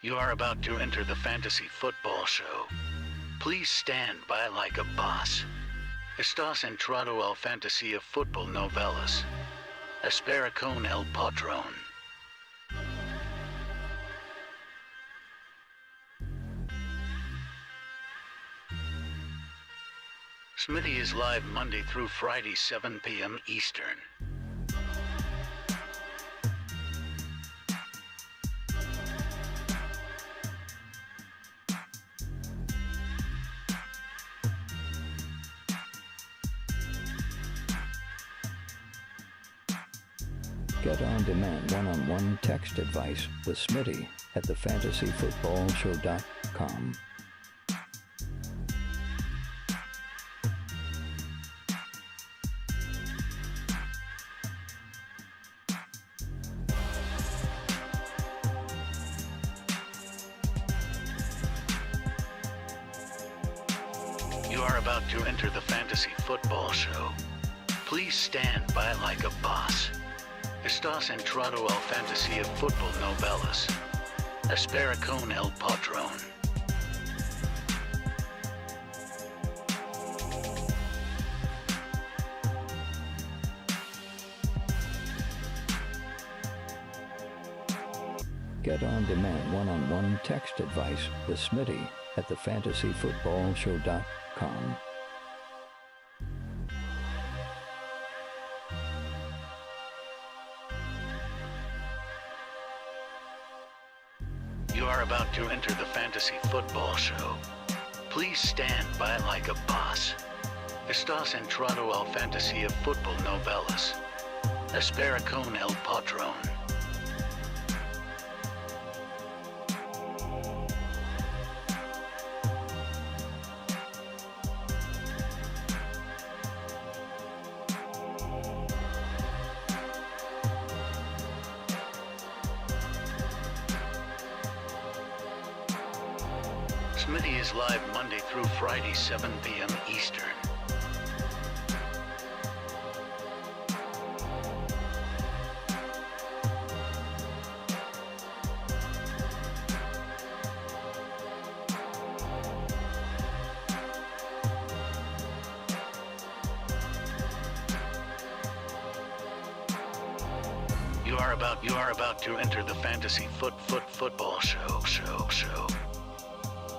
You are about to enter the fantasy football show. Please stand by like a boss. Estás entrado al fantasía fútbol novelas. Espera con el patrón. Smitty is live Monday through Friday, 7 p.m. Eastern. Get on-demand one-on-one text advice with Smitty at thefantasyfootballshow.com. You are about to enter the fantasy football show. Please stand by like a boss. Estás entrado al fantasía fútbol novelas. Espera con el patrón. Get on-demand one-on-one text advice with Smitty at thefantasyfootballshow.com. You are about to enter the fantasy football show. Please stand by like a boss. Estás entrado al fantasía fútbol novelas. Espera con el patrón. Smitty is live Monday through Friday, 7 p.m. Eastern. You are about to enter the fantasy football show.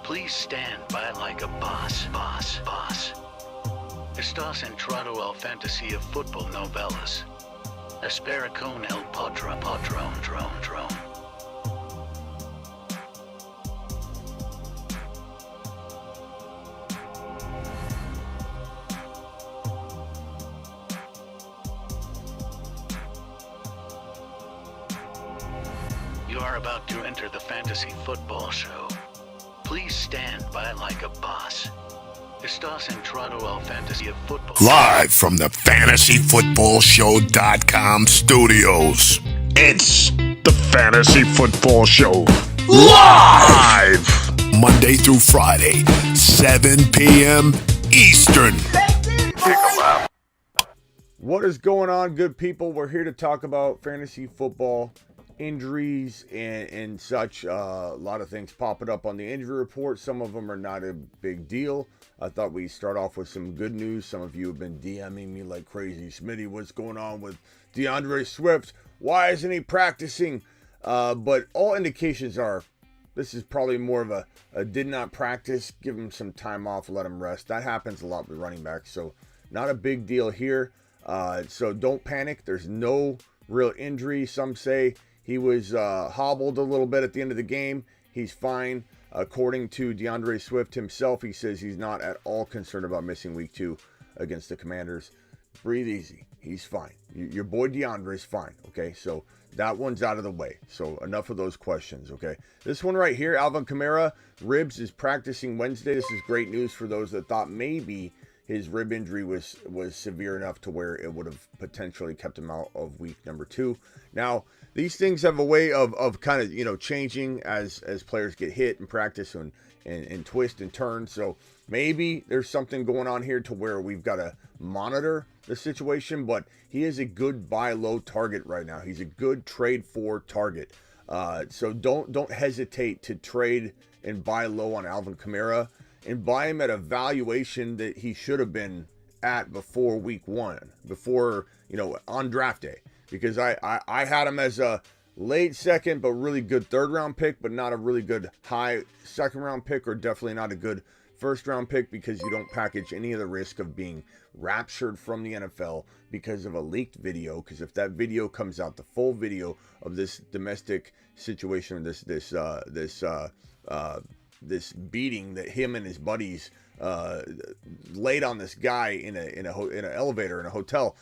Please stand by like a boss. Estás entrado al fantasía fútbol novelas. Espera con el patrón. You are about to enter the fantasy football show. Please stand by like a boss. Estás entrado al fantasy football. Live from the fantasyfootballshow.com studios. It's the Fantasy Football Show. Live! Monday through Friday, 7 p.m. Eastern. What is going on, good people? We're here to talk about fantasy football injuries and such. A lot of things popping up on the injury report. Some of them are not a big deal. I thought we'd start off with some good news. Some of you have been DMing me like crazy. Smitty, what's going on with DeAndre Swift? Why isn't he practicing? But all indications are this is probably more of a did not practice. Give him some time off, let him rest. That happens a lot with running backs. So not a big deal here. So don't panic. There's no real injury. Some say he was hobbled a little bit at the end of the game. He's fine. According to DeAndre Swift himself, he says he's not at all concerned about missing week 2 against the Commanders. Breathe easy. He's fine. Your boy DeAndre is fine, okay? So that one's out of the way. So enough of those questions, okay? This one right here, Alvin Kamara, ribs, is practicing Wednesday. This is great news for those that thought maybe his rib injury was severe enough to where it would have potentially kept him out of week number 2. Now, these things have a way of kind of, changing as players get hit in practice and twist and turn. So maybe there's something going on here to where we've got to monitor the situation, but he is a good buy low target right now. He's a good trade for target. So don't hesitate to trade and buy low on Alvin Kamara and buy him at a valuation that he should have been at before week 1, before, on draft day, because I had him as a late second, but really good 3rd round pick, but not a really good high 2nd round pick, or definitely not a good 1st round pick, because you don't package any of the risk of being raptured from the NFL because of a leaked video. Because if that video comes out, the full video of this domestic situation, this beating that him and his buddies laid on this guy in an elevator in a hotel,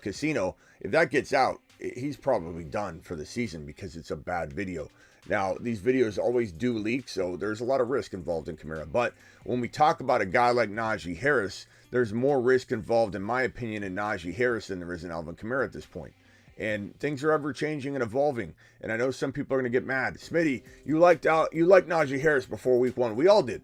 casino, if that gets out, he's probably done for the season, because it's a bad video. Now, these videos always do leak, so there's a lot of risk involved in Kamara. But when we talk about a guy like Najee Harris, there's more risk involved, in my opinion, in Najee Harris than there is in Alvin Kamara at this point. And things are ever changing and evolving. And I know some people are going to get mad. Smitty, you liked Najee Harris before week 1. We all did.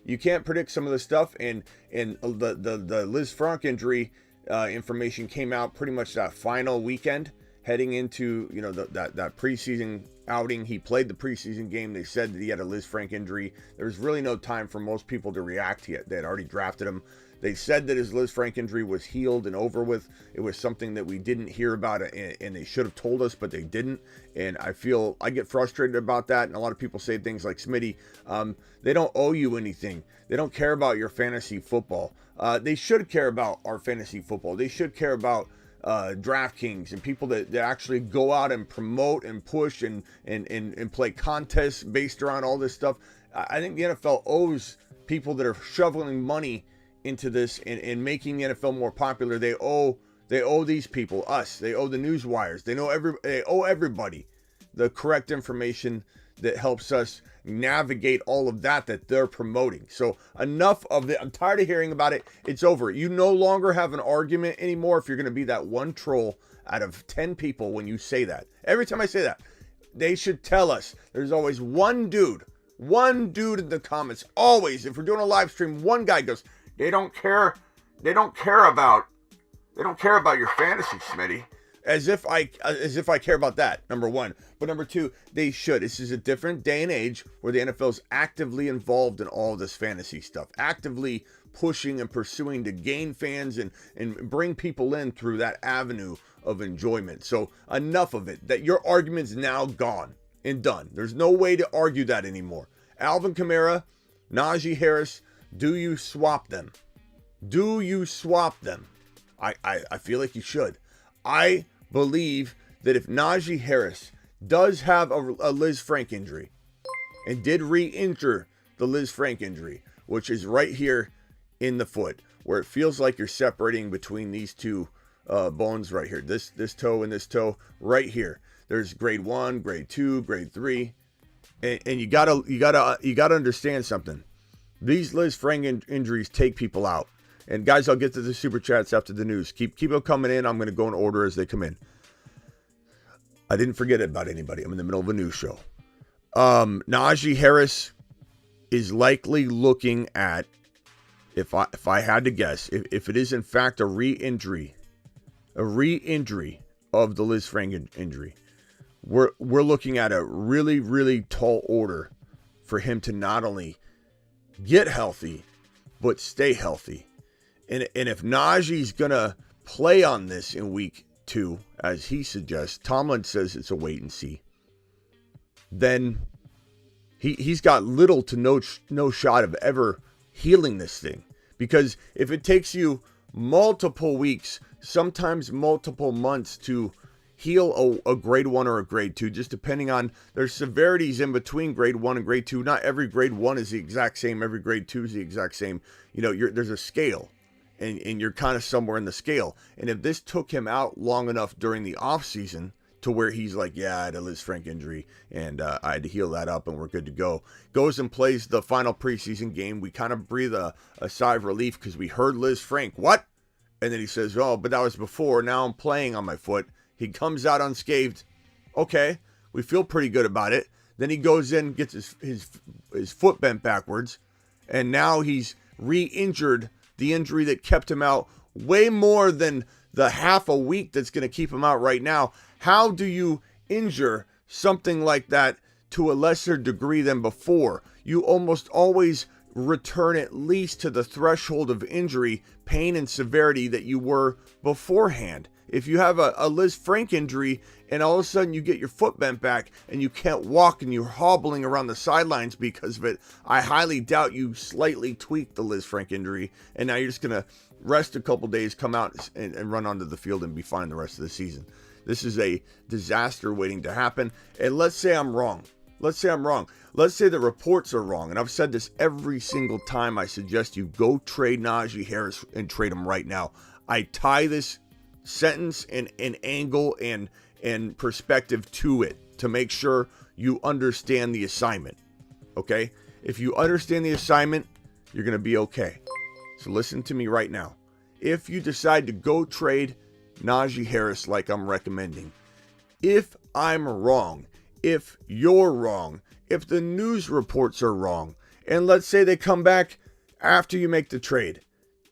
You can't predict some of the stuff. And the Liz Frank injury information came out pretty much that final weekend, heading into that preseason outing. He played the preseason game. They said that he had a Liz Frank injury. There was really no time for most people to react yet. They had already drafted him. They said that his Liz Frank injury was healed and over with. It was something that we didn't hear about, and they should have told us, but they didn't. And I get frustrated about that. And a lot of people say things like, Smitty, they don't owe you anything. They don't care about your fantasy football. They should care about our fantasy football. They should care about DraftKings and people that actually go out and promote and push and play contests based around all this stuff. I think the NFL owes people that are shoveling money into this and making the NFL more popular. They owe these people, us. They owe the news wires. They owe everybody the correct information that helps us navigate all of that they're promoting. So enough of it. I'm tired of hearing about it. It's over. You no longer have an argument anymore if you're going to be that one troll out of 10 people when you say that. Every time I say that, they should tell us. There's always one dude in the comments. Always. If we're doing a live stream, one guy goes, They don't care about your fantasy, Smitty. As if I care about that, number one. But number two, they should. This is a different day and age where the NFL is actively involved in all this fantasy stuff, actively pushing and pursuing to gain fans and bring people in through that avenue of enjoyment. So enough of it. That your argument's now gone and done. There's no way to argue that anymore. Alvin Kamara, Najee Harris, do you swap them? Do you swap them? I feel like you should. I believe that if Najee Harris does have a Liz Frank injury and did re-injure the Liz Frank injury, which is right here in the foot, where it feels like you're separating between these two bones right here, this toe and this toe right here. There's grade 1, grade 2, grade 3, and you gotta understand something. These Liz Frank injuries take people out. And guys, I'll get to the super chats after the news. Keep them coming in. I'm going to go in order as they come in. I didn't forget about anybody. I'm in the middle of a news show. Najee Harris is likely looking at, if I had to guess, if it is in fact a re-injury of the Liz Frank injury, we're looking at a really, really tall order for him to not only get healthy, but stay healthy. And if Najee's going to play on this in week 2, as he suggests, Tomlin says it's a wait and see, then he's got little to no shot of ever healing this thing. Because if it takes you multiple weeks, sometimes multiple months to heal a grade 1 or a grade 2, just depending on, there's severities in between grade 1 and grade 2. Not every grade 1 is the exact same. Every grade 2 is the exact same. There's a scale. And you're kind of somewhere in the scale. And if this took him out long enough during the offseason to where he's like, yeah, I had a Liz Frank injury and I had to heal that up and we're good to go, goes and plays the final preseason game, we kind of breathe a sigh of relief because we heard Liz Frank, what? And then he says, oh, but that was before. Now I'm playing on my foot. He comes out unscathed. Okay, we feel pretty good about it. Then he goes in, gets his foot bent backwards, and now he's re-injured the injury that kept him out way more than the half a week that's going to keep him out right now. How do you injure something like that to a lesser degree than before. You almost always return at least to the threshold of injury, pain, and severity that you were beforehand. If you have a Liz Frank injury and all of a sudden you get your foot bent back and you can't walk and you're hobbling around the sidelines because of it, I highly doubt you slightly tweaked the Liz Frank injury and now you're just going to rest a couple days, come out and run onto the field and be fine the rest of the season. This is a disaster waiting to happen. And let's say I'm wrong. Let's say I'm wrong. Let's say the reports are wrong. And I've said this every single time I suggest you go trade Najee Harris and trade him right now. I tie this sentence and angle and perspective to it to make sure you understand the assignment. Okay? If you understand the assignment, you're going to be okay. So listen to me right now. If you decide to go trade Najee Harris like I'm recommending, if I'm wrong, if you're wrong, if the news reports are wrong, and let's say they come back after you make the trade,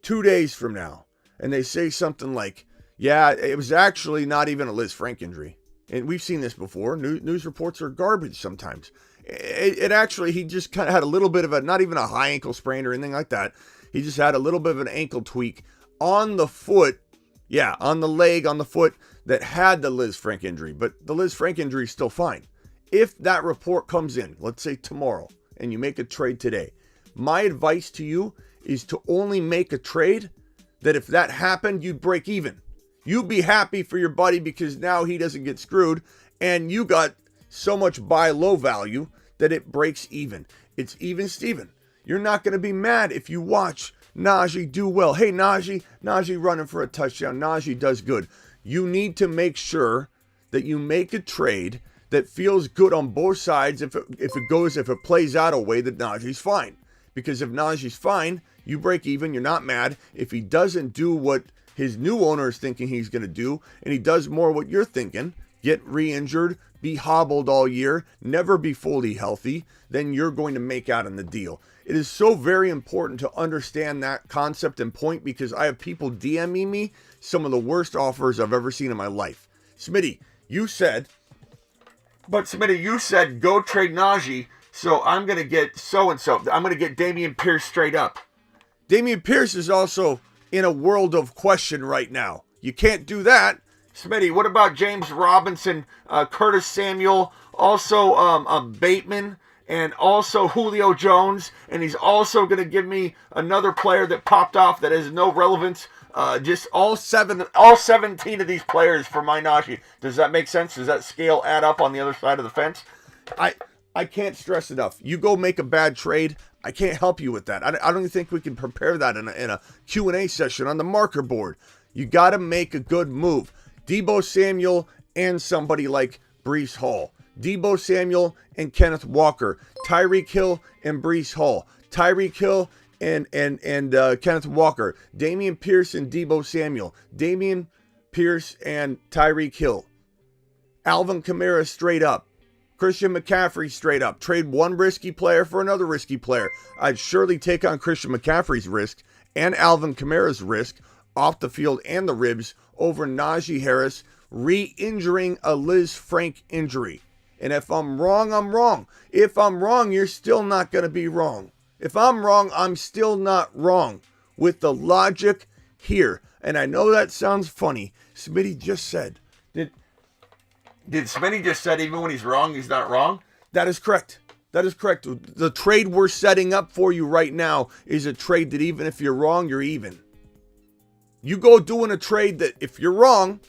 2 days from now, and they say something like, yeah, it was actually not even a Liz Frank injury. And we've seen this before. News reports are garbage sometimes. It actually, he just kind of had a little bit of a, not even a high ankle sprain or anything like that. He just had a little bit of an ankle tweak on the foot. Yeah, on the leg, on the foot that had the Liz Frank injury. But the Liz Frank injury is still fine. If that report comes in, let's say tomorrow, and you make a trade today, my advice to you is to only make a trade that if that happened, you'd break even. You'd be happy for your buddy because now he doesn't get screwed and you got so much buy low value that it breaks even. It's even Steven. You're not going to be mad if you watch Najee do well. Hey, Najee running for a touchdown. Najee does good. You need to make sure that you make a trade that feels good on both sides if it plays out a way that Najee's fine. Because if Najee's fine, you break even, you're not mad. If he doesn't do what his new owner is thinking he's going to do, and he does more what you're thinking, get re-injured, be hobbled all year, never be fully healthy, then you're going to make out on the deal. It is so very important to understand that concept and point because I have people DMing me some of the worst offers I've ever seen in my life. Smitty, you said go trade Najee, so I'm going to get so-and-so. I'm going to get Dameon Pierce straight up. Dameon Pierce is also in a world of question right now. You can't do that. Smitty, what about James Robinson, Curtis Samuel, also Bateman, and also Julio Jones, and he's also going to give me another player that popped off that has no relevance. Just all 17 of these players for my Najee. Does that make sense? Does that scale add up on the other side of the fence? I can't stress enough. You go make a bad trade, I can't help you with that. I don't even think we can prepare that in a Q&A session on the marker board. You got to make a good move. Deebo Samuel and somebody like Breece Hall. Deebo Samuel and Kenneth Walker. Tyreek Hill and Breece Hall. Tyreek Hill and Kenneth Walker. Dameon Pierce and Deebo Samuel. Dameon Pierce and Tyreek Hill. Alvin Kamara straight up. Christian McCaffrey straight up. Trade one risky player for another risky player. I'd surely take on Christian McCaffrey's risk and Alvin Kamara's risk off the field and the ribs over Najee Harris re-injuring a Liz Frank injury. And if I'm wrong, I'm wrong. If I'm wrong, you're still not going to be wrong. If I'm wrong, I'm still not wrong with the logic here. And I know that sounds funny. Smitty just said, Did Smitty just said even when he's wrong, he's not wrong? That is correct. That is correct. The trade we're setting up for you right now is a trade that even if you're wrong, you're even. You go doing a trade that if you're wrong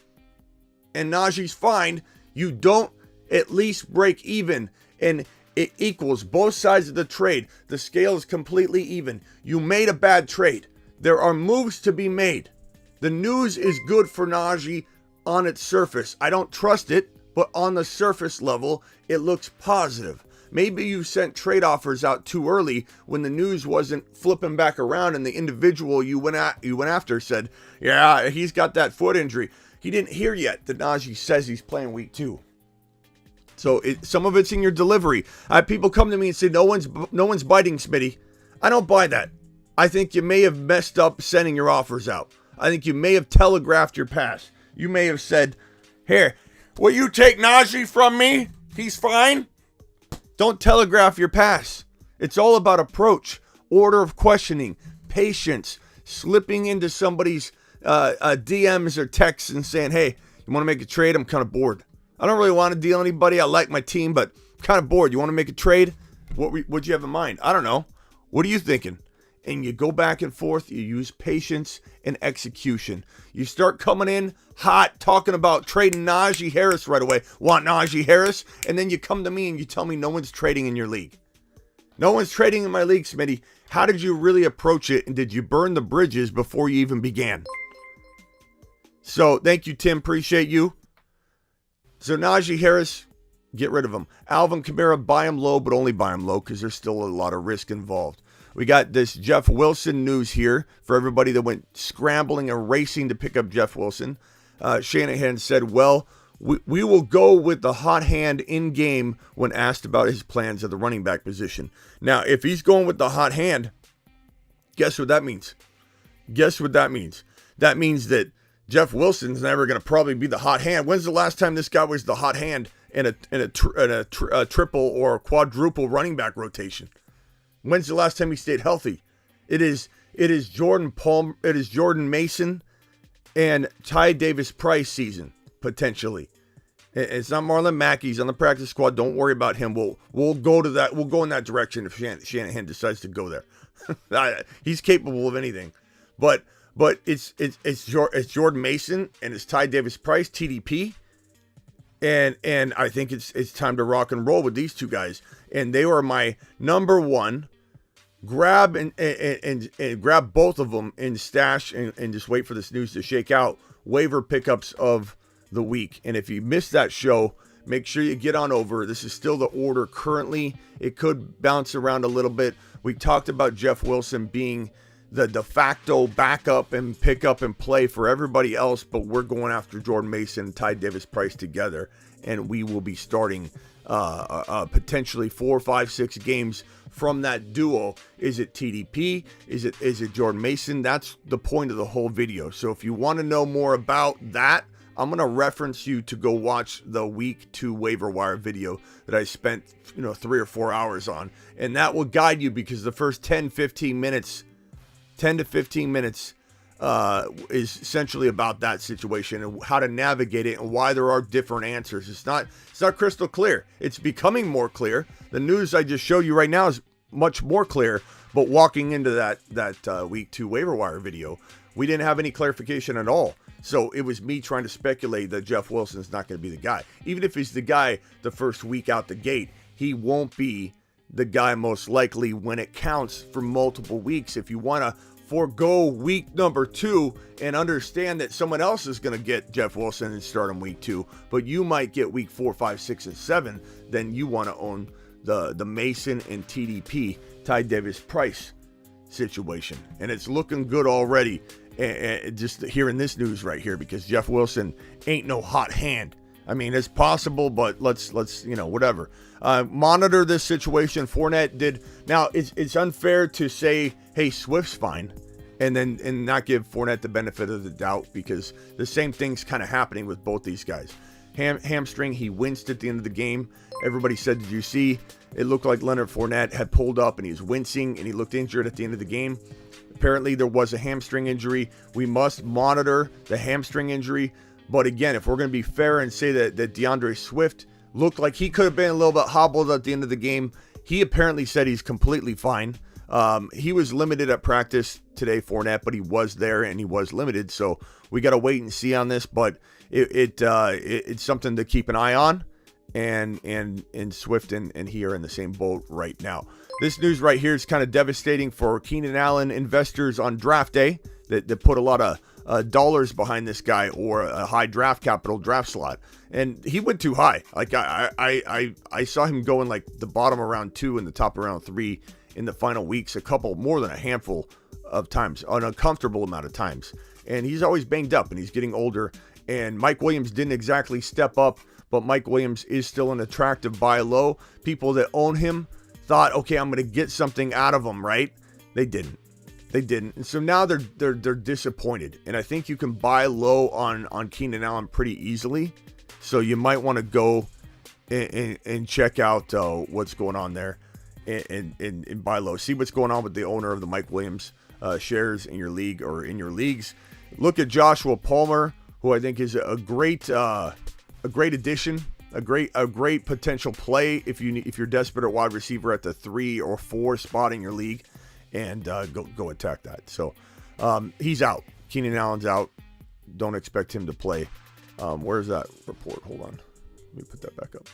and Najee's fine, you don't at least break even and it equals both sides of the trade. The scale is completely even. You made a bad trade. There are moves to be made. The news is good for Najee on its surface. I don't trust it, but on the surface level, it looks positive. Maybe you sent trade offers out too early when the news wasn't flipping back around and the individual you went after said, yeah, he's got that foot injury. He didn't hear yet that Najee says he's playing week 2. So some of it's in your delivery. I have people come to me and say, no one's biting, Smitty. I don't buy that. I think you may have messed up sending your offers out. I think you may have telegraphed your pass. You may have said, here, will you take Najee from me? He's fine. Don't telegraph your pass. It's all about approach, order of questioning, patience, slipping into somebody's DMs or texts and saying, hey, you want to make a trade? I'm kind of bored. I don't really want to deal anybody. I like my team, but I'm kind of bored. You want to make a trade? What'd you have in mind? I don't know. What are you thinking? And you go back and forth. You use patience and execution. You start coming in hot, talking about trading Najee Harris right away. Want Najee Harris? And then you come to me and you tell me no one's trading in your league. No one's trading in my league, Smitty. How did you really approach it? And did you burn the bridges before you even began? So thank you, Tim. Appreciate you. So Najee Harris, get rid of him. Alvin Kamara, buy him low, but only buy him low because there's still a lot of risk involved. We got this Jeff Wilson news here for everybody that went scrambling and racing to pick up Jeff Wilson. Shanahan said, well, we will go with the hot hand in game when asked about his plans at the running back position. Now, if he's going with the hot hand, guess what that means? Guess what that means? That means that Jeff Wilson's never going to probably be the hot hand. When's the last time this guy was the hot hand in a triple or quadruple running back rotation? When's the last time he stayed healthy? It is Jordan Mason and Ty Davis Price season, potentially. It's not Marlon Mack. He's on the practice squad. Don't worry about him. We'll go to that. We'll go in that direction if Shanahan decides to go there. He's capable of anything. But it's Jordan Mason and it's Ty Davis Price, TDP. And I think it's time to rock and roll with these two guys. And they were my number one. Grab and grab both of them in stash and just wait for this news to shake out. Waiver pickups of the week. And if you missed that show, make sure you get on over. This is still the order currently. It could bounce around a little bit. We talked about Jeff Wilson being the de facto backup and pick up and play for everybody else, but we're going after Jordan Mason and Ty Davis Price together, and we will be starting potentially 4, 5, 6 games from that duo. Is it TDP? Is it Jordan Mason? That's the point of the whole video. So if you want to know more about that, I'm going to reference you to go watch the week 2 waiver wire video that I spent 3 or 4 hours on, and that will guide you, because the first 10 to 15 minutes is essentially about that situation and how to navigate it and why there are different answers. It's not crystal clear. It's becoming more clear. The news I just showed you right now is much more clear, but walking into that week 2 waiver wire video, we didn't have any clarification at all. So it was me trying to speculate that Jeff Wilson's not going to be the guy. Even if he's the guy the first week out the gate, he won't be the guy most likely when it counts for multiple weeks. If you want to forego week number 2 and understand that someone else is going to get Jeff Wilson and start him week 2, but you might get week 4, 5, 6, and 7, then you want to own the Mason and TDP, Ty Davis Price situation. And it's looking good already. And just hearing this news right here, because Jeff Wilson ain't no hot hand. I mean, it's possible, but let's whatever. Monitor this situation. Fournette did. Now, it's unfair to say, hey, Swift's fine, and not give Fournette the benefit of the doubt, because the same thing's kind of happening with both these guys. Hamstring, he winced at the end of the game. Everybody said, did you see? It looked like Leonard Fournette had pulled up and he was wincing and he looked injured at the end of the game. Apparently, there was a hamstring injury. We must monitor the hamstring injury. But again, if we're going to be fair and say that DeAndre Swift looked like he could have been a little bit hobbled at the end of the game, he apparently said he's completely fine. He was limited at practice today, Fournette, but he was there and he was limited. So we got to wait and see on this. But it's something to keep an eye on. And Swift and he are in the same boat right now. This news right here is kind of devastating for Keenan Allen investors on draft day that put a lot of dollars behind this guy, or a high draft capital draft slot. And he went too high. Like I saw him going like the bottom of round 2 and the top of round 3 in the final weeks, more than a handful of times, an uncomfortable amount of times. And he's always banged up and he's getting older. And Mike Williams didn't exactly step up, but Mike Williams is still an attractive buy low. People that own him thought, okay, I'm going to get something out of him, right? They didn't. And so now they're disappointed. And I think you can buy low on Keenan Allen pretty easily. So you might want to go and check out what's going on there and buy low. See what's going on with the owner of the Mike Williams shares in your league or in your leagues. Look at Joshua Palmer, who I think is a great addition, a great potential play if you're desperate at wide receiver at the 3 or 4 spot in your league, and go attack that. So he's out. Keenan Allen's out. Don't expect him to play. Where's that report? Hold on. Let me put that back up.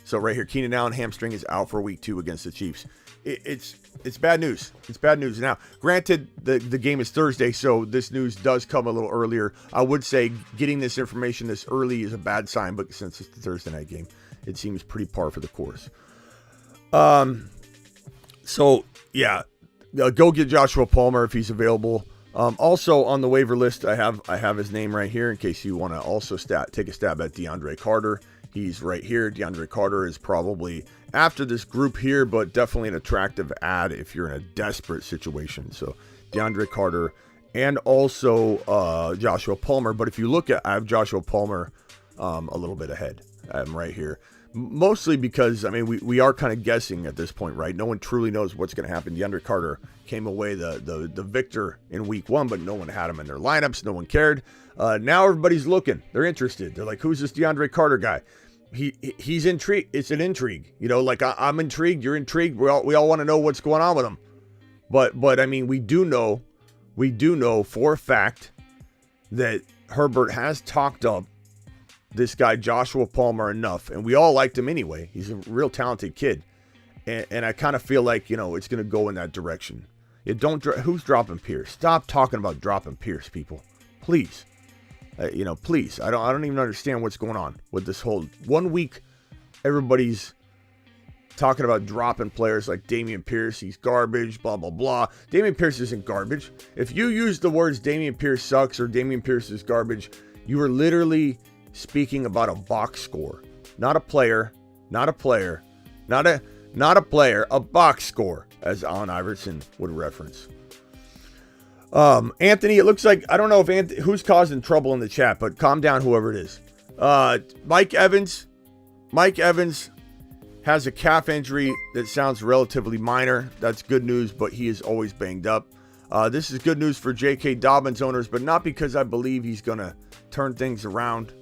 So right here, Keenan Allen hamstring is out for week 2 against the Chiefs. It's bad news. It's bad news. Now, granted, the game is Thursday, so this news does come a little earlier. I would say getting this information this early is a bad sign, but since it's the Thursday night game, it seems pretty par for the course. So yeah, go get Joshua Palmer if he's available. Also on the waiver list, I have his name right here in case you want to also take a stab at DeAndre Carter. He's right here. DeAndre Carter is probably after this group here, but definitely an attractive ad if you're in a desperate situation. So DeAndre Carter and also Joshua Palmer. But if you look at, I have Joshua Palmer a little bit ahead. I'm right here. Mostly because, I mean, we are kind of guessing at this point, right? No one truly knows what's going to happen. DeAndre Carter came away the victor in week 1, but no one had him in their lineups. No one cared. Now everybody's looking. They're interested. They're like, who's this DeAndre Carter guy? He's intrigued. It's an intrigue. You know, like I'm intrigued. You're intrigued. We all want to know what's going on with him. But I mean, we do know for a fact that Herbert has talked up this guy Joshua Palmer enough, and we all liked him anyway. He's a real talented kid, and I kind of feel like, you know, it's going to go in that direction. Who's dropping Pierce? Stop talking about dropping Pierce, people, please. Please. I don't even understand what's going on with this whole 1 week. Everybody's talking about dropping players like Dameon Pierce. He's garbage, blah, blah, blah. Dameon Pierce isn't garbage. If you use the words Dameon Pierce sucks or Dameon Pierce is garbage, you are literally speaking about a box score, not a player, a box score, as Allen Iverson would reference. Anthony, it looks like, I don't know if who's causing trouble in the chat, but calm down, whoever it is. Mike Evans has a calf injury that sounds relatively minor. That's good news, but he is always banged up. This is good news for J.K. Dobbins owners, but not because I believe he's going to turn things around.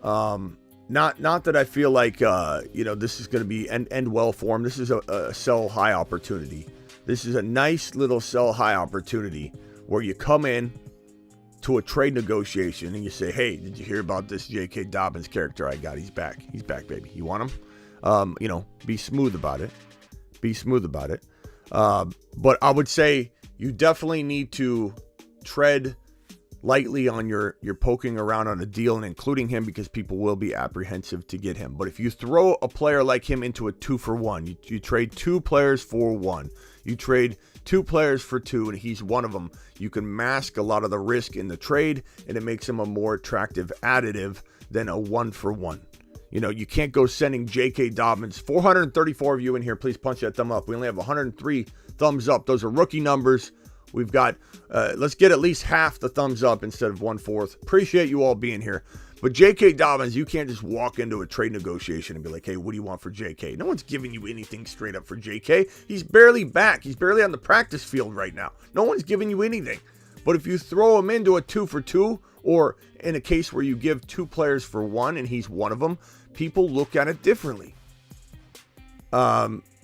Not that I feel like, this is going to be end well for him. This is a sell high opportunity. This is a nice little sell high opportunity where you come in to a trade negotiation and you say, hey, did you hear about this J.K. Dobbins character I got? He's back. He's back, baby. You want him? Be smooth about it. But I would say you definitely need to tread lightly on your poking around on a deal and including him, because people will be apprehensive to get him. But if you throw a player like him into a 2-for-1, you trade 2 players for 1, you trade 2 players for 2, and he's one of them, you can mask a lot of the risk in the trade, and it makes him a more attractive additive than a 1-for-1. You know, you can't go sending J.K. Dobbins. 434 of you in here, please punch that thumb up. We only have 103 thumbs up. Those are rookie numbers. We've got, let's get at least half the thumbs up instead of 1/4. Appreciate you all being here. But J.K. Dobbins, you can't just walk into a trade negotiation and be like, hey, what do you want for J.K.? No one's giving you anything straight up for J.K. He's barely back. He's barely on the practice field right now. No one's giving you anything. But if you throw him into a 2-for-2, or in a case where you give 2 players for 1 and he's one of them, people look at it differently.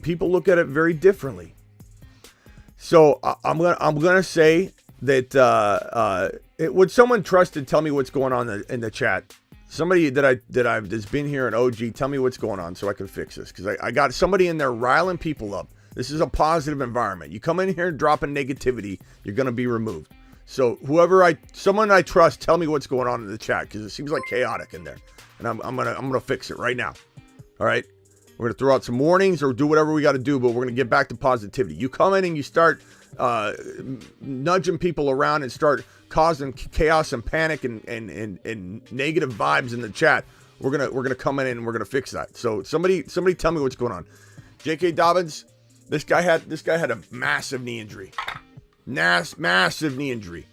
People look at it very differently. So I'm gonna say that would someone trusted tell me what's going on in the chat? Somebody that's been here an OG, tell me what's going on so I can fix this, because I got somebody in there riling people up. This is a positive environment. You come in here dropping negativity, you're gonna be removed. So someone I trust, tell me what's going on in the chat, because it seems like chaotic in there, and I'm gonna fix it right now. All right. We're going to throw out some warnings or do whatever we got to do, but we're going to get back to positivity. You come in and you start nudging people around and start causing chaos and panic and negative vibes in the chat. We're gonna come in and we're going to fix that. So somebody tell me what's going on. J.K. Dobbins, this guy had a massive knee injury. Massive knee injury.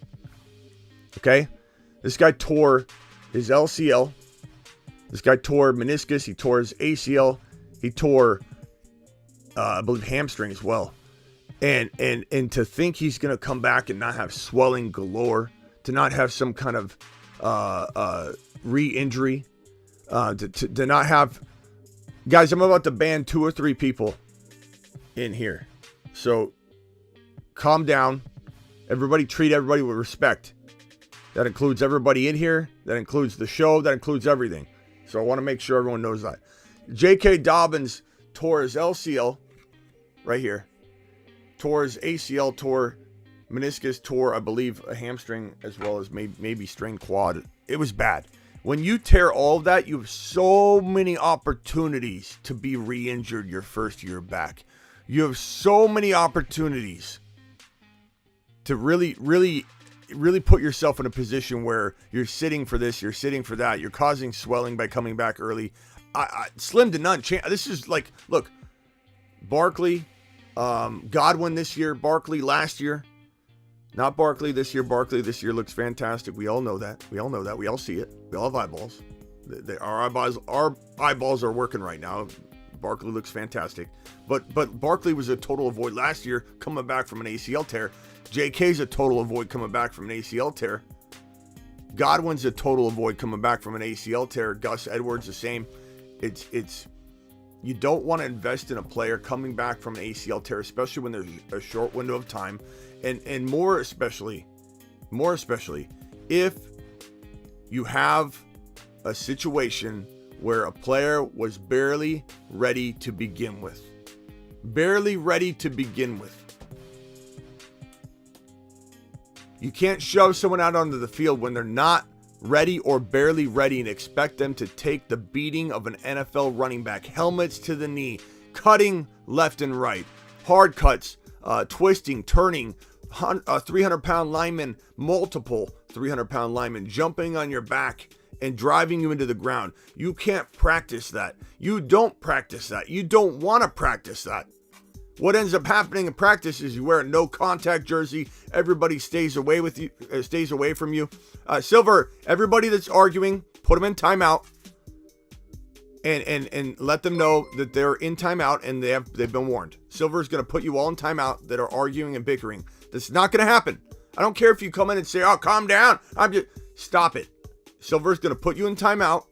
Okay? This guy tore his LCL This guy tore meniscus. He tore his ACL. He tore, I believe, hamstring as well. And to think he's going to come back and not have swelling galore, to not have some kind of re-injury, to not have... Guys, I'm about to ban 2 or 3 people in here. So calm down. Everybody treat everybody with respect. That includes everybody in here. That includes the show. That includes everything. So I want to make sure everyone knows that. J.K. Dobbins tore his LCL right here. Tore his ACL, tore meniscus, tore, I believe, a hamstring as well as maybe strained quad. It was bad. When you tear all of that, you have so many opportunities to be re-injured your first year back. You have so many opportunities to really put yourself in a position where you're sitting for this, you're sitting for that, you're causing swelling by coming back early. Slim to none. This is like, look, Barkley, Godwin this year, Barkley last year. Not Barkley this year. Barkley this year looks fantastic. We all know that. We all see it. We all have eyeballs. Our eyeballs are working right now. Barkley looks fantastic. But Barkley was a total avoid last year coming back from an ACL tear. JK's a total avoid coming back from an ACL tear. Godwin's a total avoid coming back from an ACL tear. Gus Edwards the same. It's you don't want to invest in a player coming back from an ACL tear, especially when there's a short window of time. And more especially if you have a situation where a player was barely ready to begin with. Barely ready to begin with. You can't shove someone out onto the field when they're not ready or barely ready and expect them to take the beating of an NFL running back. Helmets to the knee, cutting left and right, hard cuts, twisting, turning, 300-pound lineman, multiple 300-pound linemen jumping on your back and driving you into the ground. You can't practice that. You don't practice that. You don't want to practice that. What ends up happening in practice is you wear a no contact jersey. Everybody stays away from you. Silver, everybody that's arguing, put them in timeout and let them know that they're in timeout and they've been warned. Silver's going to put you all in timeout that are arguing and bickering. That's not going to happen. I don't care if you come in and say, "Oh, calm down." Stop it. Silver's going to put you in timeout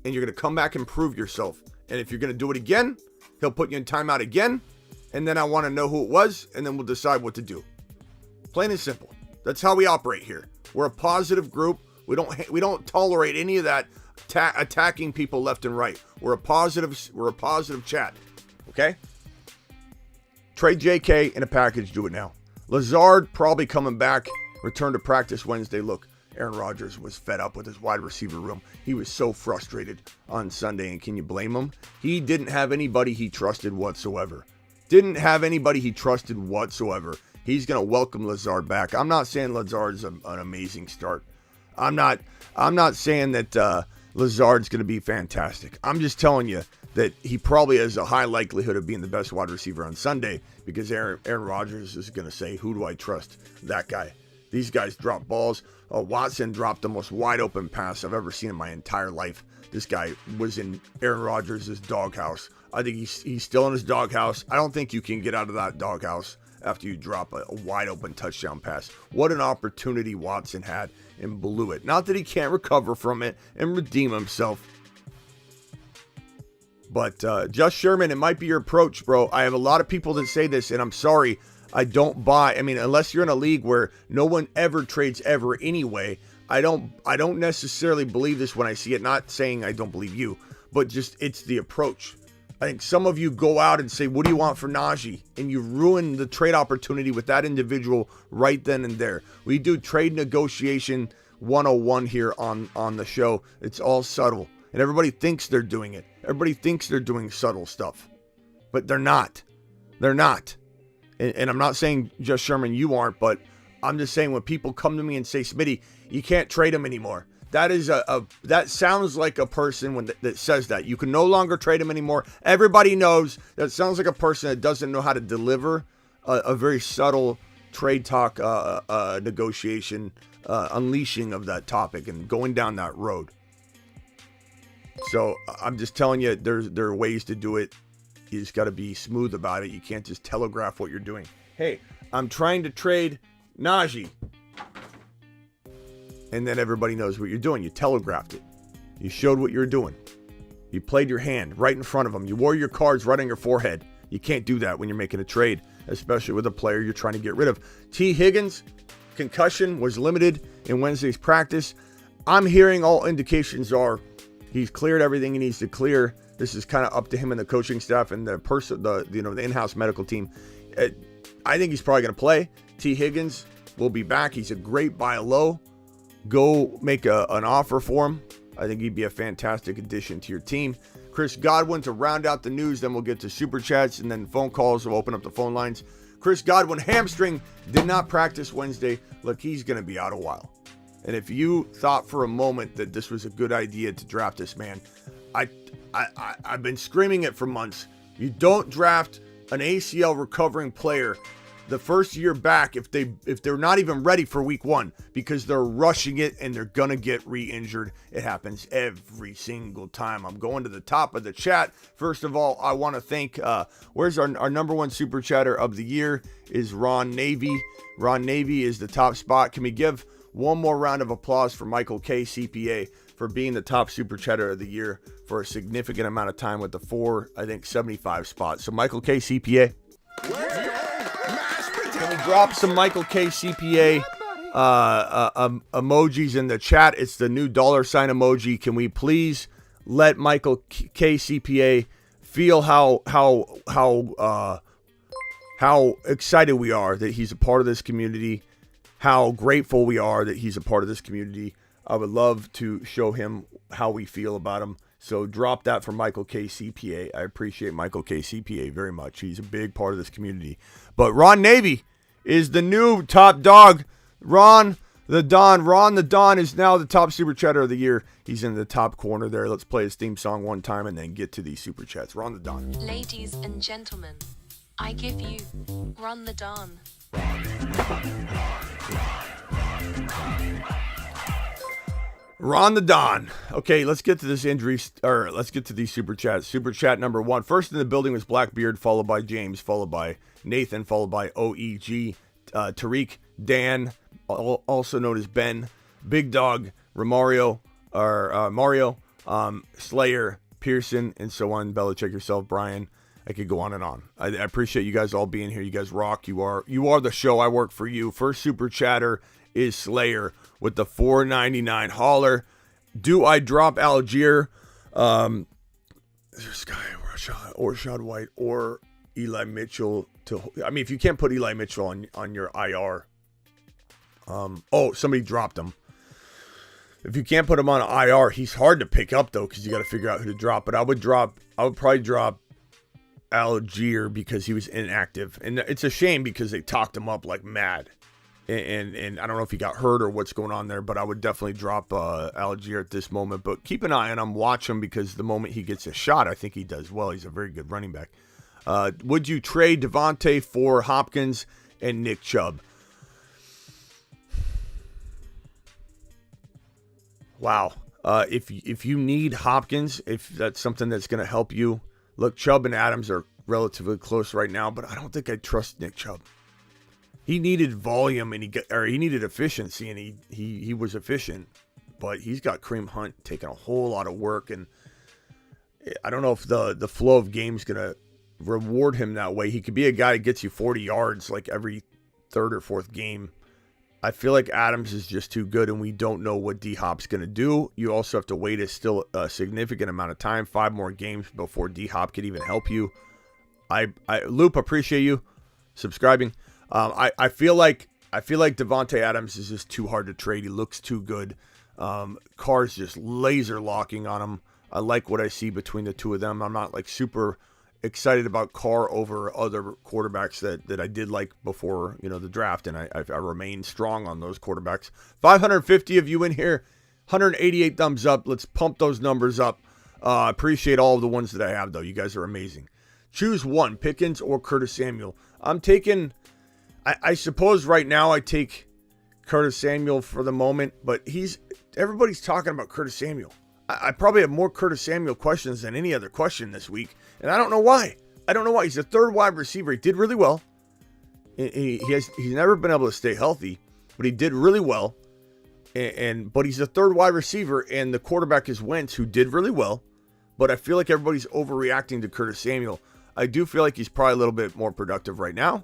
and you're going to come back and prove yourself. And if you're going to do it again, he'll put you in timeout again. And then I want to know who it was, and then we'll decide what to do. Plain and simple. That's how we operate here. We're a positive group. We don't tolerate any of that attacking people left and right. We're a positive chat. Okay? Trade JK in a package. Do it now. Lazard probably coming back. Return to practice Wednesday. Look, Aaron Rodgers was fed up with his wide receiver room. He was so frustrated on Sunday, and can you blame him? He didn't have anybody he trusted whatsoever. He's going to welcome Lazard back. I'm not saying Lazard's an amazing start. I'm not saying that Lazard's going to be fantastic. I'm just telling you that he probably has a high likelihood of being the best wide receiver on Sunday because Aaron Rodgers is going to say, "Who do I trust? That guy." These guys drop balls. Watson dropped the most wide open pass I've ever seen in my entire life. This guy was in Aaron Rodgers' doghouse. I think he's still in his doghouse. I don't think you can get out of that doghouse after you drop a wide open touchdown pass. What an opportunity Watson had and blew it. Not that he can't recover from it and redeem himself. But Just Sherman, it might be your approach, bro. I have a lot of people that say this, and I'm sorry. I don't buy. I mean, unless you're in a league where no one ever trades ever anyway, I don't necessarily believe this when I see it. Not saying I don't believe you, but just it's the approach. I think some of you go out and say, "What do you want for Najee?" And you ruin the trade opportunity with that individual right then and there. We do trade negotiation 101 here on the show. It's all subtle. And everybody thinks they're doing it. Everybody thinks they're doing subtle stuff. But they're not. They're not. And I'm not saying Just Sherman, you aren't, but I'm just saying when people come to me and say, "Smitty, you can't trade him anymore." That is that sounds like a person that says that. You can no longer trade him anymore. Everybody knows that sounds like a person that doesn't know how to deliver a very subtle trade talk negotiation, unleashing of that topic and going down that road. So I'm just telling you, there are ways to do it. You just got to be smooth about it. You can't just telegraph what you're doing. Hey, I'm trying to trade Najee. And then everybody knows what you're doing. You telegraphed it. You showed what you're doing. You played your hand right in front of them. You wore your cards right on your forehead. You can't do that when you're making a trade, especially with a player you're trying to get rid of. T. Higgins, concussion, was limited in Wednesday's practice. I'm hearing all indications are he's cleared everything he needs to clear. This is kind of up to him and the coaching staff and the in-house medical team. I think he's probably going to play. T. Higgins will be back. He's a great buy low. Go make an offer for him. I think he'd be a fantastic addition to your team. Chris Godwin, to round out the news, then we'll get to super chats and then phone calls. We'll open up the phone lines. Chris Godwin, hamstring, did not practice Wednesday. Look, he's going to be out a while. And if you thought for a moment that this was a good idea to draft this man, I've been screaming it for months. You don't draft an ACL recovering player the first year back if they're not even ready for week one, because they're rushing it and they're gonna get re-injured. It happens every single time. I'm going to the top of the chat. First of all, I want to thank where's our number one super chatter of the year is Ron Navy. Ron Navy is the top spot. Can we give one more round of applause for Michael K. CPA for being the top super chatter of the year for a significant amount of time with the 75 spots. So Michael K. CPA. Can we drop some Michael K. CPA emojis in the chat? It's the new $sign emoji. Can we please let Michael K. CPA feel how excited we are that he's a part of this community, how grateful we are that he's a part of this community. I would love to show him how we feel about him. So drop that for Michael K. CPA. I appreciate Michael K. CPA very much. He's a big part of this community. But Ron Navy is the new top dog. Ron the Don is now the top super chatter of the year. He's in the top corner there. Let's play his theme song one time and then get to these super chats. Ron the Don. Ladies and gentlemen, I give you Ron the Don. Ron the Don. Okay, let's get to this injury, or let's get to these super chats. Super chat number one. First in the building was Blackbeard, followed by James, followed by Nathan, followed by OEG, Tariq, Dan, also known as Ben, Big Dog, Mario, Slayer, Pearson, and so on. Belichick yourself, Brian. I could go on and on. I appreciate you guys all being here. You guys rock. You are the show. I work for you. First super chatter is Slayer with the $4.99 hauler. Do I drop Algier? This guy, Rashad White, or Eli Mitchell if you can't put Eli Mitchell on your IR. Somebody dropped him. If you can't put him on an IR, he's hard to pick up though, because you got to figure out who to drop. But I would probably drop Algier because he was inactive, and it's a shame because they talked him up like mad. And I don't know if he got hurt or what's going on there, but I would definitely drop Algier at this moment. But keep an eye on him, watch him, because the moment he gets a shot, I think he does well. He's a very good running back. Would you trade Devontae for Hopkins and Nick Chubb? Wow. If you need Hopkins, if that's something that's going to help you, look, Chubb and Adams are relatively close right now, but I don't think I trust Nick Chubb. He needed volume and he needed efficiency, and he was efficient, but he's got Kareem Hunt taking a whole lot of work, and I don't know if the flow of game's gonna reward him that way. He could be a guy that gets you 40 yards like every third or fourth game. I feel like Adams is just too good, and we don't know what D-Hop's gonna do. You also have to wait a significant amount of time, 5 more games before D-Hop could even help you. Loop, appreciate you subscribing. I feel like Devontae Adams is just too hard to trade. He looks too good. Carr's just laser locking on him. I like what I see between the two of them. I'm not like super excited about Carr over other quarterbacks that I did like before, the draft, and I remain strong on those quarterbacks. 550 of you in here, 188 thumbs up. Let's pump those numbers up. Appreciate all of the ones that I have, though. You guys are amazing. Choose one, Pickens or Curtis Samuel. I'm taking... I suppose right now I take Curtis Samuel for the moment, but everybody's talking about Curtis Samuel. I probably have more Curtis Samuel questions than any other question this week, and I don't know why. He's the third wide receiver. He did really well. He's never been able to stay healthy, but he did really well. But he's the third wide receiver, and the quarterback is Wentz, who did really well. But I feel like everybody's overreacting to Curtis Samuel. I do feel like he's probably a little bit more productive right now,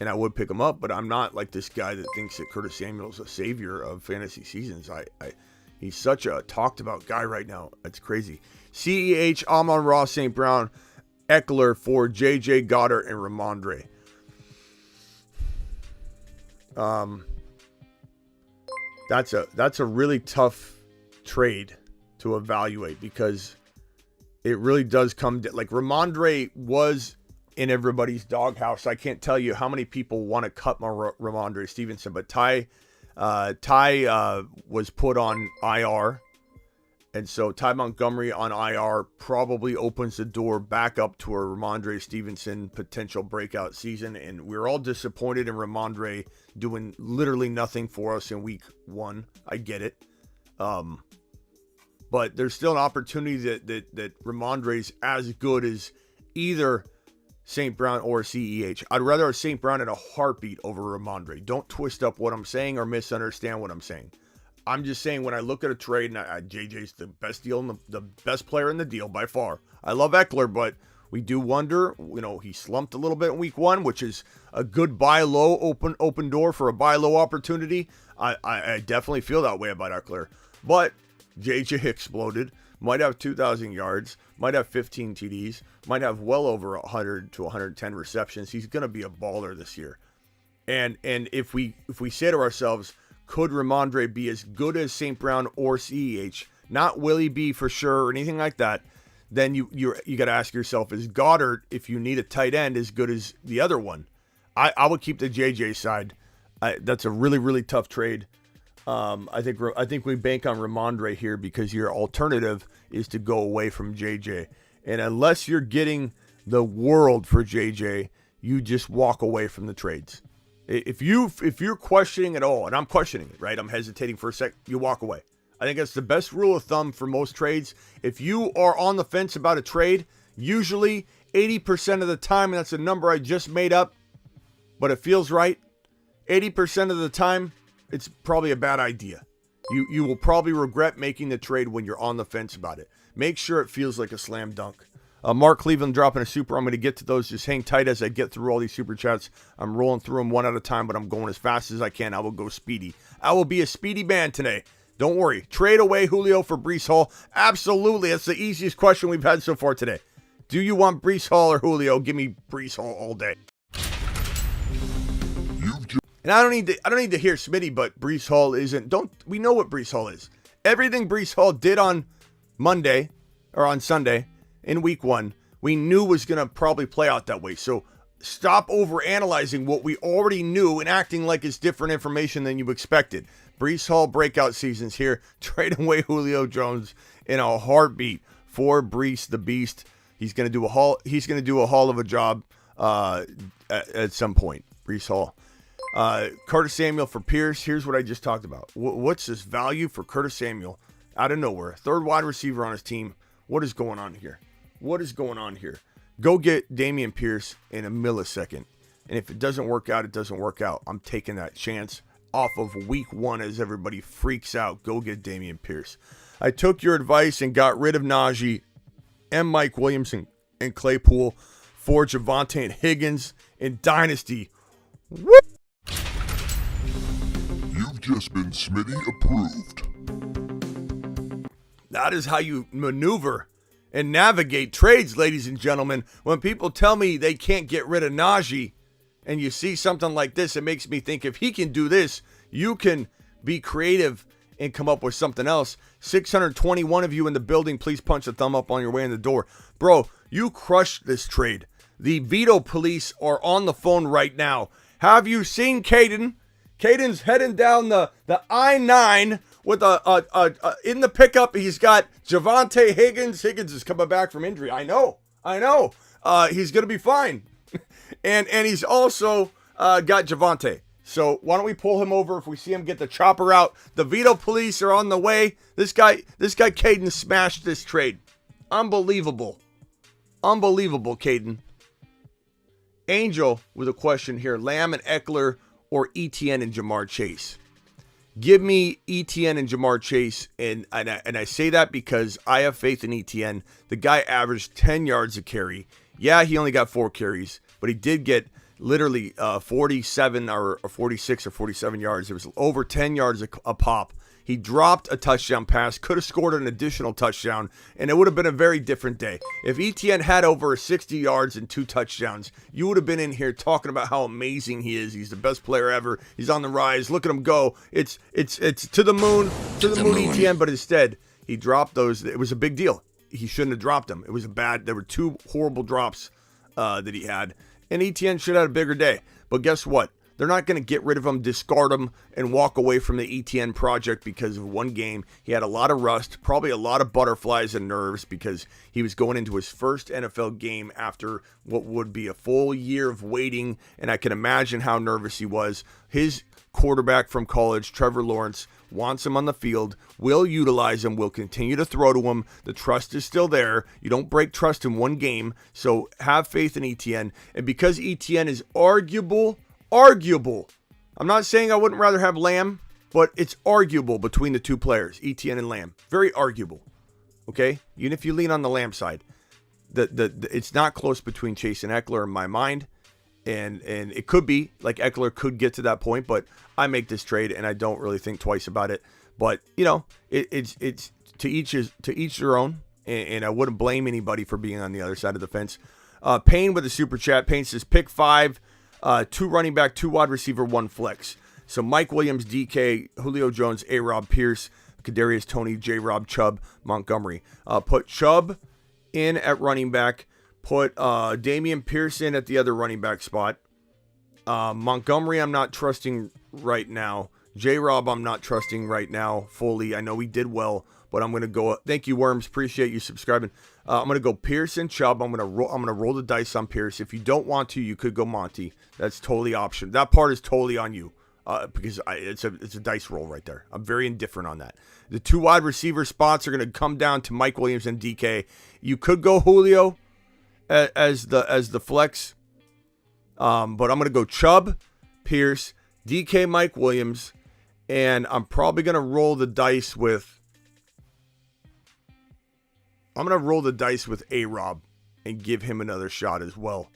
and I would pick him up. But I'm not like this guy that thinks that Curtis Samuel is a savior of fantasy seasons. He's such a talked about guy right now. It's crazy. CEH, Amon-Ra, St. Brown, Eckler for JJ, Goddard, and Ramondre. That's a really tough trade to evaluate because it really does come to, like, Ramondre was in everybody's doghouse. I can't tell you how many people want to cut Ramondre Stevenson, but Ty was put on IR. And so Ty Montgomery on IR probably opens the door back up to a Ramondre Stevenson potential breakout season. And we're all disappointed in Ramondre doing literally nothing for us in week 1. I get it. But there's still an opportunity that Ramondre's as good as either St. Brown or CEH. I'd rather have St. Brown in a heartbeat over Ramondre. Don't twist up what I'm saying or misunderstand what I'm saying. I'm just saying when I look at a trade, and JJ's the best deal, and the best player in the deal by far. I love Eckler, but we do wonder, he slumped a little bit in week 1, which is a good buy low, open door for a buy low opportunity. I definitely feel that way about Eckler. But JJ exploded, might have 2,000 yards, might have 15 TDs, might have well over 100 to 110 receptions. He's going to be a baller this year. And if we say to ourselves, could Ramondre be as good as St. Brown or CEH? Not will he be for sure or anything like that. Then you got to ask yourself, is Goddard, if you need a tight end, as good as the other one? I would keep the JJ side. That's a really, really tough trade. I think we bank on Ramondre here because your alternative is to go away from JJ. And unless you're getting the world for JJ, you just walk away from the trades. If you're questioning at all, and I'm questioning it, right? I'm hesitating for a sec. You walk away. I think that's the best rule of thumb for most trades. If you are on the fence about a trade, usually 80% of the time, and that's a number I just made up, but it feels right. 80% of the time, it's probably a bad idea. You will probably regret making the trade when you're on the fence about it. Make sure it feels like a slam dunk. Mark Cleveland dropping a super. I'm going to get to those. Just hang tight as I get through all these super chats. I'm rolling through them one at a time, but I'm going as fast as I can. I will go speedy. I will be a speedy man today. Don't worry. Trade away Julio for Breece Hall. Absolutely. That's the easiest question we've had so far today. Do you want Breece Hall or Julio? Give me Breece Hall all day. And I don't need to hear Smitty, but Breece Hall isn't. We know what Breece Hall is. Everything Breece Hall did on Monday or on Sunday in week 1, we knew was going to probably play out that way. So stop overanalyzing what we already knew and acting like it's different information than you expected. Breece Hall breakout season's here. Trade away Julio Jones in a heartbeat for Breece the Beast. He's going to do a hall of a job at some point. Breece Hall. Curtis Samuel for Pierce. Here's what I just talked about. What's this value for Curtis Samuel out of nowhere? Third wide receiver on his team. What is going on here? Go get Dameon Pierce in a millisecond. And if it doesn't work out, it doesn't work out. I'm taking that chance off of week 1 as everybody freaks out. Go get Dameon Pierce. I took your advice and got rid of Najee and Mike Williamson and Claypool for Javonte and Higgins in Dynasty. Woo! You've just been Smitty approved. That is how you maneuver and navigate trades, ladies and gentlemen. When people tell me they can't get rid of Najee, and you see something like this, it makes me think if he can do this, you can be creative and come up with something else. 621 of you in the building, please punch a thumb up on your way in the door. Bro, you crushed this trade. The veto police are on the phone right now. Have you seen Caden? Caden's heading down the I-9 with in the pickup. He's got Javonte Higgins. Higgins is coming back from injury. I know. He's going to be fine. and he's also got Javonte. So why don't we pull him over if we see him get the chopper out? The veto police are on the way. This guy Caden smashed this trade. Unbelievable. Unbelievable, Caden. Angel with a question here. Lamb and Eckler or ETN and Jamar Chase? Give me ETN and Jamar Chase, and I say that because I have faith in ETN. The guy averaged 10 yards a carry. Yeah, he only got 4 carries, but he did get literally 47 or 46 or 47 yards. It was over 10 yards a pop. He dropped a touchdown pass, could have scored an additional touchdown, and it would have been a very different day. If ETN had over 60 yards and 2 touchdowns, you would have been in here talking about how amazing he is. He's the best player ever. He's on the rise. Look at him go. It's to the moon, ETN, but instead, he dropped those. It was a big deal. He shouldn't have dropped them. It was there were 2 horrible drops that he had, and ETN should have had a bigger day. But guess what? They're not going to get rid of him, discard him, and walk away from the ETN project because of one game. He had a lot of rust, probably a lot of butterflies and nerves because he was going into his first NFL game after what would be a full year of waiting, and I can imagine how nervous he was. His quarterback from college, Trevor Lawrence, wants him on the field, will utilize him, will continue to throw to him. The trust is still there. You don't break trust in one game, so have faith in ETN. And because ETN is arguable, I'm not saying I wouldn't rather have Lamb, but it's arguable between the 2 players, ETN and Lamb. Very arguable. Okay? Even if you lean on the Lamb side. It's not close between Chase and Eckler in my mind. And it could be, like Eckler could get to that point, but I make this trade and I don't really think twice about it. But, you know, it's to each their own. And I wouldn't blame anybody for being on the other side of the fence. Payne with a super chat. Payne says, pick 5. 2 running back, 2 wide receiver, 1 flex. So Mike Williams, DK, Julio Jones, A-Rob, Pierce, Kadarius Toney, J-Rob, Chubb, Montgomery. Put Chubb in at running back. Put Damian Pierce in at the other running back spot. Montgomery I'm not trusting right now. J-Rob I'm not trusting right now fully. I know he did well, but I'm going to go. Thank you, Worms. Appreciate you subscribing. I'm going to go Pierce and Chubb. I'm going to roll the dice on Pierce. If you don't want to, you could go Monty. That's totally option. That part is totally on you because it's a dice roll right there. I'm very indifferent on that. The 2 wide receiver spots are going to come down to Mike Williams and DK. You could go Julio as the flex, but I'm going to go Chubb, Pierce, DK, Mike Williams, and I'm probably going to roll the dice with. I'm going to roll the dice with A-Rob and give him another shot as well.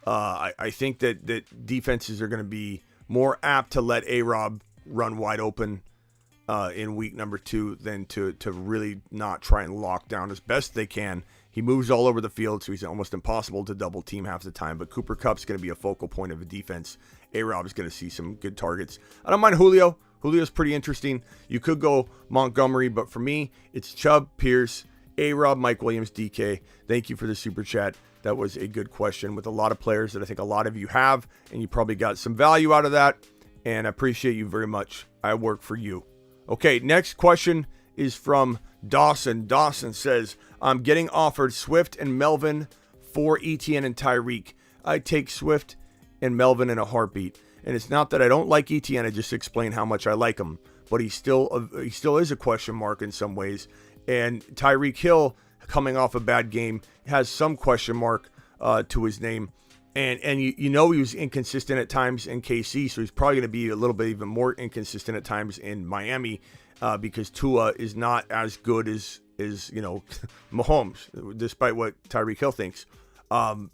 I think that defenses are going to be more apt to let A-Rob run wide open in week number 2 than to really not try and lock down as best they can. He moves all over the field, so he's almost impossible to double team half the time. But Cooper Kupp's going to be a focal point of a defense. A-Rob is going to see some good targets. I don't mind Julio. Julio's pretty interesting. You could go Montgomery, but for me, it's Chubb, Pierce, A-Rob, Mike Williams, DK. Thank you for the super chat. That was a good question with a lot of players that I think a lot of you have, and you probably got some value out of that, and I appreciate you very much. I work for you. Okay, next question is from Dawson. Dawson says, I'm getting offered Swift and Melvin for ETN and Tyreek. I take Swift and Melvin in a heartbeat. And it's not that I don't like ETN, I just explain how much I like him. But he still is a question mark in some ways. And Tyreek Hill, coming off a bad game, has some question mark to his name. And you know he was inconsistent at times in KC, so he's probably going to be a little bit even more inconsistent at times in Miami because Tua is not as good as Mahomes, despite what Tyreek Hill thinks.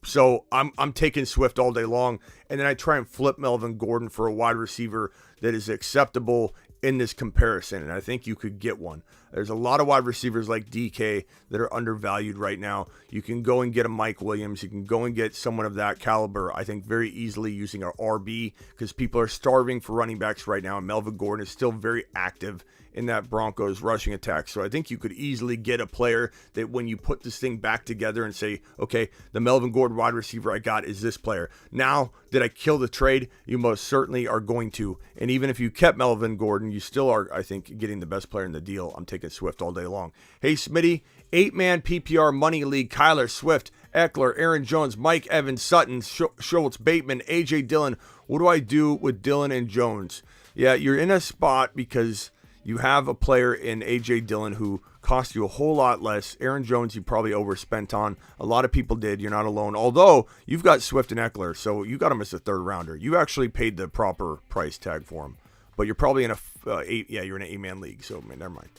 So I'm taking Swift all day long, and then I try and flip Melvin Gordon for a wide receiver that is acceptable in this comparison, and I think you could get one. There's a lot of wide receivers like DK that are undervalued right now. You can go and get a Mike Williams. You can go and get someone of that caliber, I think, very easily using our RB because people are starving for running backs right now, and Melvin Gordon is still very active in that Broncos rushing attack. So I think you could easily get a player that when you put this thing back together and say, okay, the Melvin Gordon wide receiver I got is this player. Now, did I kill the trade? You most certainly are going to. And even if you kept Melvin Gordon, you still are, I think, getting the best player in the deal. I'm taking Swift all day long. Hey, Smitty, 8-man PPR Money League, Kyler, Swift, Eckler, Aaron Jones, Mike Evans, Sutton, Schultz, Bateman, A.J. Dillon, What do I do with Dillon and Jones? Yeah, you're in a spot because you have a player in A.J. Dillon who cost you a whole lot less. Aaron Jones you probably overspent on. A lot of people did. You're not alone. Although, you've got Swift and Eckler, so you got him as a third rounder. You actually paid the proper price tag for him. But you're probably in you're in an 8-man league, so never mind.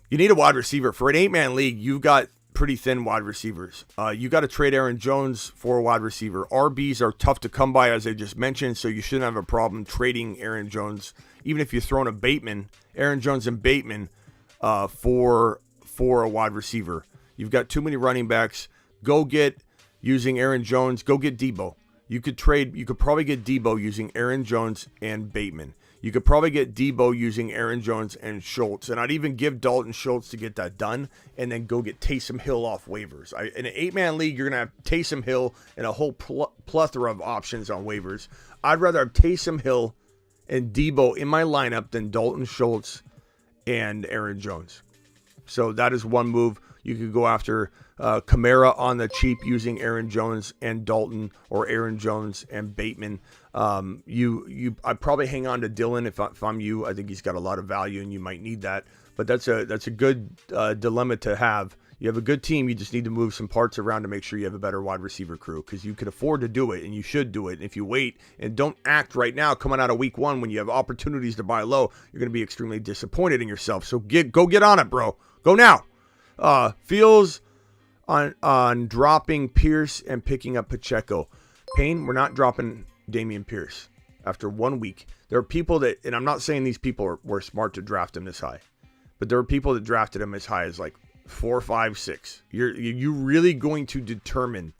You need a wide receiver. For an 8-man league, you've got pretty thin wide receivers. You got to trade Aaron Jones for a wide receiver. RBs are tough to come by, as I just mentioned, so you shouldn't have a problem trading Aaron Jones, even if you throw in Aaron Jones and Bateman for a wide receiver. You've got too many running backs. Go get, using Aaron Jones, go get Debo. You could probably get Debo using Aaron Jones and Bateman. You could probably get Debo using Aaron Jones and Schultz. And I'd even give Dalton Schultz to get that done and then go get Taysom Hill off waivers. In an 8-man league, you're going to have Taysom Hill and a whole plethora of options on waivers. I'd rather have Taysom Hill and Debo in my lineup than Dalton Schultz and Aaron Jones. So that is one move. You could go after Kamara on the cheap using Aaron Jones and Dalton, or Aaron Jones and Bateman. I'd probably hang on to Dillon if I'm you. I think he's got a lot of value and you might need that. But that's a good dilemma to have. You have a good team. You just need to move some parts around to make sure you have a better wide receiver crew, because you can afford to do it and you should do it. And if you wait and don't act right now coming out of week 1 when you have opportunities to buy low, you're going to be extremely disappointed in yourself. So go get on it, bro. Go now. Feels on dropping Pierce and picking up Pacheco. Payne, we're not dropping Dameon Pierce after 1 week. There are people that, and I'm not saying these people were smart to draft him this high, but there are people that drafted him as high as like 4, 5, 6. You're really going to determine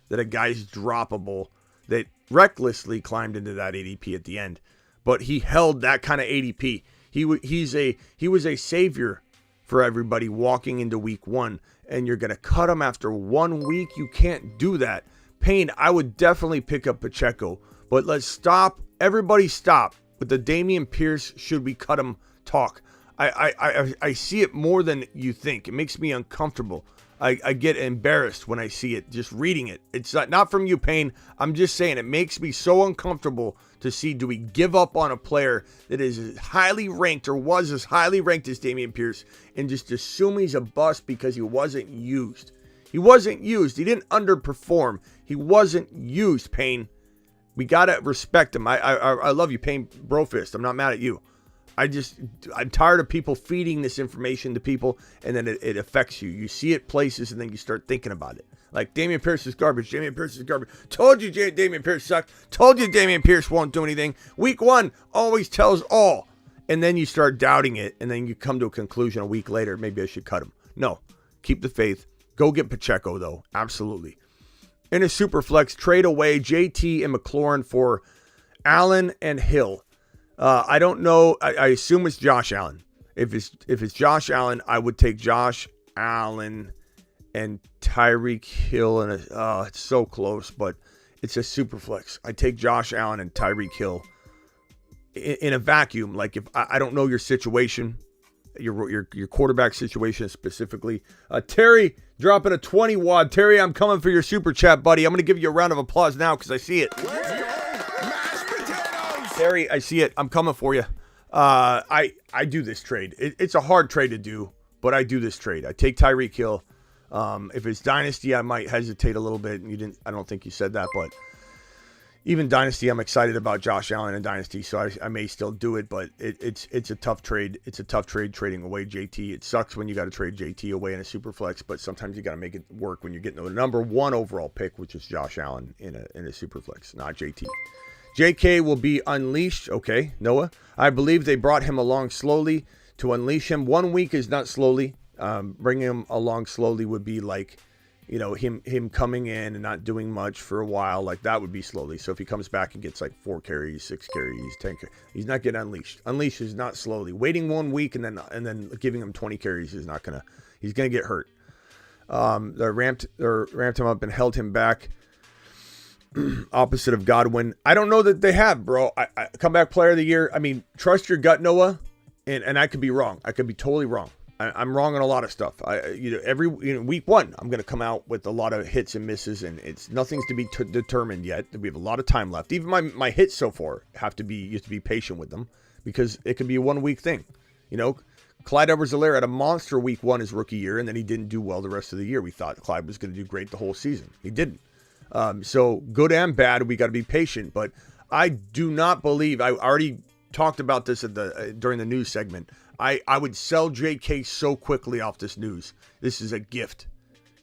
that a guy's droppable that recklessly climbed into that ADP at the end, but he held that kind of ADP. He was a savior for everybody walking into week 1, and you're going to cut him after 1 week. You can't do that. Payne, I would definitely pick up Pacheco, but let's stop. Everybody stop with the Dameon Pierce, should we cut him talk. I see it more than you think. It makes me uncomfortable. I get embarrassed when I see it, just reading it. It's not from you, Payne. I'm just saying it makes me so uncomfortable to see, do we give up on a player that is as highly ranked, or was as highly ranked as Dameon Pierce, and just assume he's a bust because he wasn't used. He wasn't used. He didn't underperform. He wasn't used, Payne. We got to respect him. I love you, Payne Brofist. I'm not mad at you. I'm tired of people feeding this information to people, and then it affects you. You see it places, and then you start thinking about it. Like, Dameon Pierce is garbage. Dameon Pierce is garbage. Told you Dameon Pierce sucked. Told you Dameon Pierce won't do anything. Week 1 always tells all. And then you start doubting it, and then you come to a conclusion a week later, maybe I should cut him. No. Keep the faith. Go get Pacheco, though. Absolutely. In a super flex, trade away JT and McLaurin for Allen and Hill. I don't know. I assume it's Josh Allen. If it's Josh Allen, I would take Josh Allen and Tyreek Hill. And it's so close, but it's a super flex. I take Josh Allen and Tyreek Hill in a vacuum. Like, if I don't know your situation, your quarterback situation specifically. Terry dropping a 20 wad. Terry, I'm coming for your super chat, buddy. I'm going to give you a round of applause now because I see it. Terry, I see it. I'm coming for you. I do this trade. It's a hard trade to do, but I do this trade. I take Tyreek Hill. If it's Dynasty, I might hesitate a little bit. And I don't think you said that, but even Dynasty, I'm excited about Josh Allen in Dynasty, so I may still do it, but it's a tough trade. It's a tough trade trading away JT. It sucks when you got to trade JT away in a super flex, but sometimes you got to make it work when you're getting the number 1 overall pick, which is Josh Allen in a super flex, not JT. JK will be unleashed. Okay, Noah. I believe they brought him along slowly to unleash him. 1 week is not slowly. Bringing him along slowly would be like, him coming in and not doing much for a while. Like, that would be slowly. So if he comes back and gets like 4 carries, 6 carries, 10 carries, he's not getting unleashed. Unleashed is not slowly. Waiting 1 week and then giving him 20 carries is not gonna. He's gonna get hurt. They ramped him up and held him back. Opposite of Godwin. I don't know that they have, bro. I comeback player of the year. I mean, trust your gut, Noah. And I could be wrong. I could be totally wrong. I'm wrong on a lot of stuff. Week 1, I'm going to come out with a lot of hits and misses, and nothing's to be determined yet. We have a lot of time left. Even my hits so far you have to be patient with them, because it could be a 1 week thing. Clyde Edwards-Helaire had a monster week 1 his rookie year, and then he didn't do well the rest of the year. We thought Clyde was going to do great the whole season. He didn't. So good and bad, we got to be patient. But I do not believe, I already talked about this during the news segment. I would sell JK so quickly off this news. This is a gift,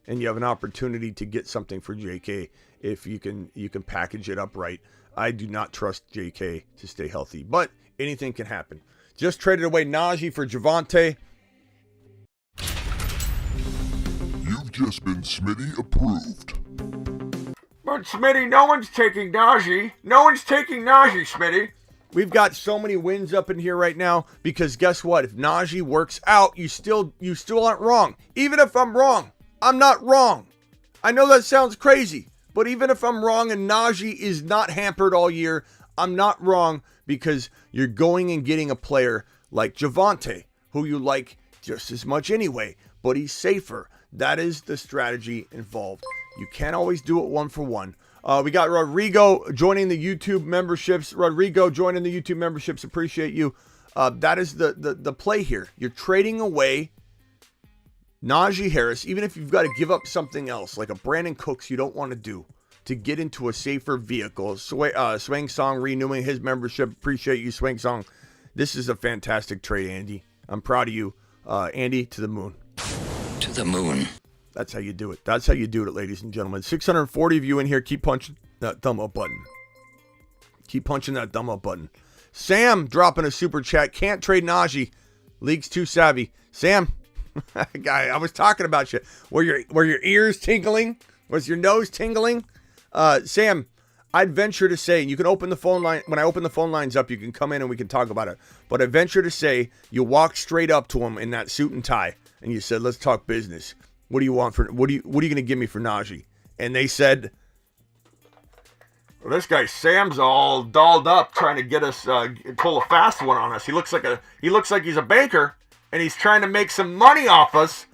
and you have an opportunity to get something for JK if you can package it up right. I do not trust JK to stay healthy, but anything can happen. Just traded away Najee for Javonte. You've just been Smitty approved. But Smitty, no one's taking Najee. No one's taking Najee, Smitty. We've got so many wins up in here right now because guess what? If Najee works out, you still aren't wrong. Even if I'm wrong, I'm not wrong. I know that sounds crazy, but even if I'm wrong and Najee is not hampered all year, I'm not wrong because you're going and getting a player like Javonte, who you like just as much anyway, but he's safer. That is the strategy involved. You can't always do it 1-for-1. We got Rodrigo joining the YouTube memberships. Rodrigo joining the YouTube memberships. Appreciate you. That is the play here. You're trading away Najee Harris, even if you've got to give up something else, like a Brandon Cooks you don't want to do, to get into a safer vehicle. Swang Song renewing his membership. Appreciate you, Swang Song. This is a fantastic trade, Andy. I'm proud of you. Andy, to the moon. To the moon. That's how you do it. That's how you do it, ladies and gentlemen. 640 of you in here. Keep punching that thumb up button. Keep punching that thumb up button. Sam dropping a super chat. Can't trade Najee. League's too savvy. Sam, guy, I was talking about you. Were your ears tingling? Was your nose tingling? Sam, I'd venture to say, you can open the phone line. When I open the phone lines up, you can come in and we can talk about it. But I venture to say, you walked straight up to him in that suit and tie, and you said, "Let's talk business. What do you want for? What are you going to give me for Najee?" And they said, "Well, this guy Sam's all dolled up, trying to get us pull a fast one on us. He looks like he's a banker, and he's trying to make some money off us.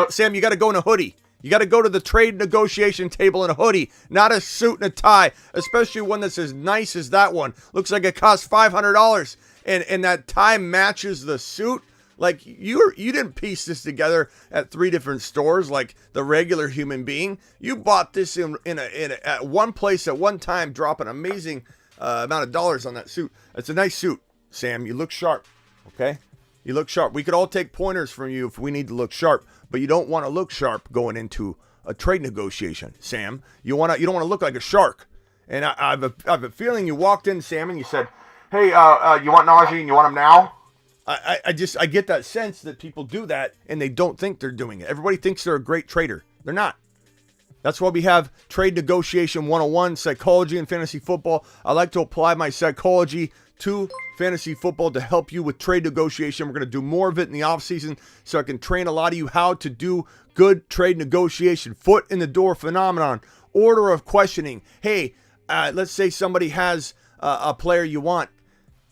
Sam, you got to go in a hoodie. You got to go to the trade negotiation table in a hoodie, not a suit and a tie, especially one that's as nice as that one. Looks like it costs $500, and that tie matches the suit." Like, you didn't piece this together at 3 different stores like the regular human being. You bought this at one place at one time, dropping an amazing amount of dollars on that suit. It's a nice suit, Sam. You look sharp, okay? You look sharp. We could all take pointers from you if we need to look sharp, but you don't want to look sharp going into a trade negotiation, Sam. You don't want to look like a shark. And I have a feeling you walked in, Sam, and you said, "Hey, you want Najee and you want him now?" I get that sense that people do that and they don't think they're doing it. Everybody thinks they're a great trader. They're not. That's why we have Trade Negotiation 101, Psychology in Fantasy Football. I like to apply my psychology to fantasy football to help you with trade negotiation. We're going to do more of it in the offseason so I can train a lot of you how to do good trade negotiation. Foot in the door phenomenon. Order of questioning. Hey, let's say somebody has a player you want,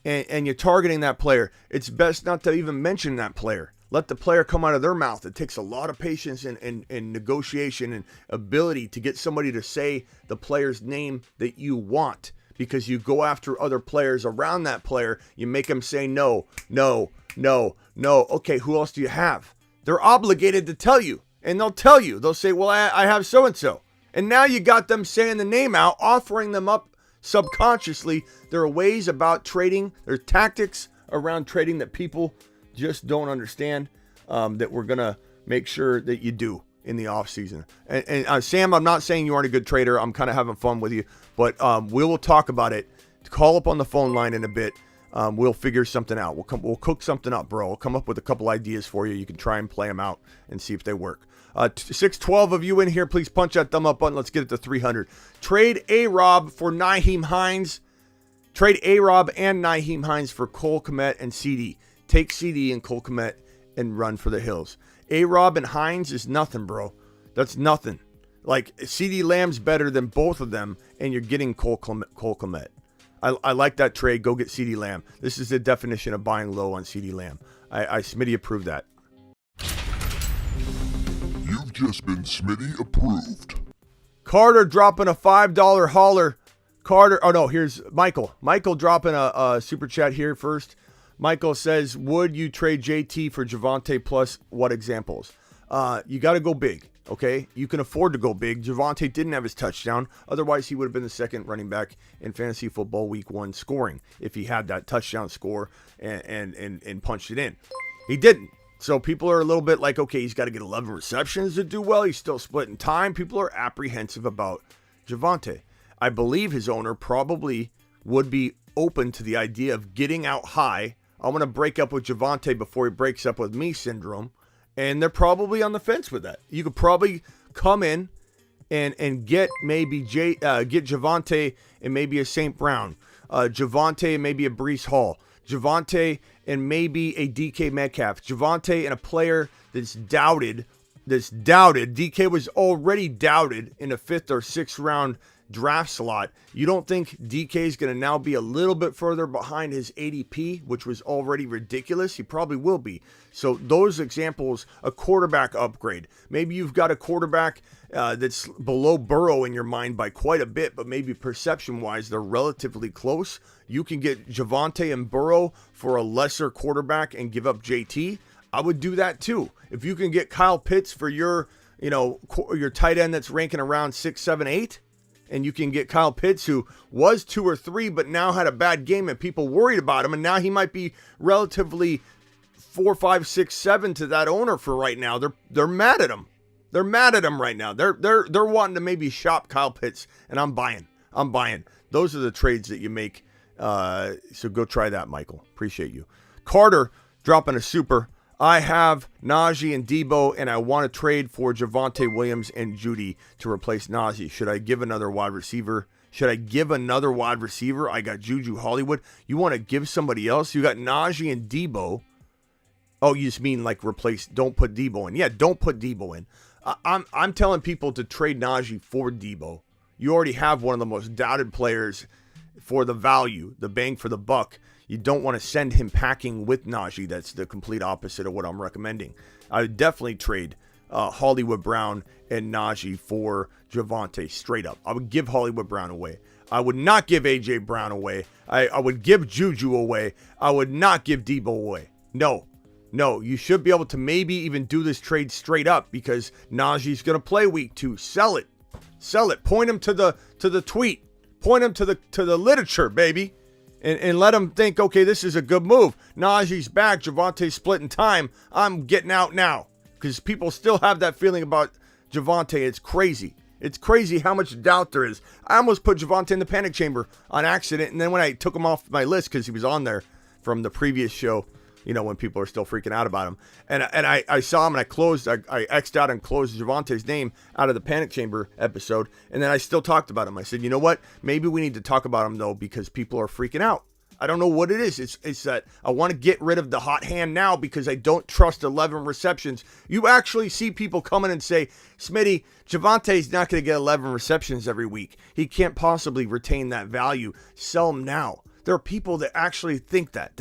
and you're targeting that player. It's best not to even mention that player. Let the player come out of their mouth. It takes a lot of patience and negotiation and ability to get somebody to say the player's name that you want, because you go after other players around that player. You make them say no, no, no, no. Okay, who else do you have? They're obligated to tell you, and they'll tell you. They'll say, "Well, I have so-and-so." And now you got them saying the name out, offering them up subconsciously. There are ways about trading. There are tactics around trading that people just don't understand, that we're going to make sure that you do in the off season. And Sam, I'm not saying you aren't a good trader. I'm kind of having fun with you, but we will talk about it. Call up on the phone line in a bit. We'll figure something out. We'll cook something up, bro. We'll come up with a couple ideas for you. You can try and play them out and see if they work. 612 of you in here, please punch that thumb up button. Let's get it to 300. Trade A-Rob for Nyheim Hines. Trade A-Rob and Nyheim Hines for Cole Kmet and CD. Take CD and Cole Kmet and run for the hills. A-Rob and Hines is nothing, bro. That's nothing. Like, CD Lamb's better than both of them, and you're getting Cole Kmet. I like that trade. Go get CD Lamb. This is the definition of buying low on CD Lamb. Smitty approved that. just been Smitty approved. Carter dropping a $5 hauler. Here's Michael. Michael dropping a super chat here first. Michael says, would you trade JT for Javonte plus what examples? You got to go big, okay? You can afford to go big. Javonte didn't have his touchdown. Otherwise, he would have been the second running back in fantasy football week 1 scoring if he had that touchdown score and punched it in. He didn't. So people are a little bit like, okay, he's got to get 11 receptions to do well. He's still splitting time. People are apprehensive about Javonte. I believe his owner probably would be open to the idea of getting out high. I'm going to break up with Javonte before he breaks up with me syndrome. And they're probably on the fence with that. You could probably come in and get maybe get Javonte and maybe a St. Brown. Javonte and maybe a Breece Hall. Javonte and maybe a DK Metcalf. Javonte and a player that's doubted. DK was already doubted in a 5th or 6th round draft slot. You don't think DK is going to now be a little bit further behind his ADP, which was already ridiculous? He probably will be. So those examples, a quarterback upgrade. Maybe you've got a quarterback that's below Burrow in your mind by quite a bit, but maybe perception-wise they're relatively close. You can get Javonte and Burrow for a lesser quarterback and give up JT. I would do that too. If you can get Kyle Pitts for your tight end that's ranking around 6, 7, 8, and you can get Kyle Pitts, who was 2 or 3, but now had a bad game and people worried about him, and now he might be relatively 4, 5, 6, 7 to that owner for right now. They're mad at him. They're mad at him right now. They're wanting to maybe shop Kyle Pitts, and I'm buying. Those are the trades that you make. So go try that, Michael. Appreciate you. Carter dropping a super. I have Najee and Debo, and I want to trade for Javonte Williams and Judy to replace Najee. Should I give another wide receiver? I got Juju Hollywood. You want to give somebody else? You got Najee and Debo. Oh, you just mean like replace, don't put Debo in. Yeah, don't put Debo in. I'm telling people to trade Najee for Debo. You already have one of the most doubted players for the value, the bang for the buck. You don't want to send him packing with Najee. That's the complete opposite of what I'm recommending. I would definitely trade Hollywood Brown and Najee for Javonte straight up. I would give Hollywood Brown away. I would not give A.J. Brown away. I would give Juju away. I would not give Debo away. No, you should be able to maybe even do this trade straight up because Najee's going to play week 2. Sell it. Point him to the tweet. Point him to the literature, baby. And let him think, okay, this is a good move. Najee's back. Javonte's splitting time. I'm getting out now. Because people still have that feeling about Javonte. It's crazy. It's crazy how much doubt there is. I almost put Javonte in the panic chamber on accident. And then when I took him off my list because he was on there from the previous show, when people are still freaking out about him. And I saw him and I X'd out and closed Javonte's name out of the Panic Chamber episode. And then I still talked about him. I said, you know what? Maybe we need to talk about him though, because people are freaking out. I don't know what it is. It's that I want to get rid of the hot hand now because I don't trust 11 receptions. You actually see people coming and say, Smitty, Javonte's not going to get 11 receptions every week. He can't possibly retain that value. Sell him now. There are people that actually think that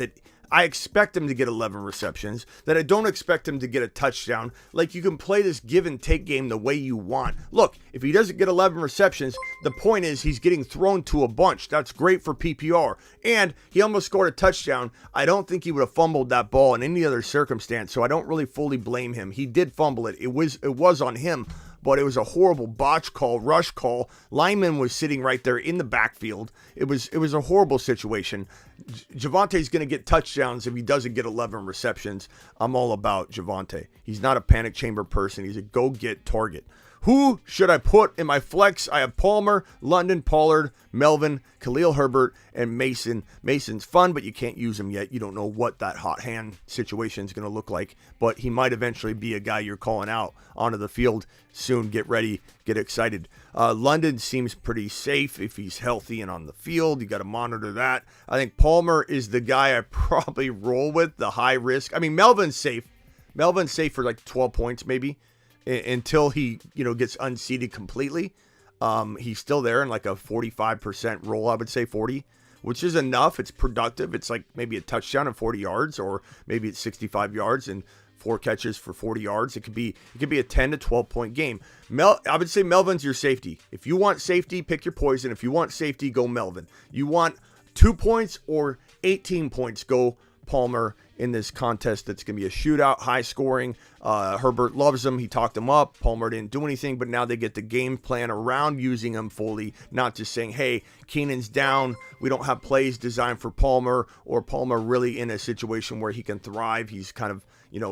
I expect him to get 11 receptions, that I don't expect him to get a touchdown. Like, you can play this give and take game the way you want. Look, if he doesn't get 11 receptions, the point is he's getting thrown to a bunch. That's great for PPR. And he almost scored a touchdown. I don't think he would have fumbled that ball in any other circumstance, so I don't really fully blame him. He did fumble it. It was on him. But it was a horrible botch call, rush call. Lineman was sitting right there in the backfield. It was a horrible situation. Javonte's going to get touchdowns if he doesn't get 11 receptions. I'm all about Javonte. He's not a panic chamber person. He's a go-get target. Who should I put in my flex? I have Palmer, London, Pollard, Melvin, Khalil Herbert, and Mason. Mason's fun, but you can't use him yet. You don't know what that hot hand situation is going to look like, but he might eventually be a guy you're calling out onto the field soon. Get ready, get excited. London seems pretty safe if he's healthy and on the field. You got to monitor that. I think Palmer is the guy I probably roll with, the high risk. I mean, Melvin's safe. Melvin's safe for like 12 points maybe. Until he, gets unseated completely. He's still there in like a 45% roll, I would say 40, which is enough. It's productive. It's like maybe a touchdown and 40 yards, or maybe it's 65 yards and 4 catches for 40 yards. It could be a 10 to 12 point game. I would say Melvin's your safety. If you want safety, pick your poison. If you want safety, go Melvin. You want 2 points or 18 points, go Palmer in this contest. That's going to be a shootout, high scoring. Herbert loves him. He talked him up. Palmer didn't do anything, but now they get the game plan around using him fully, not just saying, hey, Keenan's down. We don't have plays designed for Palmer, or Palmer really in a situation where he can thrive. He's kind of,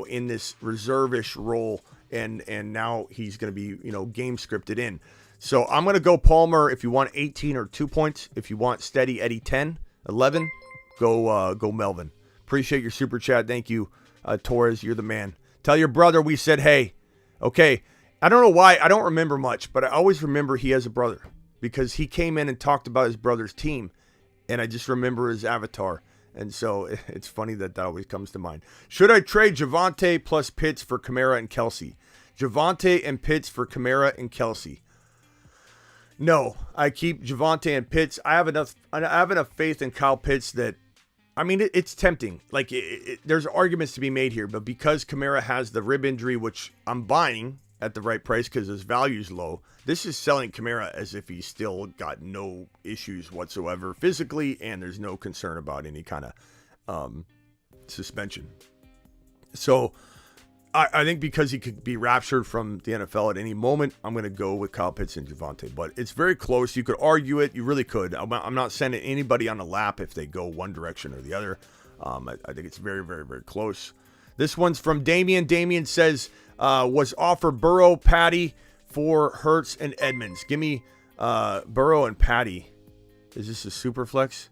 in this reserve-ish role, and now he's going to be, game scripted in. So I'm going to go Palmer if you want 18 or 2 points. If you want steady Eddie 10, 11, go Melvin. Appreciate your super chat. Thank you, Torres. You're the man. Tell your brother we said hey. Okay. I don't know why. I don't remember much, but I always remember he has a brother because he came in and talked about his brother's team, and I just remember his avatar. And so it's funny that always comes to mind. Should I trade Javonte plus Pitts for Kamara and Kelsey? Javonte and Pitts for Kamara and Kelsey. No, I keep Javonte and Pitts. I have enough faith in Kyle Pitts that, it's tempting. Like, there's arguments to be made here, but because Kamara has the rib injury, which I'm buying at the right price because his value's low, this is selling Kamara as if he's still got no issues whatsoever physically, and there's no concern about any kind of suspension. So I think because he could be raptured from the NFL at any moment, I'm going to go with Kyle Pitts and Javonte. But it's very close. You could argue it. You really could. I'm not sending anybody on a lap if they go one direction or the other. I think it's very, very, very close. This one's from Damien. Damien says, was offered Burrow, Patty for Hurts and Edmonds. Give me Burrow and Patty. Is this a super flex?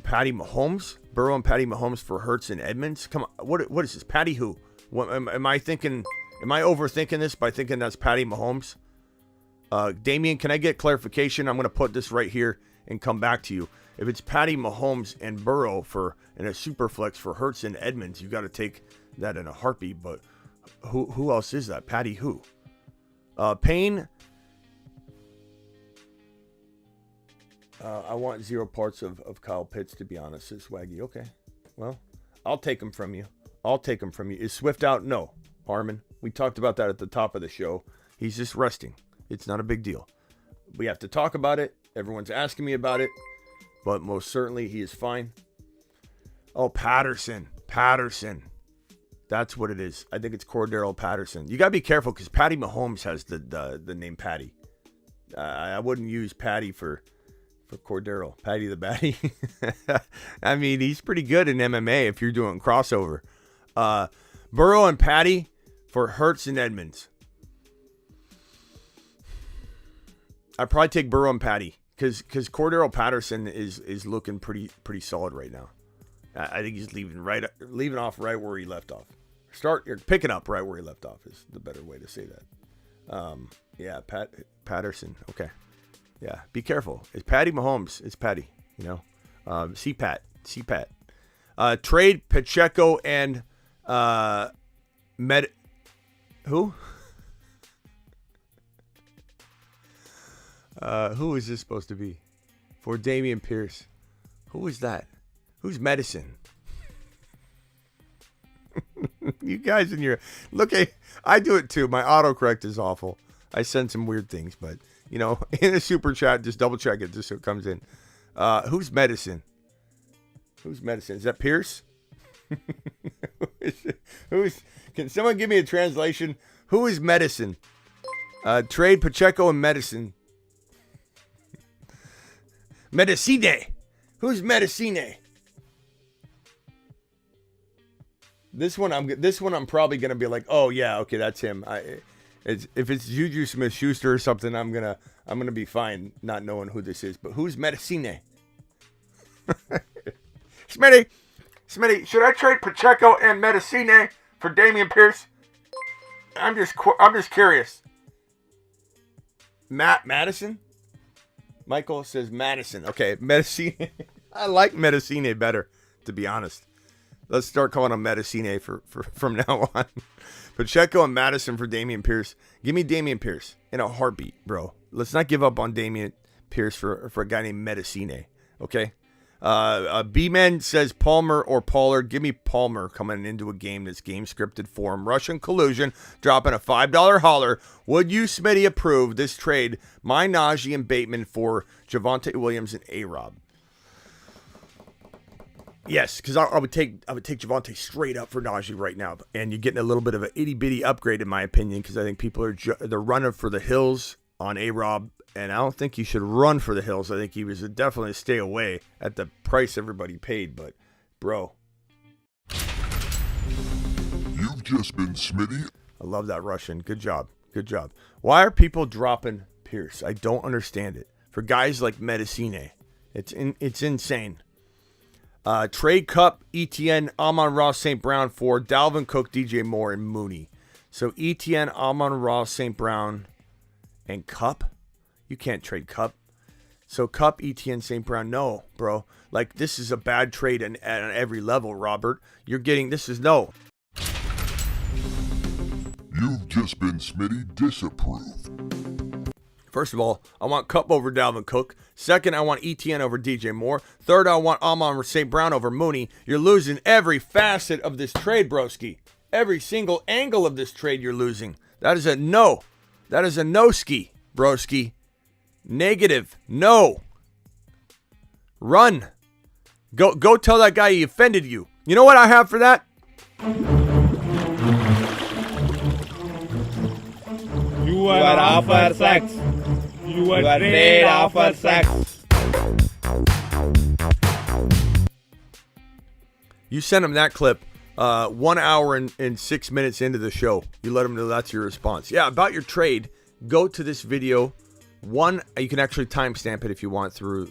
Patty Mahomes? Burrow and Patty Mahomes for Hurts and Edmonds? Come on. What is this? Patty who? What, am I thinking? Am I overthinking this by thinking that's Patty Mahomes? Damien, can I get clarification? I'm going to put this right here and come back to you. If it's Patty Mahomes and Burrow in a super flex for Hurts and Edmonds, you got to take that in a heartbeat. But who else is that? Patty who? Payne. I want 0 parts of Kyle Pitts, to be honest, says Swaggy. Okay. Well, I'll take him from you. Is Swift out? No, Harmon. We talked about that at the top of the show. He's just resting. It's not a big deal. We have to talk about it. Everyone's asking me about it. But most certainly he is fine. Oh, Patterson. That's what it is. I think it's Cordero Patterson. You got to be careful because Patty Mahomes has the name Patty. I wouldn't use Patty for Cordero. Patty the Batty. He's pretty good in MMA if you're doing crossover. Burrow and Patty for Hurts and Edmonds. I'd probably take Burrow and Patty because Cordero Patterson is looking pretty solid right now. I think he's leaving off right where he left off. Picking up right where he left off is the better way to say that. Patterson. Okay. Yeah, be careful. It's Patty Mahomes. It's Patty, CPAT. Trade Pacheco and who? Who is this supposed to be? For Dameon Pierce. Who is that? Who's Medicine? You guys in your... Look, I do it too. My autocorrect is awful. I send some weird things, but, in a super chat, just double check it just so it comes in. Who's Medicine? Is that Pierce? Can someone give me a translation? Who is Medicine? Trade Pacheco and Medicine. Medicine. Who's Medicine? This one I'm probably gonna be like, oh yeah, okay, that's him. If it's Juju Smith-Schuster or something, I'm gonna be fine not knowing who this is. But who's Medicine? Smitty, should I trade Pacheco and Medicine for Dameon Pierce? I'm just curious. Madison? Michael says Madison. Okay, Medicine. I like Medicine better, to be honest. Let's start calling him Medicine for from now on. Pacheco and Madison for Dameon Pierce. Give me Dameon Pierce in a heartbeat, bro. Let's not give up on Dameon Pierce for a guy named Medicine. Okay? B-Man says Palmer or Pollard. Give me Palmer coming into a game that's game scripted for him. Russian collusion, dropping a $5 holler. Would you, Smitty, approve this trade? My Najee and Bateman for Javonte Williams and A-Rob. Yes, because I would take Javonte straight up for Najee right now, and you're getting a little bit of an itty bitty upgrade in my opinion, because I think people are they're running for the hills on A-Rob, and I don't think he should run for the hills. I think he was definitely stay away at the price everybody paid. But bro, You've just been Smitty. I love that Russian. Good job. Why are people dropping Pierce? I don't understand it. For guys like Medicine, it's insane. Trade Cup, ETN, Amon-Ra, St. Brown for Dalvin Cook, DJ Moore, and Mooney. So ETN, Amon-Ra, St. Brown, and Cup? You can't trade Cup. So Cup, ETN, St. Brown, no, bro. Like, this is a bad trade at every level, Robert. This is no. You've just been Smitty disapproved. First of all, I want Cup over Dalvin Cook. Second, I want ETN over DJ Moore. Third, I want Amon St. Brown over Mooney. You're losing every facet of this trade, broski. Every single angle of this trade you're losing. That is a no. That is a no-ski, broski. Negative. No. Run. Go tell that guy he offended you. You know what I have for that? You are offer sex. You are trade offer sex. You sent him that clip 1 hour and 6 minutes into the show. You let him know that's your response. Yeah, about your trade, go to this video. You can actually timestamp it if you want if you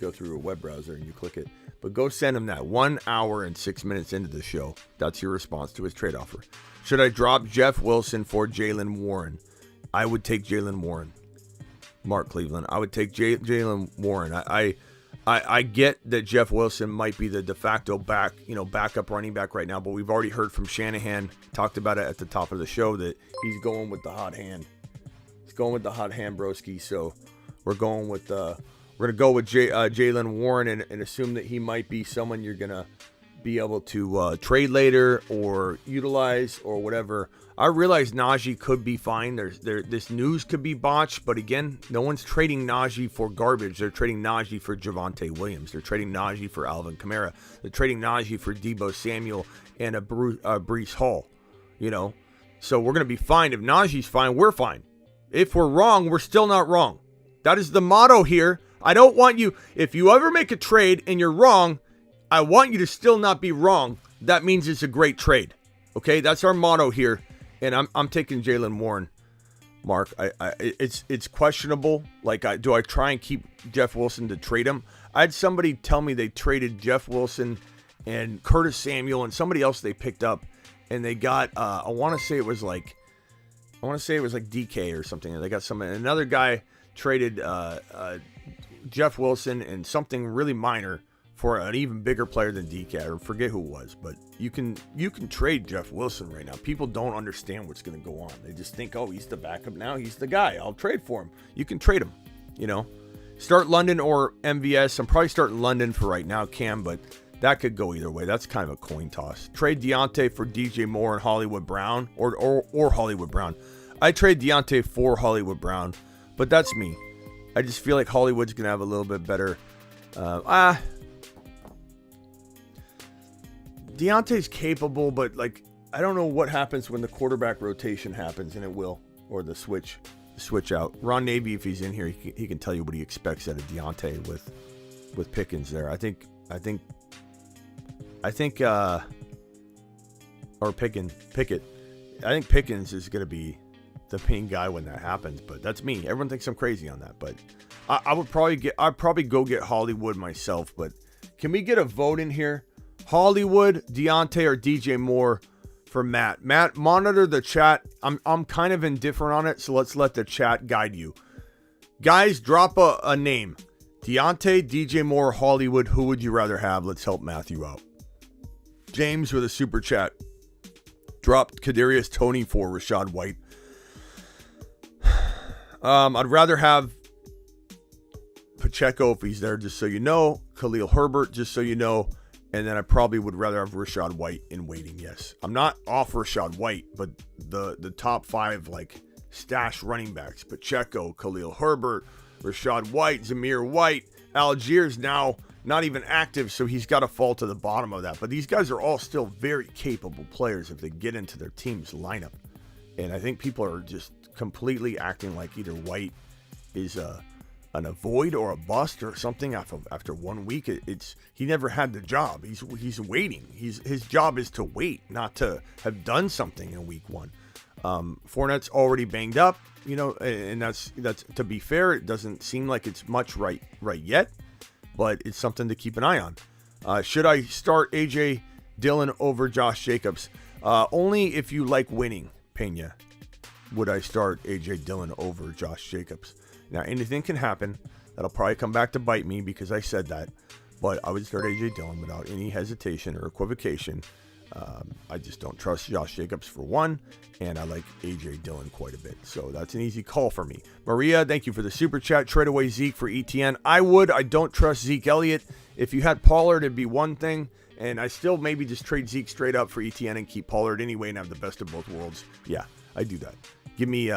go through a web browser and you click it. But go send him that 1 hour and 6 minutes into the show. That's your response to his trade offer. Should I drop Jeff Wilson for Jaylen Warren? I would take Jaylen Warren. Mark Cleveland. I would take Jaylen Warren. I get that Jeff Wilson might be the de facto backup running back right now, but we've already heard from Shanahan, talked about it at the top of the show, that he's going with the hot hand. He's going with the hot hand, broski. So we're going with Jaylen Warren and assume that he might be someone you're gonna be able to trade later or utilize or whatever. I realize Najee could be fine. This news could be botched, but again, no one's trading Najee for garbage. They're trading Najee for Javonte Williams. They're trading Najee for Alvin Kamara. They're trading Najee for Deebo Samuel and a Breece Hall. So we're gonna be fine. If Najee's fine, we're fine. If we're wrong, we're still not wrong. That is the motto here. I don't want you. If you ever make a trade and you're wrong, I want you to still not be wrong. That means it's a great trade. Okay, that's our motto here. And I'm taking Jaylen Warren, Mark. It's questionable. Do I try and keep Jeff Wilson to trade him? I had somebody tell me they traded Jeff Wilson and Curtis Samuel and somebody else they picked up, and they got I want to say it was like DK or something. And they got another guy traded Jeff Wilson and something really minor for an even bigger player than DK. I forget who it was, but you can trade Jeff Wilson right now. People don't understand what's going to go on. They just think, oh, he's the backup now. He's the guy. I'll trade for him. You can trade him, Start London or MVS. I'm probably starting London for right now, Cam, but that could go either way. That's kind of a coin toss. Trade Deontay for DJ Moore and Hollywood Brown or Hollywood Brown. I trade Deontay for Hollywood Brown, but that's me. I just feel like Hollywood's going to have a little bit better Deontay's capable, but I don't know what happens when the quarterback rotation happens, and it will, or the switch out. Ron Navy, if he's in here, he can tell you what he expects out of Deontay with Pickens there. Or Pickett. I think Pickens is going to be the main guy when that happens, but that's me. Everyone thinks I'm crazy on that, but I'd probably go get Hollywood myself. But can we get a vote in here? Hollywood, Deontay, or DJ Moore for Matt. Matt, monitor the chat. I'm kind of indifferent on it, so let's let the chat guide you. Guys, drop a name. Deontay, DJ Moore, Hollywood. Who would you rather have? Let's help Matthew out. James with a super chat. Dropped Kadarius Toney for Rashad White. I'd rather have Pacheco if he's there, just so you know. Khalil Herbert, just so you know. And then I probably would rather have Rachaad White in waiting, yes. I'm not off Rachaad White, but the top 5, like, stash running backs, Pacheco, Khalil Herbert, Rachaad White, Zamir White, Algiers now not even active, so he's got to fall to the bottom of that. But these guys are all still very capable players if they get into their team's lineup. And I think people are just completely acting like either White is an avoid or a bust or something after 1 week. He never had the job. He's waiting. His job is to wait, not to have done something in week 1. Fournette's already banged up, and that's to be fair. It doesn't seem like it's much right yet, but it's something to keep an eye on. Should I start AJ Dillon over Josh Jacobs? Only if you like winning, Pena, would I start AJ Dillon over Josh Jacobs. Now, anything can happen. That'll probably come back to bite me because I said that. But I would start AJ Dillon without any hesitation or equivocation. I just don't trust Josh Jacobs for one, and I like AJ Dillon quite a bit. So that's an easy call for me. Maria, thank you for the super chat. Trade away Zeke for ETN. I would. I don't trust Zeke Elliott. If you had Pollard, it'd be one thing. And I still maybe just trade Zeke straight up for ETN and keep Pollard anyway and have the best of both worlds. Yeah, I do that. Give me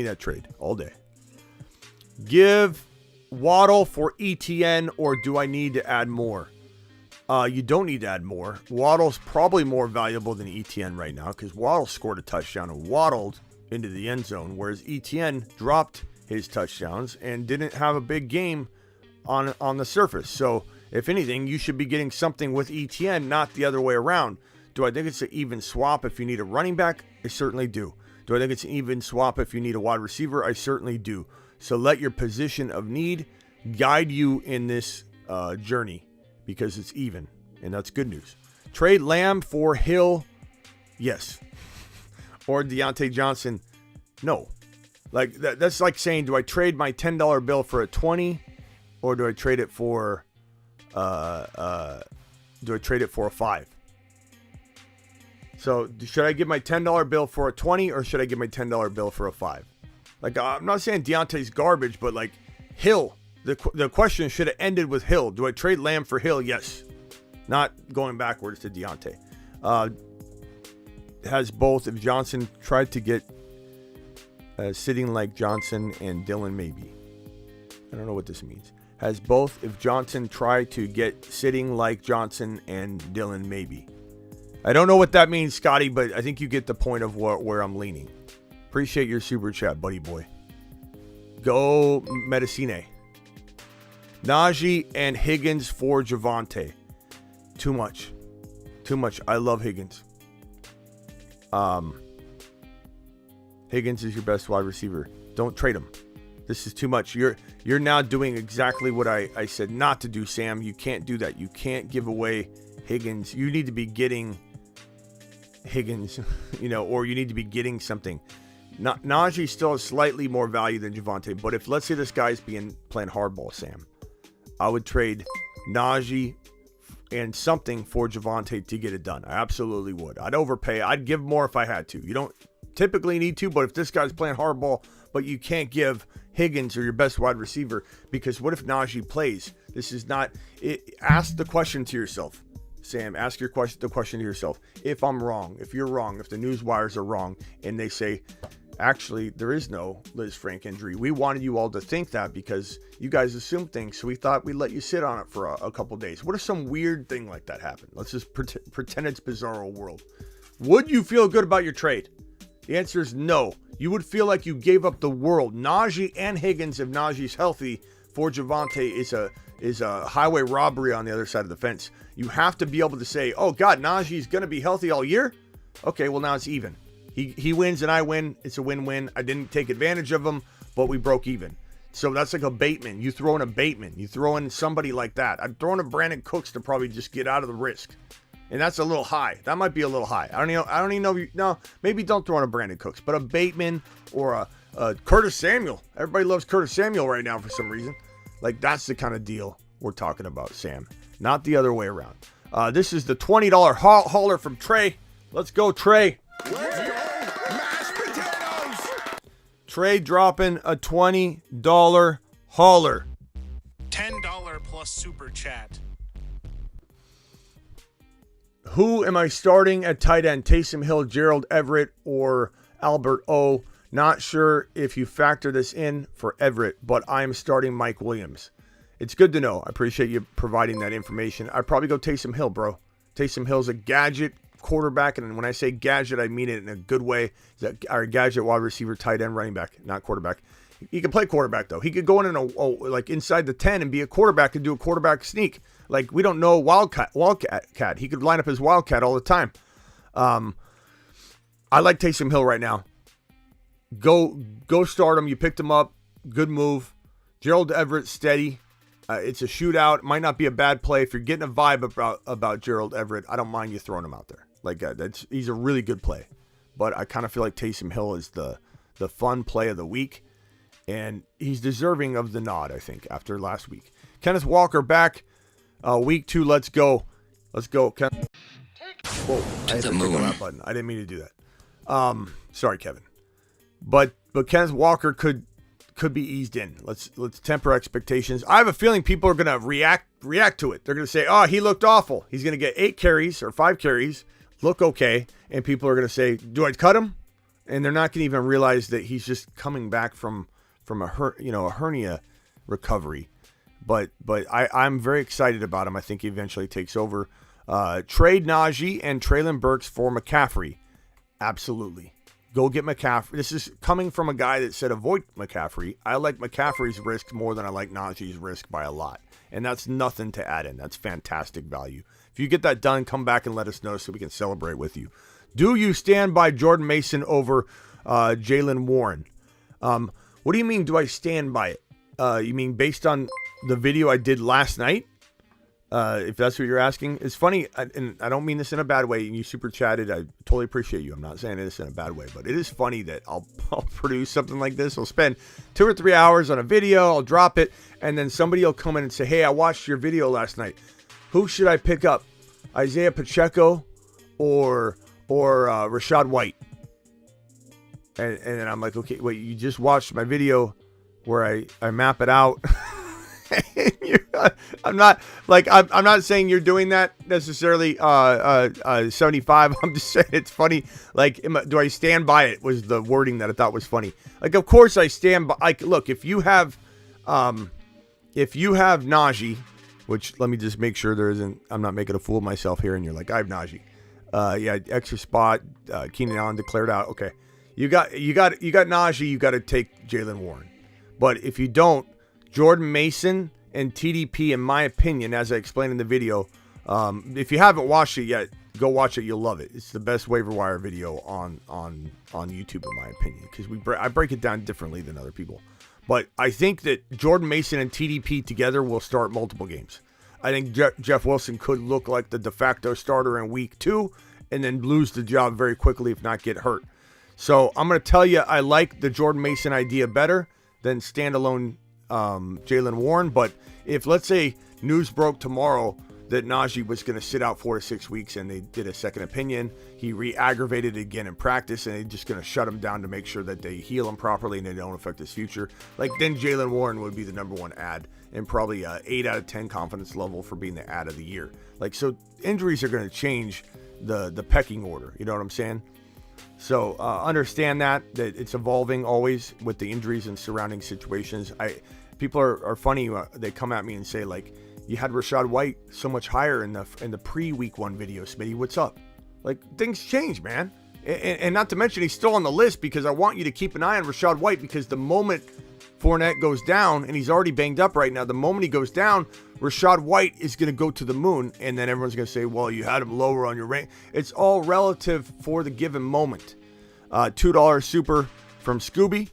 that trade all day. Give Waddle for ETN, or do I need to add more? You don't need to add more. Waddle's probably more valuable than ETN right now because Waddle scored a touchdown and waddled into the end zone, whereas ETN dropped his touchdowns and didn't have a big game on the surface. So if anything, you should be getting something with ETN, not the other way around. Do I think it's an even swap if you need a running back? I certainly do. Do I think it's an even swap if you need a wide receiver? I certainly do. So let your position of need guide you in this journey because it's even, and that's good news. Trade Lamb for Hill, yes. Or Deontay Johnson, no. Like that's like saying, do I trade my $10 bill for a 20, or do I trade it for a 5? So should I give my $10 bill for a 20, or should I give my $10 bill for a 5? Like, I'm not saying Deontay's garbage, but like Hill, the question should have ended with Hill. Do I trade Lamb for Hill? Yes. Not going backwards to Deontay. Has both if Johnson tried to get sitting like Johnson and Dillon maybe. I don't know what this means. Has both if Johnson tried to get sitting like Johnson and Dillon maybe. I don't know what that means, Scotty, but I think you get the point of where I'm leaning. Appreciate your super chat, buddy boy. Go Medicine. Najee and Higgins for Javonte. Too much. I love Higgins. Higgins is your best wide receiver. Don't trade him. This is too much. You're now doing exactly what I said not to do, Sam. You can't do that. You can't give away Higgins. You need to be getting Higgins, or you need to be getting something. Najee still has slightly more value than Javonte, but if let's say this guy's playing hardball, Sam, I would trade Najee and something for Javonte to get it done. I absolutely would. I'd overpay. I'd give more if I had to. You don't typically need to, but if this guy's playing hardball, but you can't give Higgins or your best wide receiver, because what if Najee plays? This is not it. Ask the question to yourself, Sam. Ask the question to yourself. If I'm wrong, if you're wrong, if the news wires are wrong, and they say, actually, there is no Liz Frank injury. We wanted you all to think that because you guys assumed things, so we thought we'd let you sit on it for a couple days. What if some weird thing like that happened? Let's just pretend it's bizarro world. Would you feel good about your trade? The answer is no. You would feel like you gave up the world. Najee and Higgins, if Najee's healthy, for Javonte is a highway robbery on the other side of the fence. You have to be able to say, oh God, Najee's going to be healthy all year? Okay, well now it's even. He wins and I win. It's a win-win. I didn't take advantage of him, but we broke even. So that's like a Bateman. You throw in a Bateman. You throw in somebody like that. I'd throw in a Brandon Cooks to probably just get out of the risk. And that's a little high. That might be a little high. I don't even know. No, maybe don't throw in a Brandon Cooks, but a Bateman or a Curtis Samuel. Everybody loves Curtis Samuel right now for some reason. Like that's the kind of deal we're talking about, Sam. Not the other way around. This is the $20 hauler from Trey. Let's go, Trey. Let's go, mashed potatoes. Trey dropping a $20 hauler. $10 plus super chat. Who am I starting at tight end? Taysom Hill, Gerald Everett, or Albert O? Not sure if you factor this in for Everett, but I am starting Mike Williams. It's good to know. I appreciate you providing that information. I'd probably go Taysom Hill, bro. Taysom Hill's a gadget quarterback, and when I say gadget, I mean it in a good way. He's a gadget wide receiver, tight end, running back, not quarterback. He can play quarterback, though. He could go in like inside the 10 and be a quarterback and do a quarterback sneak. Like, we don't know Wildcat. He could line up his Wildcat all the time. I like Taysom Hill right now. Go start him. You picked him up. Good move. Gerald Everett, steady. It's a shootout. It might not be a bad play. If you're getting a vibe about Gerald Everett, I don't mind you throwing him out there. Like, he's a really good play. But I kind of feel like Taysom Hill is the fun play of the week. And he's deserving of the nod, I think, after last week. Kenneth Walker back. Week 2, let's go. Let's go. Whoa, I hit the moon button. I didn't mean to do that. Sorry, Kevin. But Kenneth Walker could be eased in. Let's temper expectations. I have a feeling people are going to react to it. They're going to say, oh, he looked awful. He's going to get 8 carries or 5 carries, look okay, and people are going to say, do I cut him? And they're not going to even realize that he's just coming back from a hernia recovery. But I'm very excited about him. I think he eventually takes over. Trade Najee and Treylon Burks for McCaffrey. Absolutely. Go get McCaffrey. This is coming from a guy that said avoid McCaffrey. I like McCaffrey's risk more than I like Najee's risk by a lot. And that's nothing to add in. That's fantastic value. If you get that done, come back and let us know so we can celebrate with you. Do you stand by Jordan Mason over Jaylen Warren? What do you mean, do I stand by it? You mean based on the video I did last night? If that's what you're asking. It's funny, and I don't mean this in a bad way, and you super chatted. I totally appreciate you. I'm not saying this in a bad way, but it is funny that I'll produce something like this. I'll spend 2 or 3 hours on a video. I'll drop it, and then somebody will come in and say, hey, I watched your video last night. Who should I pick up? Isaiah Pacheco or Rashad White? And then I'm like, okay, wait, you just watched my video where I map it out. I'm not saying you're doing that necessarily. 75. I'm just saying it's funny. Like, do I stand by it? Was the wording that I thought was funny. Like, of course I stand by. Like, look, if you have Najee, which let me just make sure there isn't. I'm not making a fool of myself here. And you're like, I have Najee. Yeah, extra spot. Keenan Allen declared out. Okay, you got Najee. You got to take Jaylen Warren. But if you don't, Jordan Mason and TDP, in my opinion, as I explained in the video, if you haven't watched it yet, go watch it. You'll love it. It's the best waiver wire video on YouTube, in my opinion, because I break it down differently than other people. But I think that Jordan Mason and TDP together will start multiple games. I think Jeff Wilson could look like the de facto starter in week 2 and then lose the job very quickly if not get hurt. So I'm going to tell you, I like the Jordan Mason idea better than standalone Jaylen Warren. But if, let's say, news broke tomorrow that Najee was going to sit out 4 to 6 weeks and they did a second opinion, he re-aggravated it again in practice, and they're just going to shut him down to make sure that they heal him properly and they don't affect his future, like, then Jaylen Warren would be the number 1 ad and probably a 8 out of 10 confidence level for being the ad of the year. Like, so injuries are going to change the pecking order. You know what I'm saying? So understand that it's evolving always with the injuries and surrounding situations. People are funny. They come at me and say, like, you had Rashad White so much higher in the pre-week 1 video, Smitty. What's up? Like, things change, man. And not to mention, he's still on the list because I want you to keep an eye on Rashad White, because the moment Fournette goes down, and he's already banged up right now, the moment he goes down, Rashad White is going to go to the moon, and then everyone's going to say, well, you had him lower on your rank. It's all relative for the given moment. $2 super from Scoober,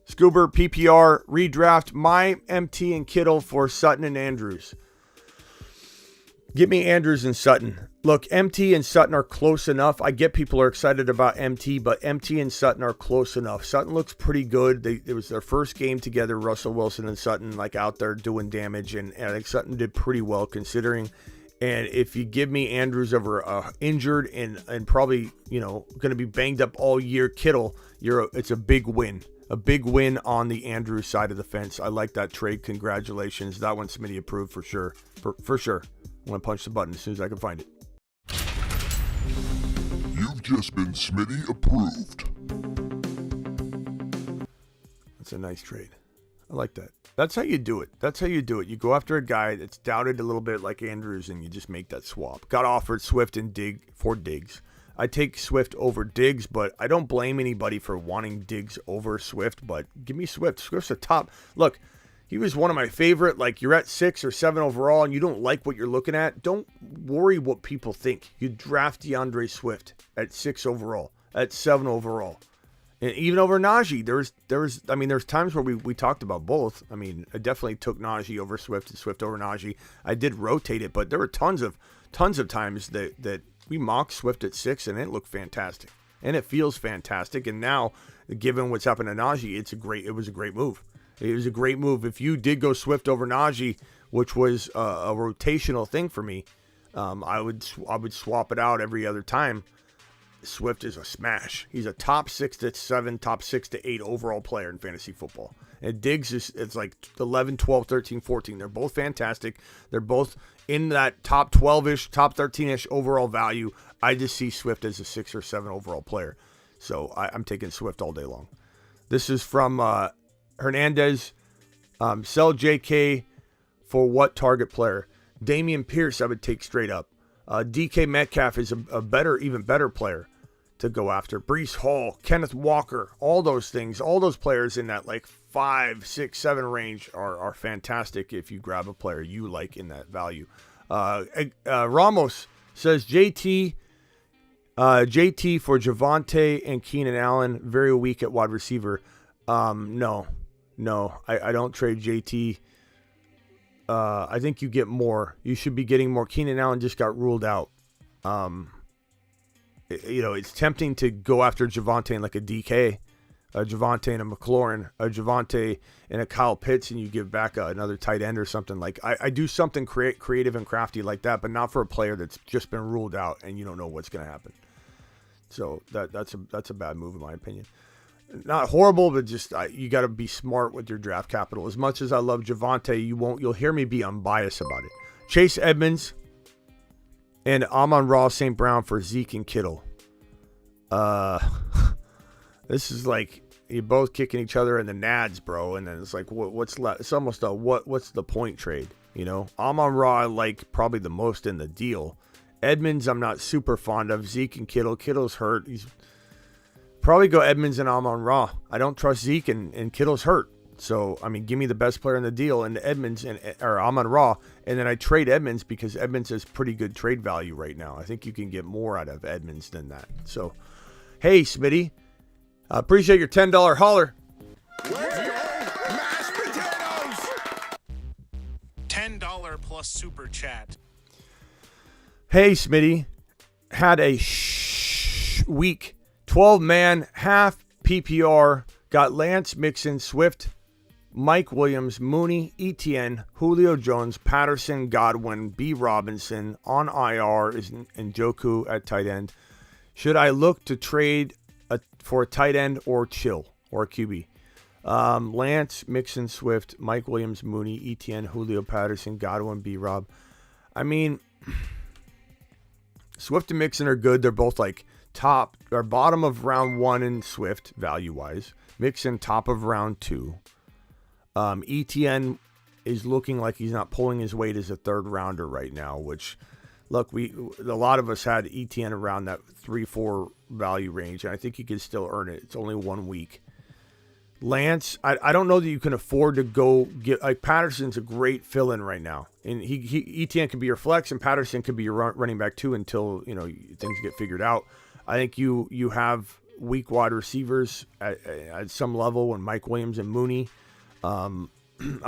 PPR, redraft, my MT and Kittle for Sutton and Andrews. Get me Andrews and Sutton. Look, MT and Sutton are close enough. I get people are excited about MT, but MT and Sutton are close enough. Sutton looks pretty good. It was their first game together, Russell Wilson and Sutton, like, out there doing damage, and I think Sutton did pretty well considering. And if you give me Andrews over injured and probably, going to be banged up all year Kittle, it's a big win. A big win on the Andrews side of the fence. I like that trade. Congratulations. That one Smitty approved for sure. For sure. I'm going to punch the button as soon as I can find it. You've just been Smitty approved. That's a nice trade. I like that. That's how you do it. That's how you do it. You go after a guy that's doubted a little bit like Andrews, and you just make that swap. Got offered Swift and Diggs. I take Swift over Diggs, but I don't blame anybody for wanting Diggs over Swift, but give me Swift. Swift's a top. Look, he was one of my favorite. Like, you're at 6 or 7 overall and you don't like what you're looking at, don't worry what people think. You draft DeAndre Swift at 6 overall, at 7 overall. And even over Najee, there's times where we talked about both. I mean, I definitely took Najee over Swift and Swift over Najee. I did rotate it, but there were tons of times that we mocked Swift at 6 and it looked fantastic. And it feels fantastic. And now, given what's happened to Najee, it was a great move. It was a great move. If you did go Swift over Najee, which was a rotational thing for me, I would swap it out every other time. Swift is a smash. He's a top 6 to 7, top 6 to 8 overall player in fantasy football. And Diggs it's like 11, 12, 13, 14. They're both fantastic. They're both in that top 12-ish, top 13-ish overall value. I just see Swift as a 6 or 7 overall player. So I'm taking Swift all day long. This is from Hernandez. Sell JK for what target player? Damian Pierce I would take straight up. DK Metcalf is a even better player to go after. Breece Hall, Kenneth Walker, all those things, all those players in that like 5, 6, 7 range are fantastic if you grab a player you like in that value. Ramos says JT for Javonte and Keenan Allen, very weak at wide receiver. No, I don't trade JT. I think you get more. You should be getting more. Keenan Allen just got ruled out. It's tempting to go after Javonte and like a DK, a Javonte and a McLaurin, a Javonte and a Kyle Pitts, and you give back another tight end or something. Like I do something creative and crafty like that, but not for a player that's just been ruled out and you don't know what's going to happen. So that's a bad move in my opinion. Not horrible, but just you got to be smart with your draft capital. As much as I love Javonte, you'll hear me be unbiased about it. Chase Edmonds and Amon-Ra St. Brown for Zeke and Kittle. This is like you're both kicking each other in the nads, bro. And then it's like, what's left? It's almost a what's the point trade? You know, Amon-Ra I like probably the most in the deal. Edmonds I'm not super fond of. Zeke and Kittle. Kittle's hurt. He's probably go Edmonds and Amon-Ra. I don't trust Zeke and Kittle's hurt. So, I mean, give me the best player in the deal and Edmonds or Amon-Ra. And then I trade Edmonds because Edmonds has pretty good trade value right now. I think you can get more out of Edmonds than that. So, hey, Smitty, I appreciate your $10 holler. Mashed potatoes! $10 plus super chat. Hey, Smitty, had a week. 12-man, half PPR, got Lance, Mixon, Swift, Mike Williams, Mooney, Etienne, Julio Jones, Patterson, Godwin, B. Robinson. On IR is Njoku at tight end. Should I look to trade for a tight end or chill or a QB? Lance, Mixon, Swift, Mike Williams, Mooney, Etienne, Julio, Patterson, Godwin, B. Rob. I mean, Swift and Mixon are good. They're both like top or bottom of round 1 in Swift value-wise. Mixon top of round 2. Etienne is looking like he's not pulling his weight as a third rounder right now, which, look, a lot of us had Etienne around that 3-4 value range, and I think he can still earn it. It's only 1 week. Lance, I don't know that you can afford to go get, like, Patterson's a great fill-in right now. And Etienne can be your flex, and Patterson could be your running back too until, things get figured out. I think you have weak wide receivers at some level, and Mike Williams and Mooney. I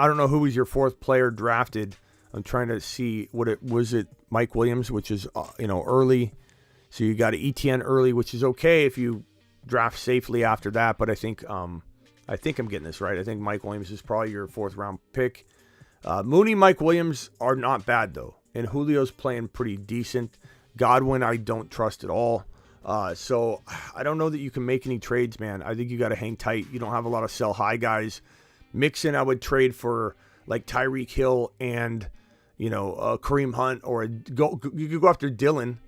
don't know who was your 4th player drafted. I'm trying to see was it Mike Williams, which is early. So you got Etienne early, which is okay if you draft safely after that. But I think I'm getting this right. I think Mike Williams is probably your 4th round pick. Mooney, Mike Williams are not bad though, and Julio's playing pretty decent. Godwin I don't trust at all. So I don't know that you can make any trades, man. I think you got to hang tight. You don't have a lot of sell high guys. Mixon, I would trade for like Tyreek Hill and, Kareem Hunt, or you could go after Dylan.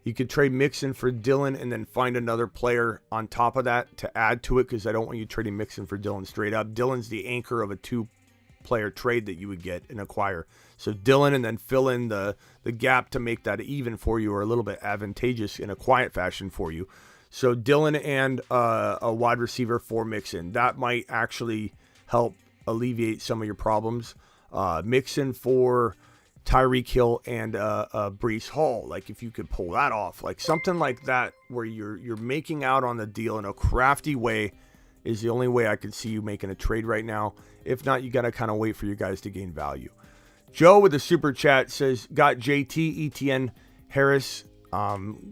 You could trade Mixon for Dylan and then find another player on top of that to add to it, because I don't want you trading Mixon for Dylan straight up. Dylan's the anchor of a 2-player trade that you would get and acquire. So Dylan, and then fill in the gap to make that even for you, or a little bit advantageous in a quiet fashion for you. So Dylan and a wide receiver for Mixon. That might actually help alleviate some of your problems. Mixon for Tyreek Hill and Breece Hall. Like, if you could pull that off, like something like that, where you're making out on the deal in a crafty way, is the only way I could see you making a trade right now. If not, you got to kind of wait for your guys to gain value. Joe with the super chat says, got JT, ETN, Harris,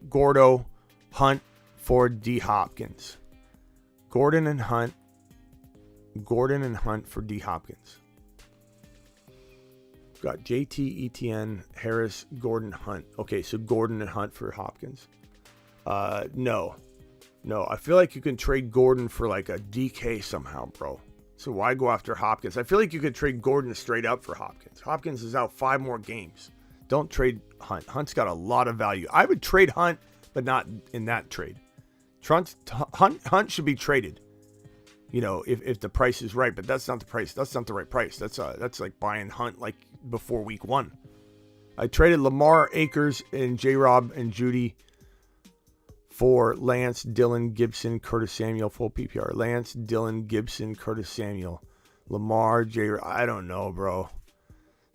Gordo, Hunt for D Hopkins. Gordon and Hunt for D Hopkins. Got JT, ETN, Harris, Gordon, Hunt. Okay, so Gordon and Hunt for Hopkins. No. I feel like you can trade Gordon for like a DK somehow, bro. So why go after Hopkins? I feel like you could trade Gordon straight up for Hopkins. Hopkins is out 5 more games. Don't trade Hunt. Hunt's got a lot of value. I would trade Hunt, but not in that trade. Hunt should be traded, if the price is right. But that's not the price. That's not the right price. That's like buying Hunt like before week 1. I traded Lamar, Akers, and J-Rob and Judy for Lance, Dylan, Gibson, Curtis Samuel, full PPR. Lance, Dylan, Gibson, Curtis Samuel, Lamar, I don't know, bro.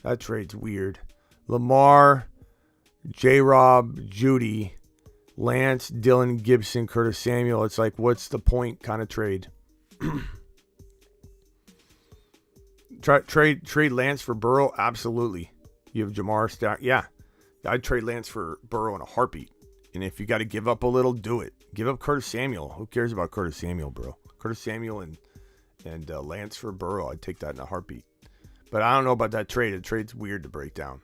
That trade's weird. Lamar, J-Rob, Judy, Lance, Dylan, Gibson, Curtis Samuel. It's like, what's the point kind of trade? Trade Lance for Burrow? Absolutely. You have Jamar stack. Yeah. I'd trade Lance for Burrow in a heartbeat. And if you got to give up a little, do it. Give up Curtis Samuel. Who cares about Curtis Samuel, bro? Curtis Samuel and Lance for Burrow. I'd take that in a heartbeat. But I don't know about that trade. The trade's weird to break down.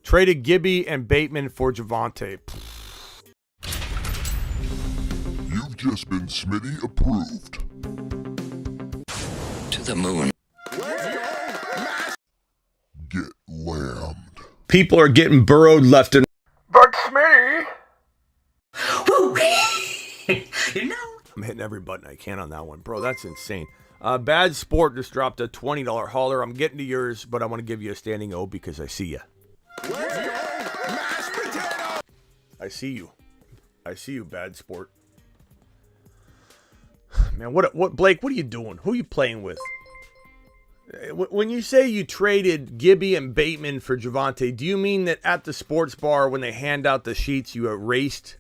Traded Gibby and Bateman for Javonte. You've just been Smitty approved. To the moon. Get lammed. People are getting burrowed left and But Smitty. I'm hitting every button I can on that one, bro. That's insane. Bad Sport just dropped a $20 hauler. I'm getting to yours, but I want to give you a standing O because I see you. I see you. I see you, Bad Sport. Man, what Blake, what are you doing? Who are you playing with? When you say you traded Gibby and Bateman for Javonte, do you mean that at the sports bar when they hand out the sheets, you erased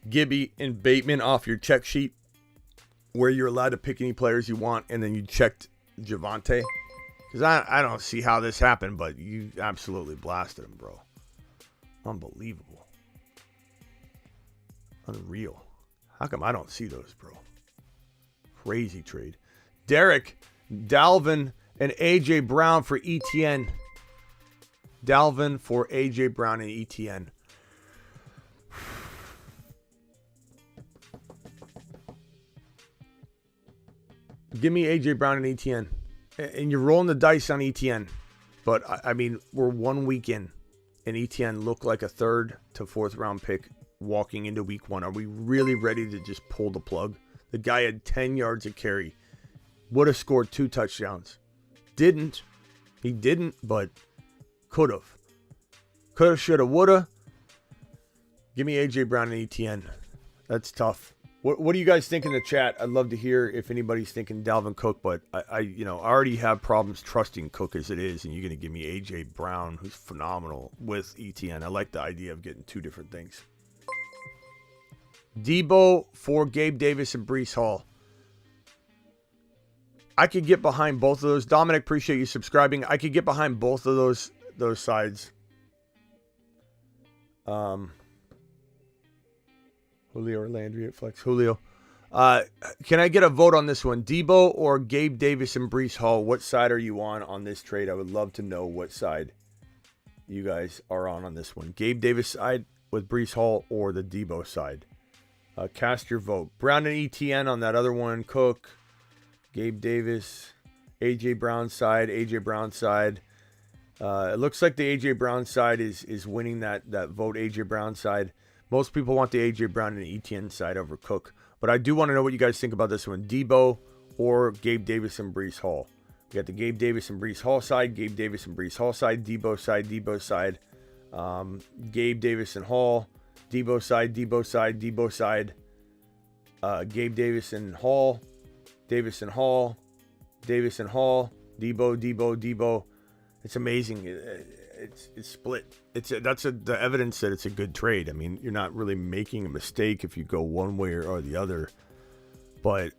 Gibby and Bateman off your check sheet where you're allowed to pick any players you want, and then you checked Javonte? Because I don't see how this happened, but you absolutely blasted him, bro. Unbelievable. Unreal. How come I don't see those, bro? Crazy trade. Derek, Dalvin, and A.J. Brown for ETN. Dalvin for A.J. Brown and ETN. Give me A.J. Brown and ETN. And you're rolling the dice on ETN. But, I mean, we're 1 week in. And ETN looked like a 3rd to 4th round pick walking into week 1. Are we really ready to just pull the plug? The guy had 10 yards of carry. Would have scored 2 touchdowns. Didn't. He didn't, but could have. Could have, should have, would have. Give me A.J. Brown and ETN. That's tough. What do you guys think in the chat? I'd love to hear if anybody's thinking Dalvin Cook, but I already have problems trusting Cook as it is, and you're going to give me A.J. Brown, who's phenomenal, with ETN. I like the idea of getting 2 different things. Debo for Gabe Davis and Breece Hall. I could get behind both of those. Dominic, appreciate you subscribing. I could get behind both of those sides. Julio or Landry at flex. Julio. Can I get a vote on this one? Debo or Gabe Davis and Breece Hall? What side are you on this trade? I would love to know what side you guys are on this one. Gabe Davis side. with Breece Hall or the Debo side. Cast your vote. Brown and ETN on that other one. Cook, Gabe Davis, A.J. Brown side. A.J. Brown side. It looks like the A.J. Brown side is winning that vote. A.J. Brown side. Most people want the A.J. Brown and ETN side over Cook. But I do want to know what you guys think about this one. Debo or Gabe Davis and Breece Hall. We got the Gabe Davis and Breece Hall side. Gabe Davis and Breece Hall side. Debo side. Debo side. Gabe Davis and Hall. Debo side. Debo side. Debo side. Gabe Davis and Hall. Davis and Hall. Davis and Hall. Debo. It's amazing. It's split. That's the evidence that it's a good trade. I mean, you're not really making a mistake if you go one way or the other. But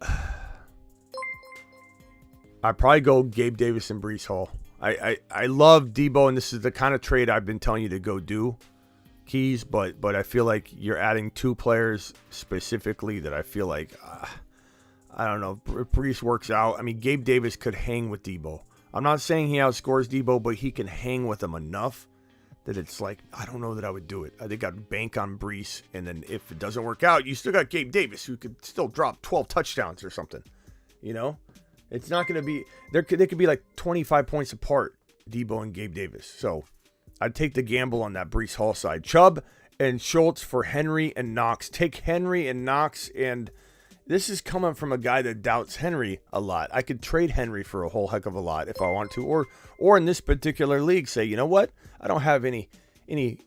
I'd probably go Gabe Davis and Breece Hall. I love Debo, and this is the kind of trade I've been telling you to go do, Keys. But I feel like you're adding two players specifically that I feel like, I don't know, if Breece works out. I mean, Gabe Davis could hang with Debo. I'm not saying he outscores Debo, but he can hang with him enough that it's like, I don't know that I would do it. I think I'd bank on Breece, and then if it doesn't work out, you still got Gabe Davis, who could still drop 12 touchdowns or something. You know? It's not going to be, they could be like 25 points apart, Debo and Gabe Davis. So I'd take the gamble on that Breece Hall side. Chubb and Schultz for Henry and Knox. Take Henry and Knox, and this is coming from a guy that doubts Henry a lot. I could trade Henry for a whole heck of a lot if I want to, or in this particular league, say, you know what? I don't have any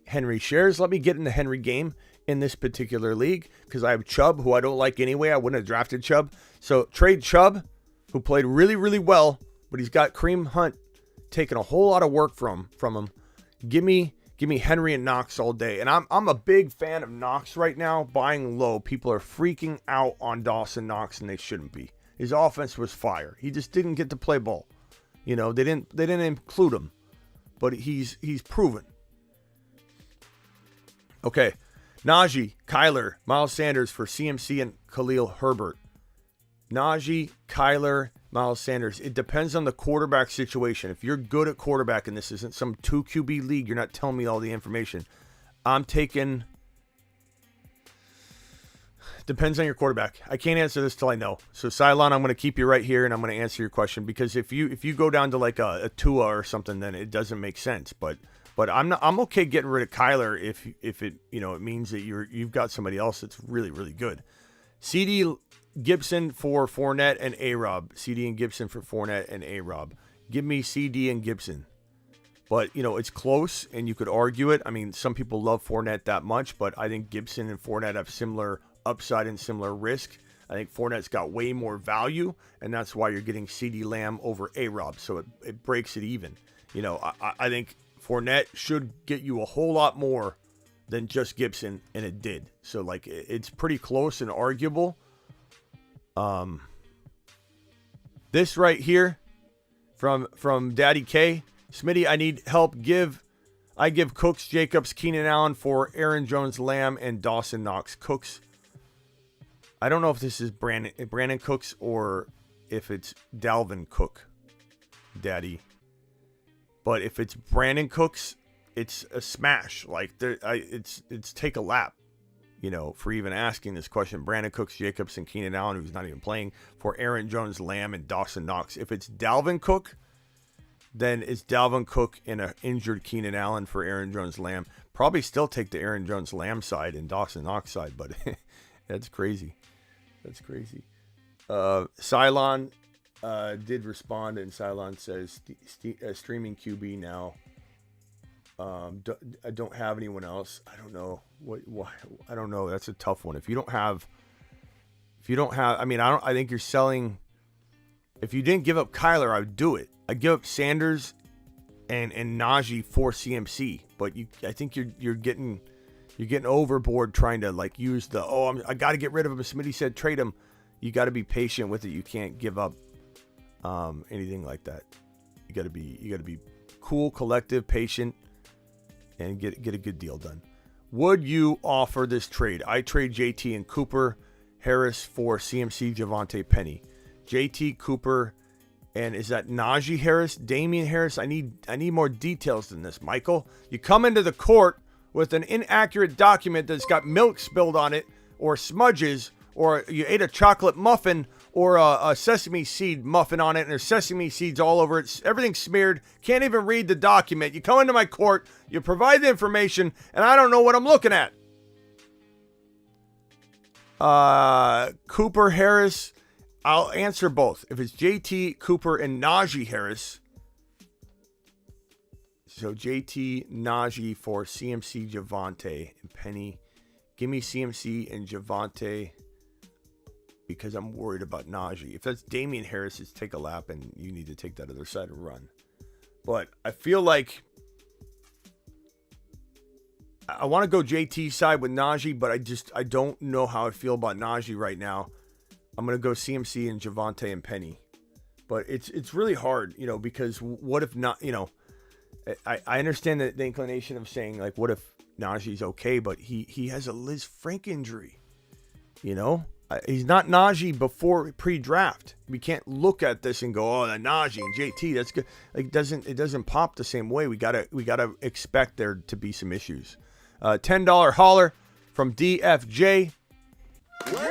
Henry shares. Let me get in the Henry game in this particular league because I have Chubb, who I don't like anyway. I wouldn't have drafted Chubb. So trade Chubb, who played really, really well, but he's got Kareem Hunt taking a whole lot of work from him. Give me Henry and Knox all day. And I'm a big fan of Knox right now, buying low. People are freaking out on Dawson Knox, and they shouldn't be. His offense was fire. He just didn't get to play ball. You know, they didn't include him. But he's proven. Okay. Najee, Kyler, Miles Sanders for CMC and Khalil Herbert. Najee, Kyler, Miles Sanders. It depends on the quarterback situation. If you're good at quarterback and this isn't some 2 QB league, you're not telling me all the information. I'm taking... Depends on your quarterback. I can't answer this till I know. So, Cylon, I'm going to keep you right here, and I'm going to answer your question. Because if you go down to like a Tua or something, then it doesn't make sense. But I'm okay getting rid of Kyler if it it means that you've got somebody else that's really, really good. CD Gibson for Fournette and A-Rob. CD and Gibson for Fournette and A-Rob. Give me CD and Gibson. But, it's close, and you could argue it. I mean, some people love Fournette that much, but I think Gibson and Fournette have similar upside and similar risk. I think Fournette's got way more value, and that's why you're getting CD Lamb over A-Rob, so it breaks it even. I think Fournette should get you a whole lot more than just Gibson, and it did. So, it's pretty close and arguable. This right here from Daddy K. Smitty, I need help. I give Cooks, Jacobs, Keenan Allen for Aaron Jones, Lamb, and Dawson Knox. Cooks. I don't know if this is Brandon Cooks or if it's Dalvin Cook, Daddy. But if it's Brandon Cooks, it's a smash. It's take a lap. For even asking this question. Brandon Cooks, Jacobs, and Keenan Allen, who's not even playing, for Aaron Jones, Lamb, and Dawson Knox. If it's Dalvin Cook, then it's Dalvin Cook and an injured Keenan Allen for Aaron Jones, Lamb. Probably still take the Aaron Jones, Lamb side and Dawson Knox side, but that's crazy. That's crazy. Cylon did respond, and Cylon says, streaming QB now. I don't have anyone else. I don't know what. I don't know. That's a tough one. If you don't have, I mean, I think you're selling. If you didn't give up Kyler, I would do it. I'd give up Sanders and Najee for CMC. But I think you're getting overboard trying to use the I got to get rid of him. Smitty said trade him. You got to be patient with it. You can't give up anything like that. You got to be cool, collective, patient, and get a good deal done. Would you offer this trade? I trade JT and Cooper, Harris for CMC, Javonte Penny. JT, Cooper, and is that Najee Harris, Damian Harris? I need more details than this, Michael. You come into the court with an inaccurate document that's got milk spilled on it, or smudges, or you ate a chocolate muffin, or a sesame seed muffin on it, and there's sesame seeds all over it. Everything's smeared. Can't even read the document. You come into my court, you provide the information, and I don't know what I'm looking at. Cooper Harris, I'll answer both. If it's JT, Cooper, and Najee Harris. So JT, Najee for CMC, Javonte, and Penny. Give me CMC and Javonte because I'm worried about Najee. If that's Damian Harris, it's take a lap and you need to take that other side and run. But I feel like I want to go JT side with Najee, but I don't know how I feel about Najee right now. I'm going to go CMC and Javonte and Penny. But it's really hard, because what if not, I understand the inclination of saying, like, what if Najee's okay, but he has a Liz Frank injury, He's not Najee before pre-draft. We can't look at this and go, oh, that Najee and JT, that's good. Like, it doesn't pop the same way. We gotta expect there to be some issues. $10 holler from DFJ. Let's go,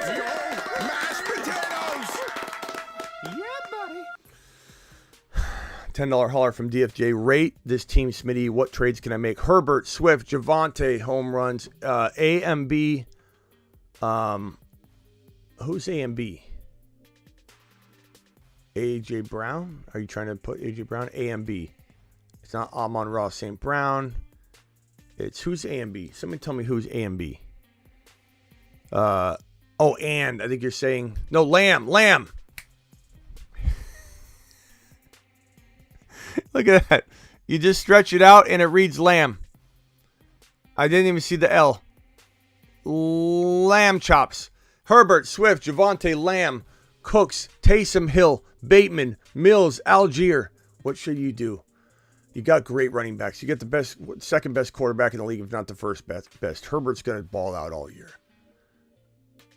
mashed potatoes! Yeah, buddy. $10 holler from DFJ. Rate this team, Smitty. What trades can I make? Herbert, Swift, Javonte, home runs. AMB. Who's AMB? AJ Brown? Are you trying to put AJ Brown? AMB. It's not Amon-Ra St. Brown. It's who's AMB? Somebody tell me who's AMB. And I think you're saying no, Lamb. Look at that. You just stretch it out and it reads Lamb. I didn't even see the L. Lamb chops. Herbert, Swift, Javonte, Lamb, Cooks, Taysom Hill, Bateman, Mills, Algier. What should you do? You got great running backs. You get the second best quarterback in the league, if not the first best. Herbert's going to ball out all year.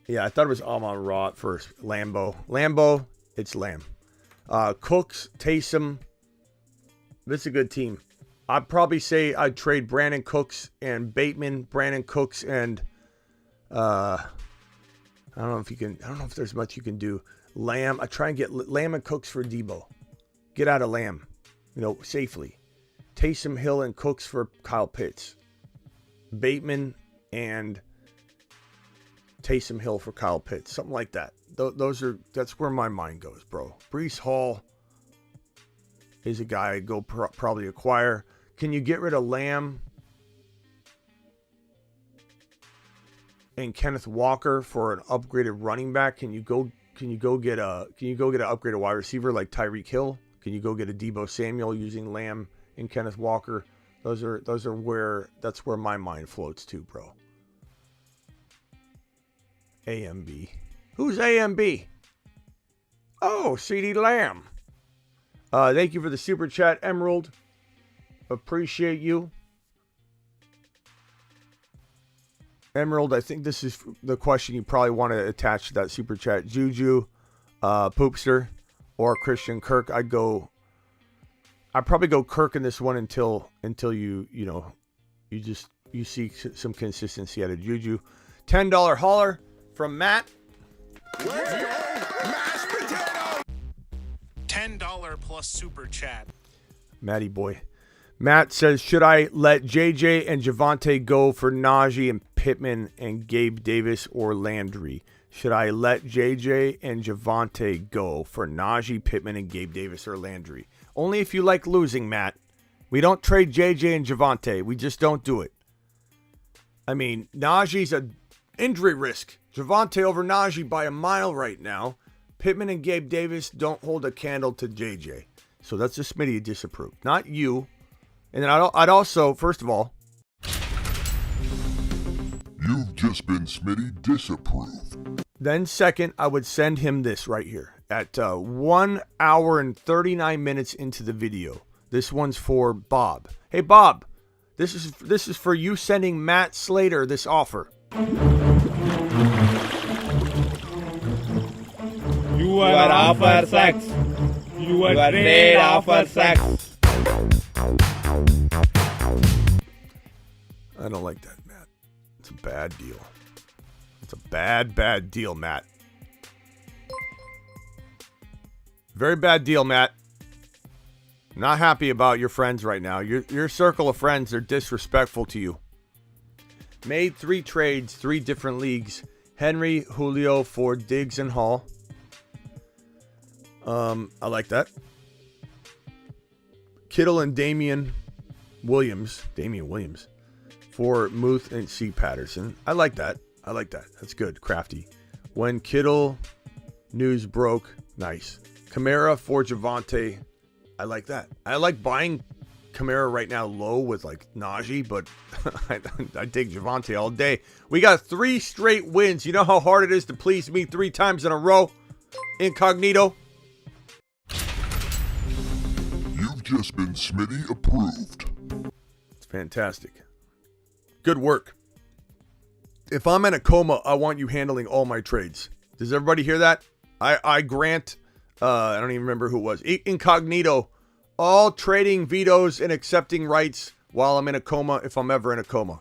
Yeah, I thought it was Amon-Ra at first. Lambo, it's Lamb. Cooks, Taysom. This is a good team. I'd probably say I'd trade Brandon Cooks and Bateman, Brandon Cooks and I don't know if there's much you can do. Lamb, I try and get Lamb and Cooks for Debo. Get out of Lamb, safely. Taysom Hill and Cooks for Kyle Pitts. Bateman and Taysom Hill for Kyle Pitts. Something like that. That's where my mind goes, bro. Breece Hall is a guy I'd go probably acquire. Can you get rid of Lamb and Kenneth Walker for an upgraded running back? Can you go get an upgraded wide receiver like Tyreek Hill? Can you go get a Debo Samuel using Lamb and Kenneth walker. That's where my mind floats to, bro. AMB. Who's AMB? Oh, CeeDee Lamb. Thank you for the super chat, Emerald. Appreciate you. Emerald, I think this is the question you probably want to attach to that super chat. Juju, Poopster, or Christian Kirk. I'd probably go Kirk in this one until you see some consistency out of Juju. $10 holler from Matt. Let's go, mashed potato. $10 plus super chat. Matty boy. Matt says, should I let JJ and Javonte go for Najee and Pittman and Gabe Davis or Landry? Should I let JJ and Javonte go for Najee, Pittman, and Gabe Davis or Landry? Only if you like losing, Matt. We don't trade JJ and Javonte. We just don't do it. I mean, Najee's an injury risk. Javonte over Najee by a mile right now. Pittman and Gabe Davis don't hold a candle to JJ. So that's a Smitty disapproved. Not you. And then I'd also, first of all, You've just been Smitty disapproved. then second, I would send him this right here at 1 hour and 39 minutes into the video. This one's for Bob. Hey, Bob, this is for you sending Matt Slater this offer. You are offer sex. You are trade offer sex. I don't like that, Matt. It's a bad deal. It's a bad deal, Matt. Very bad deal, Matt. Not happy about your friends right now. Your circle of friends are disrespectful to you. Made 3 trades, 3 different leagues. Henry, Julio for Diggs and Hall. I like that. Kittle and Damian Williams for Muth and C. Patterson. I like that. That's good. Crafty. When Kittle news broke, nice. Kamara for Javonte. I like that. I like buying Kamara right now low with like Najee, but I take Javonte all day. We got 3 straight wins. You know how hard it is to please me 3 times in a row? Incognito. You've just been Smitty approved. It's fantastic. Good work. If I'm in a coma, I want you handling all my trades. Does everybody hear that? I grant, I don't even remember who it was. Incognito, all trading vetoes and accepting rights while I'm in a coma, if I'm ever in a coma.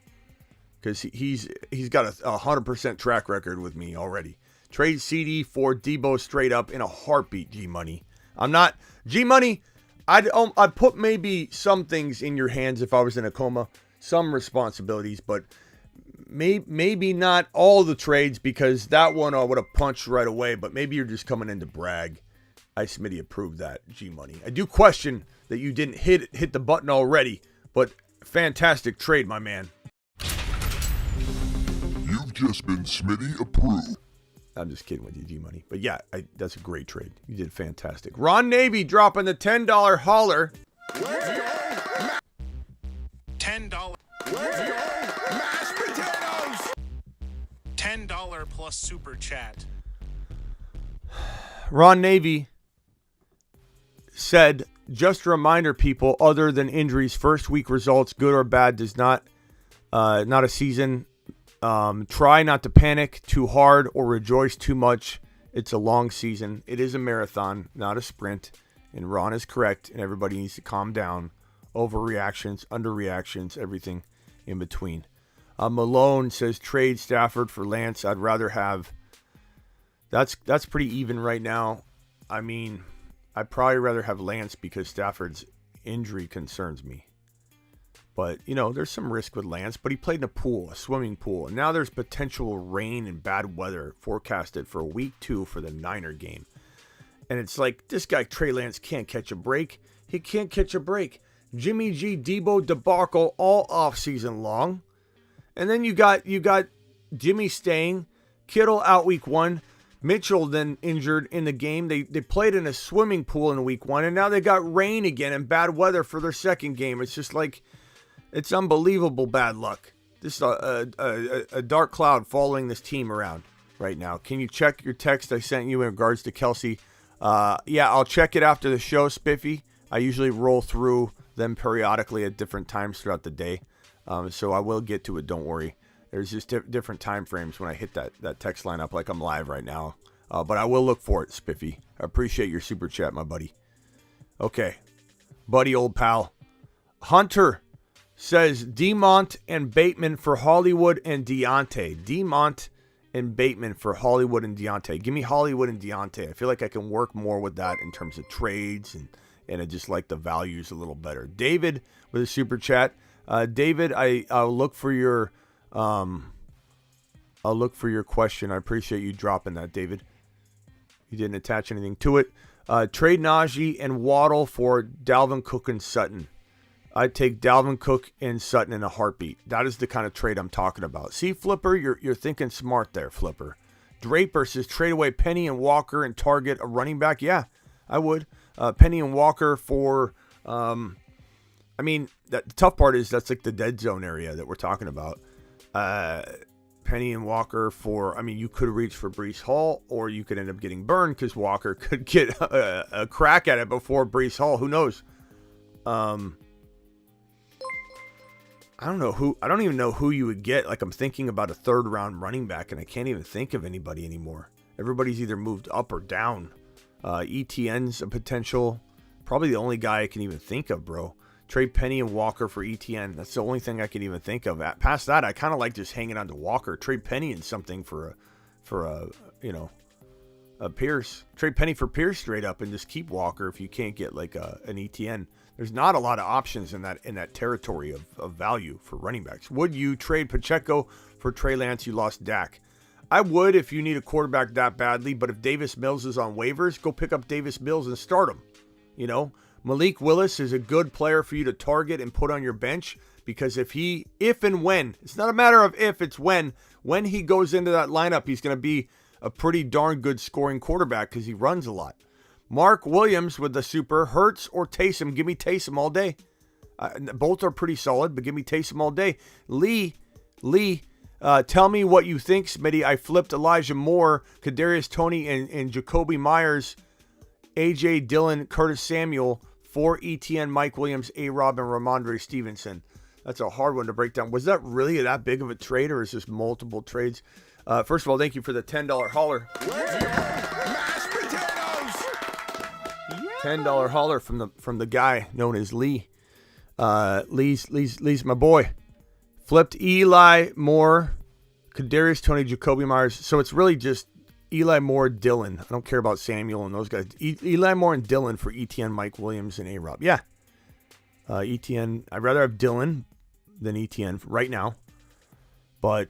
Because he's got a 100% track record with me already. Trade CD for Debo straight up in a heartbeat, G-Money. I'm not... G-Money, I'd put maybe some things in your hands if I was in a coma. Some responsibilities, but maybe not all the trades, because that one I would have punched right away, but maybe you're just coming in to brag. I Smitty approved that, G-Money. I do question that you didn't hit the button already, but fantastic trade, my man. You've just been Smitty approved. I'm just kidding with you, G-Money. But yeah, that's a great trade. You did fantastic. Ron Navy dropping the $10 holler. $10. Mashed potatoes! $10 plus super chat. Ron Navy said, just a reminder, people, other than injuries, first week results, good or bad, does not a season. Try not to panic too hard or rejoice too much. It's a long season. It is a marathon, not a sprint. And Ron is correct, and everybody needs to calm down. Overreactions, underreactions, everything in between. Malone says trade Stafford for Lance. I'd rather have... That's pretty even right now. I mean, I'd probably rather have Lance because Stafford's injury concerns me. But, you know, there's some risk with Lance, but he played in a pool, a swimming pool. And now there's potential rain and bad weather forecasted for week 2 for the Niner game. And it's like, this guy, Trey Lance, can't catch a break. He can't catch a break. Jimmy G, Debo debacle all offseason long. And then you got Jimmy staying, Kittle out week 1, Mitchell then injured in the game. They played in a swimming pool in week 1, and now they got rain again and bad weather for their second game. It's just like, it's unbelievable bad luck. This is a dark cloud following this team around right now. Can you check your text I sent you in regards to Kelsey? Yeah, I'll check it after the show, Spiffy. I usually roll through them periodically at different times throughout the day. So I will get to it, don't worry. There's just different time frames when I hit that text line up like I'm live right now. But I will look for it, Spiffy. I appreciate your super chat, my buddy. Okay. Buddy, old pal. Hunter says Demont and Bateman for Hollywood and Deontay. Demont and Bateman for Hollywood and Deontay. Give me Hollywood and Deontay. I feel like I can work more with that in terms of trades, and I just like the values a little better. David with a super chat. David, I'll look for your question. I appreciate you dropping that, David. You didn't attach anything to it. Trade Najee and Waddle for Dalvin Cook and Sutton. I'd take Dalvin Cook and Sutton in a heartbeat. That is the kind of trade I'm talking about. See, Flipper, you're thinking smart there, Flipper. Draper says trade away Penny and Walker and target a running back. Yeah, I would. Penny and Walker for, I mean, the tough part is that's like the dead zone area that we're talking about. Penny and Walker for, I mean, you could reach for Breece Hall, or you could end up getting burned because Walker could get a crack at it before Breece Hall. Who knows? I don't even know who you would get. Like, I'm thinking about a 3rd round running back, and I can't even think of anybody anymore. Everybody's either moved up or down. ETN's a potential. Probably the only guy I can even think of, bro. Trade Penny and Walker for ETN. That's the only thing I can even think of. Past that, I kind of like just hanging on to Walker. Trade Penny and something for a Pierce. Trade Penny for Pierce straight up and just keep Walker if you can't get like an ETN. There's not a lot of options in that territory of value for running backs. Would you trade Pacheco for Trey Lance? You lost Dak. I would if you need a quarterback that badly, but if Davis Mills is on waivers, go pick up Davis Mills and start him. You know, Malik Willis is a good player for you to target and put on your bench because if and when, it's not a matter of if, it's when he goes into that lineup, he's going to be a pretty darn good scoring quarterback because he runs a lot. Mark Williams with the super. Hurts or Taysom? Give me Taysom all day. Both are pretty solid, but give me Taysom all day. Lee, tell me what you think, Smitty. I flipped Elijah Moore, Kadarius Toney, and Jacoby Myers, A.J. Dillon, Curtis Samuel for ETN, Mike Williams, A-Rob, and Ramondre Stevenson. That's a hard one to break down. Was that really that big of a trade, or is this multiple trades? First of all, thank you for the $10 holler. Mashed potatoes. $10 holler from the guy known as Lee. Lee's my boy. Flipped Eli Moore, Kadarius Toney, Jacoby Myers. So it's really just Eli Moore, Dillon. I don't care about Samuel and those guys. Eli Moore and Dillon for ETN, Mike Williams, and A-Rob. Yeah. ETN. I'd rather have Dillon than ETN right now. But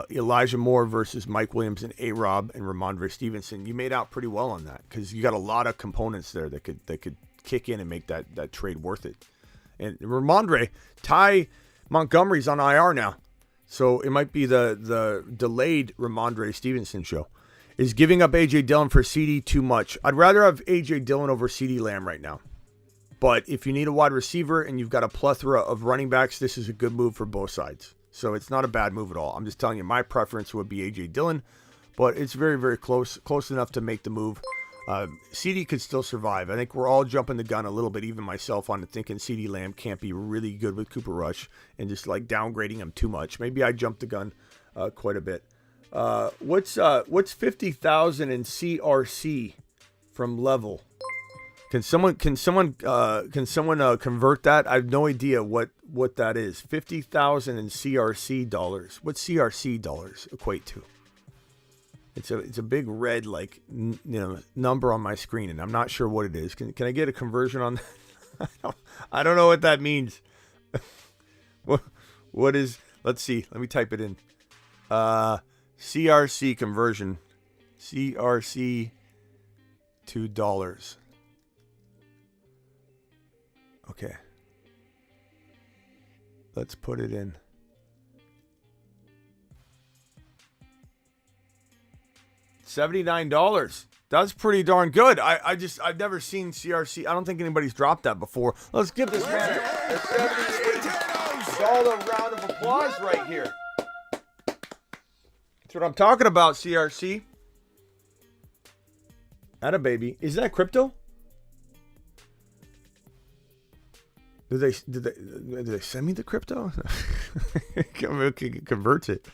Elijah Moore versus Mike Williams and A-Rob and Ramondre Stevenson. You made out pretty well on that because you got a lot of components there that could kick in and make that trade worth it. And Ramondre, Ty Montgomery's on IR now. So it might be the delayed Ramondre Stevenson show. Is giving up A.J. Dillon for CD too much? I'd rather have A.J. Dillon over CD Lamb right now. But if you need a wide receiver and you've got a plethora of running backs, this is a good move for both sides. So it's not a bad move at all. I'm just telling you, my preference would be A.J. Dillon. But it's very, very close enough to make the move. CD could still survive. I think we're all jumping the gun a little bit, even myself, on thinking CD Lamb can't be really good with Cooper Rush and just like downgrading him too much. Maybe I jumped the gun quite a bit. What's 50,000 in CRC from Level? Can someone convert that? I have no idea what that is. 50,000 in CRC dollars. What CRC dollars equate to? It's a big red number on my screen, and I'm not sure what it is. Can I get a conversion on that? I don't know what that means. What is? Let's see. Let me type it in. CRC conversion. CRC to dollars. Okay. Let's put it in. $79. That's pretty darn good. I've never seen CRC. I don't think anybody's dropped that before. Let's give this man a $78 round of applause right here. That's what I'm talking about, CRC. Atta baby. Is that crypto? Did they send me the crypto? Converts it.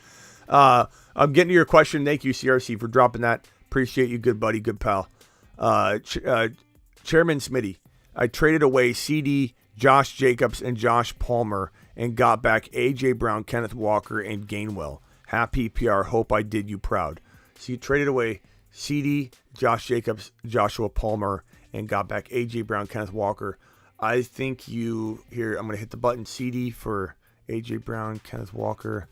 I'm getting to your question. Thank you, CRC, for dropping that. Appreciate you, good buddy, good pal. Chairman Smitty, I traded away CD, Josh Jacobs, and Josh Palmer and got back A.J. Brown, Kenneth Walker, and Gainwell. Happy PR. Hope I did you proud. So you traded away CD, Josh Jacobs, Joshua Palmer, and got back A.J. Brown, Kenneth Walker. I think I'm going to hit the button. CD for A.J. Brown, Kenneth Walker.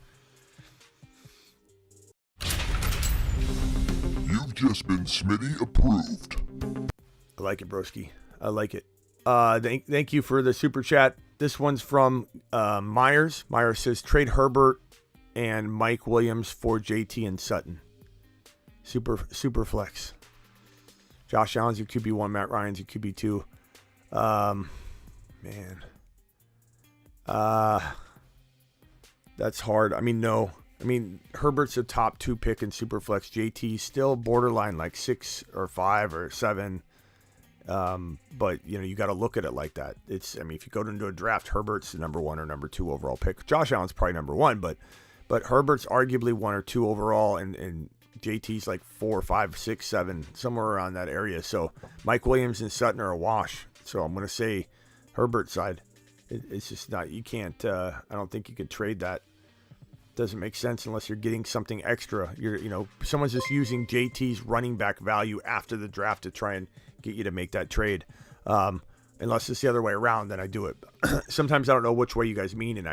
You've just been Smitty approved. I like it, broski. I like it. Thank you for the super chat. This one's from Myers. Myers says, trade Herbert and Mike Williams for JT and Sutton. Super flex. Josh Allen's your QB1. Matt Ryan's your QB2. Man. That's hard. I mean, Herbert's a top 2 pick in Superflex. JT still borderline like 6 or 5 or 7. But you got to look at it like that. If you go into a draft, Herbert's the number 1 or number 2 overall pick. Josh Allen's probably number 1, but Herbert's arguably 1 or 2 overall, and JT's like 4, 5, 6, 7, somewhere around that area. So Mike Williams and Sutton are a wash. So I'm going to say Herbert side. It's just not, you can't, I don't think you could trade that. Doesn't make sense unless you're getting something extra. Someone's just using JT's running back value after the draft to try and get you to make that trade. Unless it's the other way around, then I do it. Sometimes I don't know which way you guys mean, and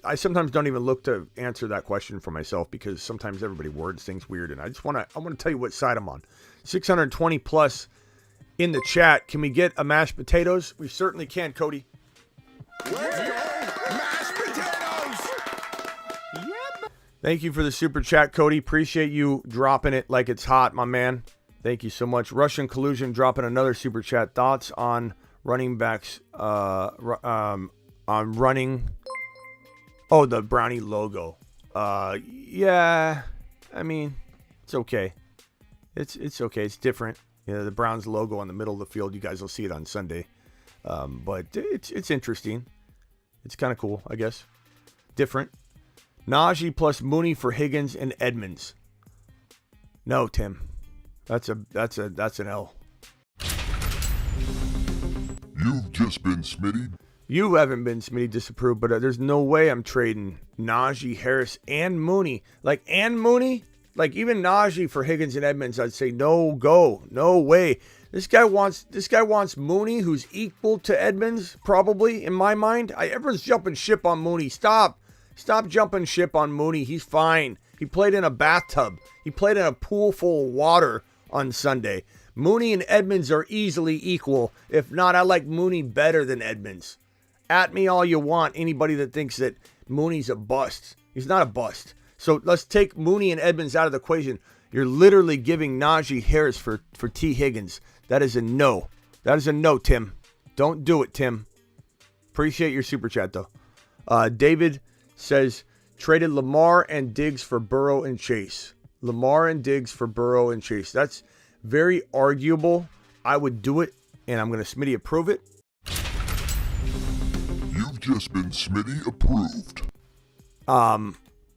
I sometimes don't even look to answer that question for myself because sometimes everybody words things weird, and I want to tell you what side I'm on. 620 plus in the chat. Can we get a mashed potatoes? We certainly can, Cody. Let's go! Mashed potatoes! Yep. Thank you for the super chat, Cody. Appreciate you dropping it like it's hot, my man. Thank you so much. Russian Collusion dropping another super chat. Thoughts on running backs, on running, the Brownie logo. Yeah, I mean, it's okay. It's okay. It's different. The Browns logo on the middle of the field. You guys will see it on Sunday. But it's interesting. It's kind of cool, I guess. Different. Najee plus Mooney for Higgins and Edmonds. No, Tim. That's an L. You've just been Smitty. You haven't been Smitty disapproved, but there's no way I'm trading Najee, Harris, and Mooney. And Mooney? Even Najee for Higgins and Edmonds, I'd say no go. No way. This guy wants Mooney, who's equal to Edmonds, probably, in my mind. Everyone's jumping ship on Mooney. Stop jumping ship on Mooney. He's fine. He played in a bathtub. He played in a pool full of water on Sunday. Mooney and Edmonds are easily equal. If not, I like Mooney better than Edmonds. At me all you want, anybody that thinks that Mooney's a bust. He's not a bust. So let's take Mooney and Edmonds out of the equation. You're literally giving Najee Harris for T. Higgins. That is a no. That is a no, Tim. Don't do it, Tim. Appreciate your super chat, though. David says, traded Lamar and Diggs for Burrow and Chase. Lamar and Diggs for Burrow and Chase. That's very arguable. I would do it, and I'm going to Smitty approve it. You've just been Smitty approved.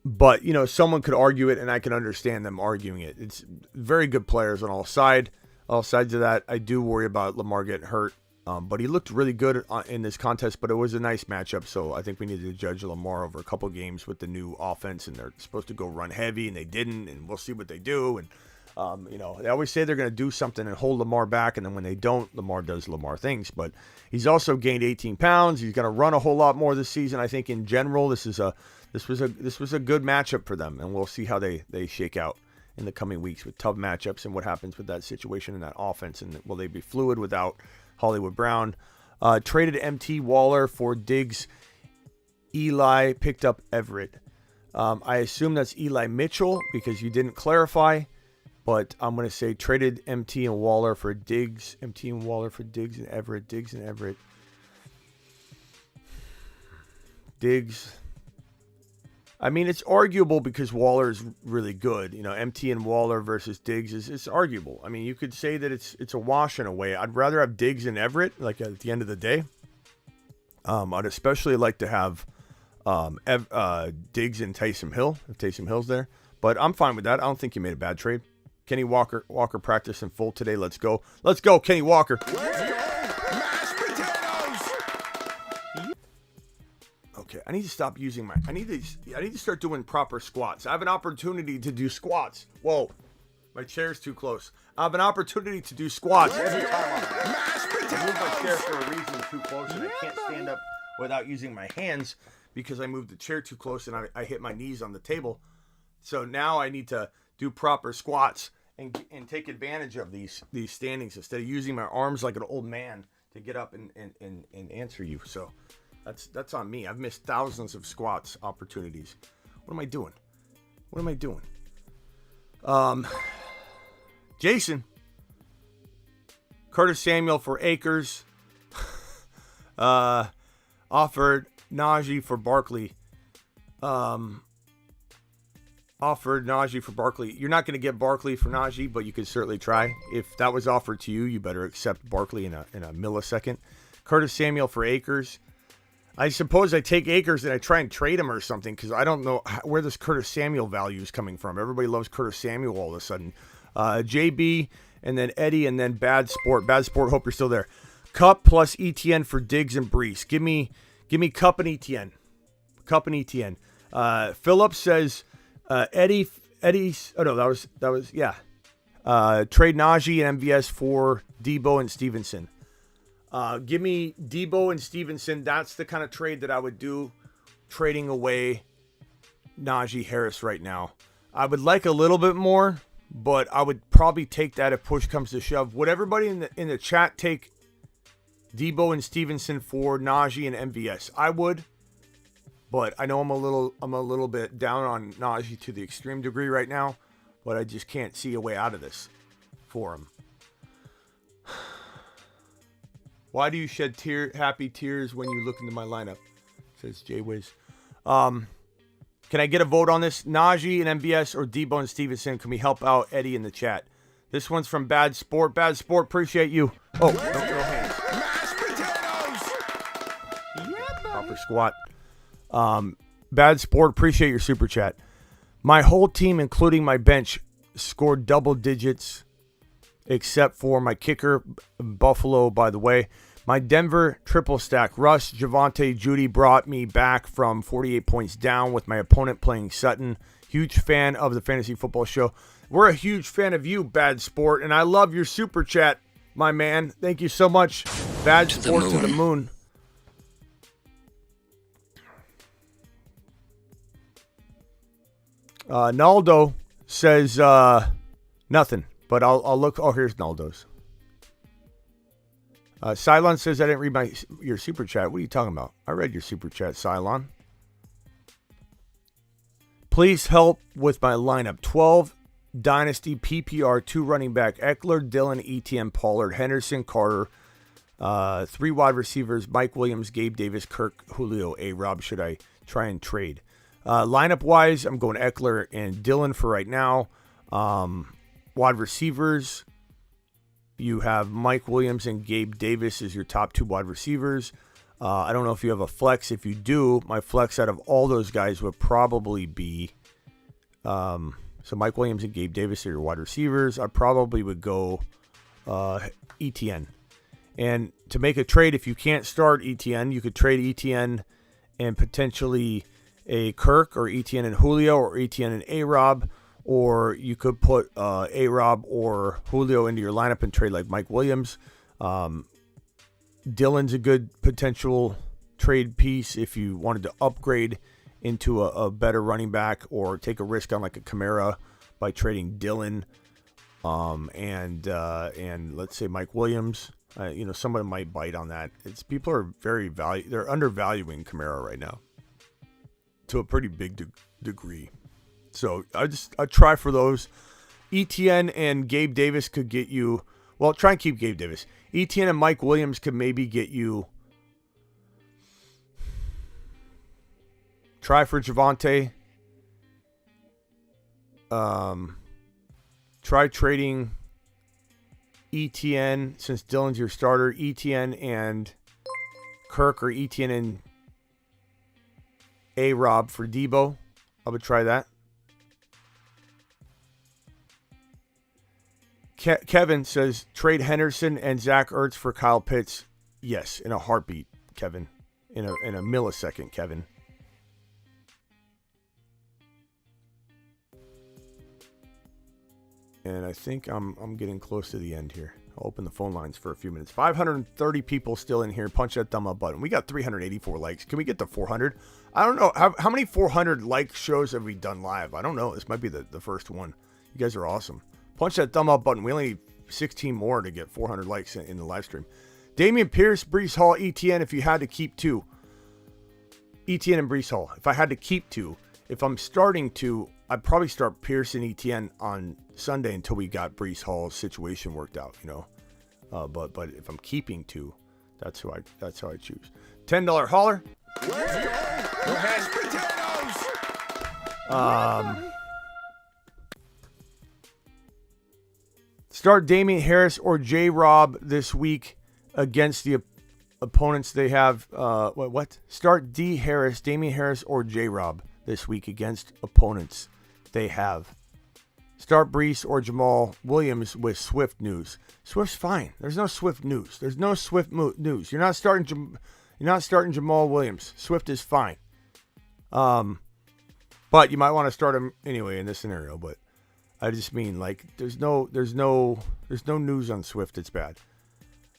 But, someone could argue it, and I can understand them arguing it. It's very good players on all sides of that. I do worry about Lamar getting hurt. But he looked really good in this contest, but it was a nice matchup. So I think we need to judge Lamar over a couple games with the new offense, and they're supposed to go run heavy, and they didn't, and we'll see what they do. And, they always say they're going to do something and hold Lamar back, and then when they don't, Lamar does Lamar things. But he's also gained 18 pounds. He's going to run a whole lot more this season. I think in general, this was a good matchup for them, and we'll see how they shake out in the coming weeks with tough matchups and what happens with that situation in that offense, and will they be fluid without Hollywood Brown. Traded MT Waller for Diggs. Eli picked up Everett. I assume that's Eli Mitchell because you didn't clarify, but I'm going to say traded MT and Waller for Diggs. MT and Waller for Diggs and Everett. Diggs and Everett. Diggs. I mean, it's arguable because Waller is really good. MT and Waller versus Diggs is arguable. I mean, you could say that it's a wash in a way. I'd rather have Diggs and Everett, at the end of the day. I'd especially like to have Diggs and Taysom Hill, if Taysom Hill's there. But I'm fine with that. I don't think you made a bad trade. Kenny Walker practiced in full today. Let's go. Let's go, Kenny Walker. Let's go! Mashed potatoes! Okay, I need to stop using I need to start doing proper squats. I have an opportunity to do squats. Whoa, my chair's too close. I have an opportunity to do squats every time Mashed I move my chair potatoes! for a reason too close, and I can't stand up without using my hands because I moved the chair too close and I hit my knees on the table. So now I need to do proper squats and take advantage of these standings instead of using my arms like an old man to get up and answer you. So that's on me. I've missed thousands of squats opportunities. What am I doing? Jason. Curtis Samuel for Akers. Offered Najee for Barkley. You're not going to get Barkley for Najee, but you could certainly try. If that was offered to you, you better accept Barkley in a millisecond. Curtis Samuel for Akers. I suppose I take Akers and I try and trade him or something because I don't know where this Curtis Samuel value is coming from. Everybody loves Curtis Samuel all of a sudden. JB and then Eddie and then Bad Sport. Bad Sport, hope you're still there. Cup plus ETN for Diggs and Brees. Give me Cup and ETN. Cup and ETN. Phillips says Eddie's. Oh no, that was yeah. Trade Najee and MVS for Debo and Stevenson. Give me Debo and Stevenson. That's the kind of trade that I would do, trading away Najee Harris right now. I would like a little bit more, but I would probably take that if push comes to shove. Would everybody in the chat take Debo and Stevenson for Najee and MVS? I would, but I know I'm a little bit down on Najee to the extreme degree right now, but I just can't see a way out of this for him. Why do you shed happy tears when you look into my lineup? Says Jay Wiz. Can I get a vote on this? Najee and MVS or Debo and Stevenson? Can we help out Eddie in the chat? This one's from Bad Sport. Bad Sport, appreciate you. Oh, no hands. Mashed potatoes. Proper squat. Bad Sport, appreciate your super chat. My whole team, including my bench, scored double digits, except for my kicker, Buffalo, by the way. My Denver triple stack, Russ, Javonte, Judy, brought me back from 48 points down with my opponent playing Sutton. Huge fan of the Fantasy Football Show. We're a huge fan of you, Bad Sport, and I love your super chat, my man. Thank you so much. Bad Sport to the moon. Naldo says nothing, but I'll look. Oh, here's Naldo's. Cylon says I didn't read your super chat. What are you talking about? I read your super chat, Cylon. Please help with my lineup. 12 Dynasty PPR, 2 running back, Eckler, Dillon, ETN, Pollard, Henderson, Carter, 3 wide receivers, Mike Williams, Gabe Davis, Kirk, Julio, A-Rob. Should I try and trade? Lineup-wise, I'm going Eckler and Dillon for right now. Wide receivers, you have Mike Williams and Gabe Davis as your top 2 wide receivers. I don't know if you have a flex. If you do, my flex out of all those guys would probably be so Mike Williams and Gabe Davis are your wide receivers. I probably would go ETN. And to make a trade, if you can't start ETN, you could trade ETN and potentially a Kirk, or ETN and Julio, or ETN and A-Rob. Or you could put A-Rob or Julio into your lineup and trade like Mike Williams. Dillon's a good potential trade piece if you wanted to upgrade into a better running back, or take a risk on like a Kamara by trading Dillon and let's say Mike Williams. Someone might bite on that. People are they're undervaluing Kamara right now to a pretty big degree. So I try for those. ETN and Gabe Davis could get you. Well, try and keep Gabe Davis. ETN and Mike Williams could maybe get you. Try for Javonte. Try trading ETN, since Dillon's your starter. ETN and Kirk, or ETN and A-Rob for Debo. I would try that. Kevin says trade Henderson and Zach Ertz for Kyle Pitts. Yes, in a heartbeat, Kevin. In a millisecond, Kevin. And I think I'm getting close to the end here. I'll open the phone lines for a few minutes. 530 people still in here. Punch that thumb up button. We got 384 likes. Can we get to 400? I don't know. How many 400 like shows have we done live? I don't know. This might be the first one. You guys are awesome. Punch that thumb up button. We only need 16 more to get 400 likes in the live stream. Damian Pierce, Brees Hall, ETN if you had to keep 2. ETN and Brees Hall. If I had to keep 2. If I'm starting 2, I'd probably start Pierce and ETN on Sunday until we got Brees Hall's situation worked out, But if I'm keeping 2, that's how I choose. $10 holler. Let's go. Mashed potatoes. Start Damian Harris or J-Rob this week against the opponents they have. What? Start Damian Harris or J-Rob this week against opponents they have. Start Brees or Jamal Williams with Swift news. Swift's fine. There's no Swift news. There's no Swift news. You're not starting Jamal Williams. Swift is fine. But you might want to start him anyway in this scenario. But I just mean, like, there's no news on Swift that's bad.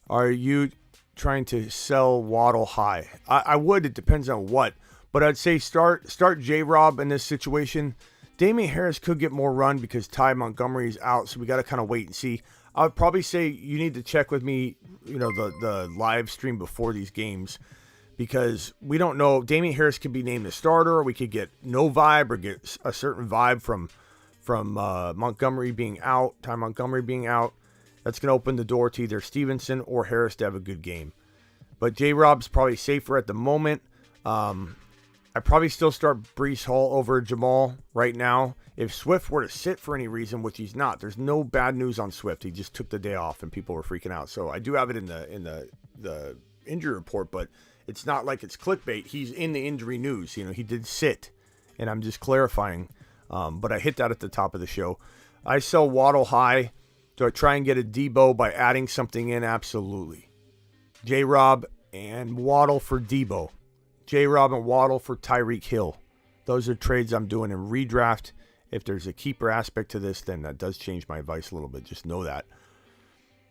Are you trying to sell Waddle high? I would. It depends on what. But I'd say start J-Rob in this situation. Damian Harris could get more run because Ty Montgomery's out, so we got to kind of wait and see. I would probably say you need to check with me, the live stream before these games, because we don't know. Damian Harris could be named the starter, or we could get no vibe or get a certain vibe from Montgomery being out, Ty Montgomery being out. That's going to open the door to either Stevenson or Harris to have a good game. But J-Rob's probably safer at the moment. I'd probably still start Brees Hall over Jamal right now. If Swift were to sit for any reason, which he's not, there's no bad news on Swift. He just took the day off and people were freaking out. So I do have it in the injury report, but it's not like it's clickbait. He's in the injury news. He did sit, and I'm just clarifying. But I hit that at the top of the show. I sell Waddle high. Do I try and get a Debo by adding something in? Absolutely. J-Rob and Waddle for Debo. J-Rob and Waddle for Tyreek Hill. Those are trades I'm doing in redraft. If there's a keeper aspect to this, then that does change my advice a little bit. Just know that.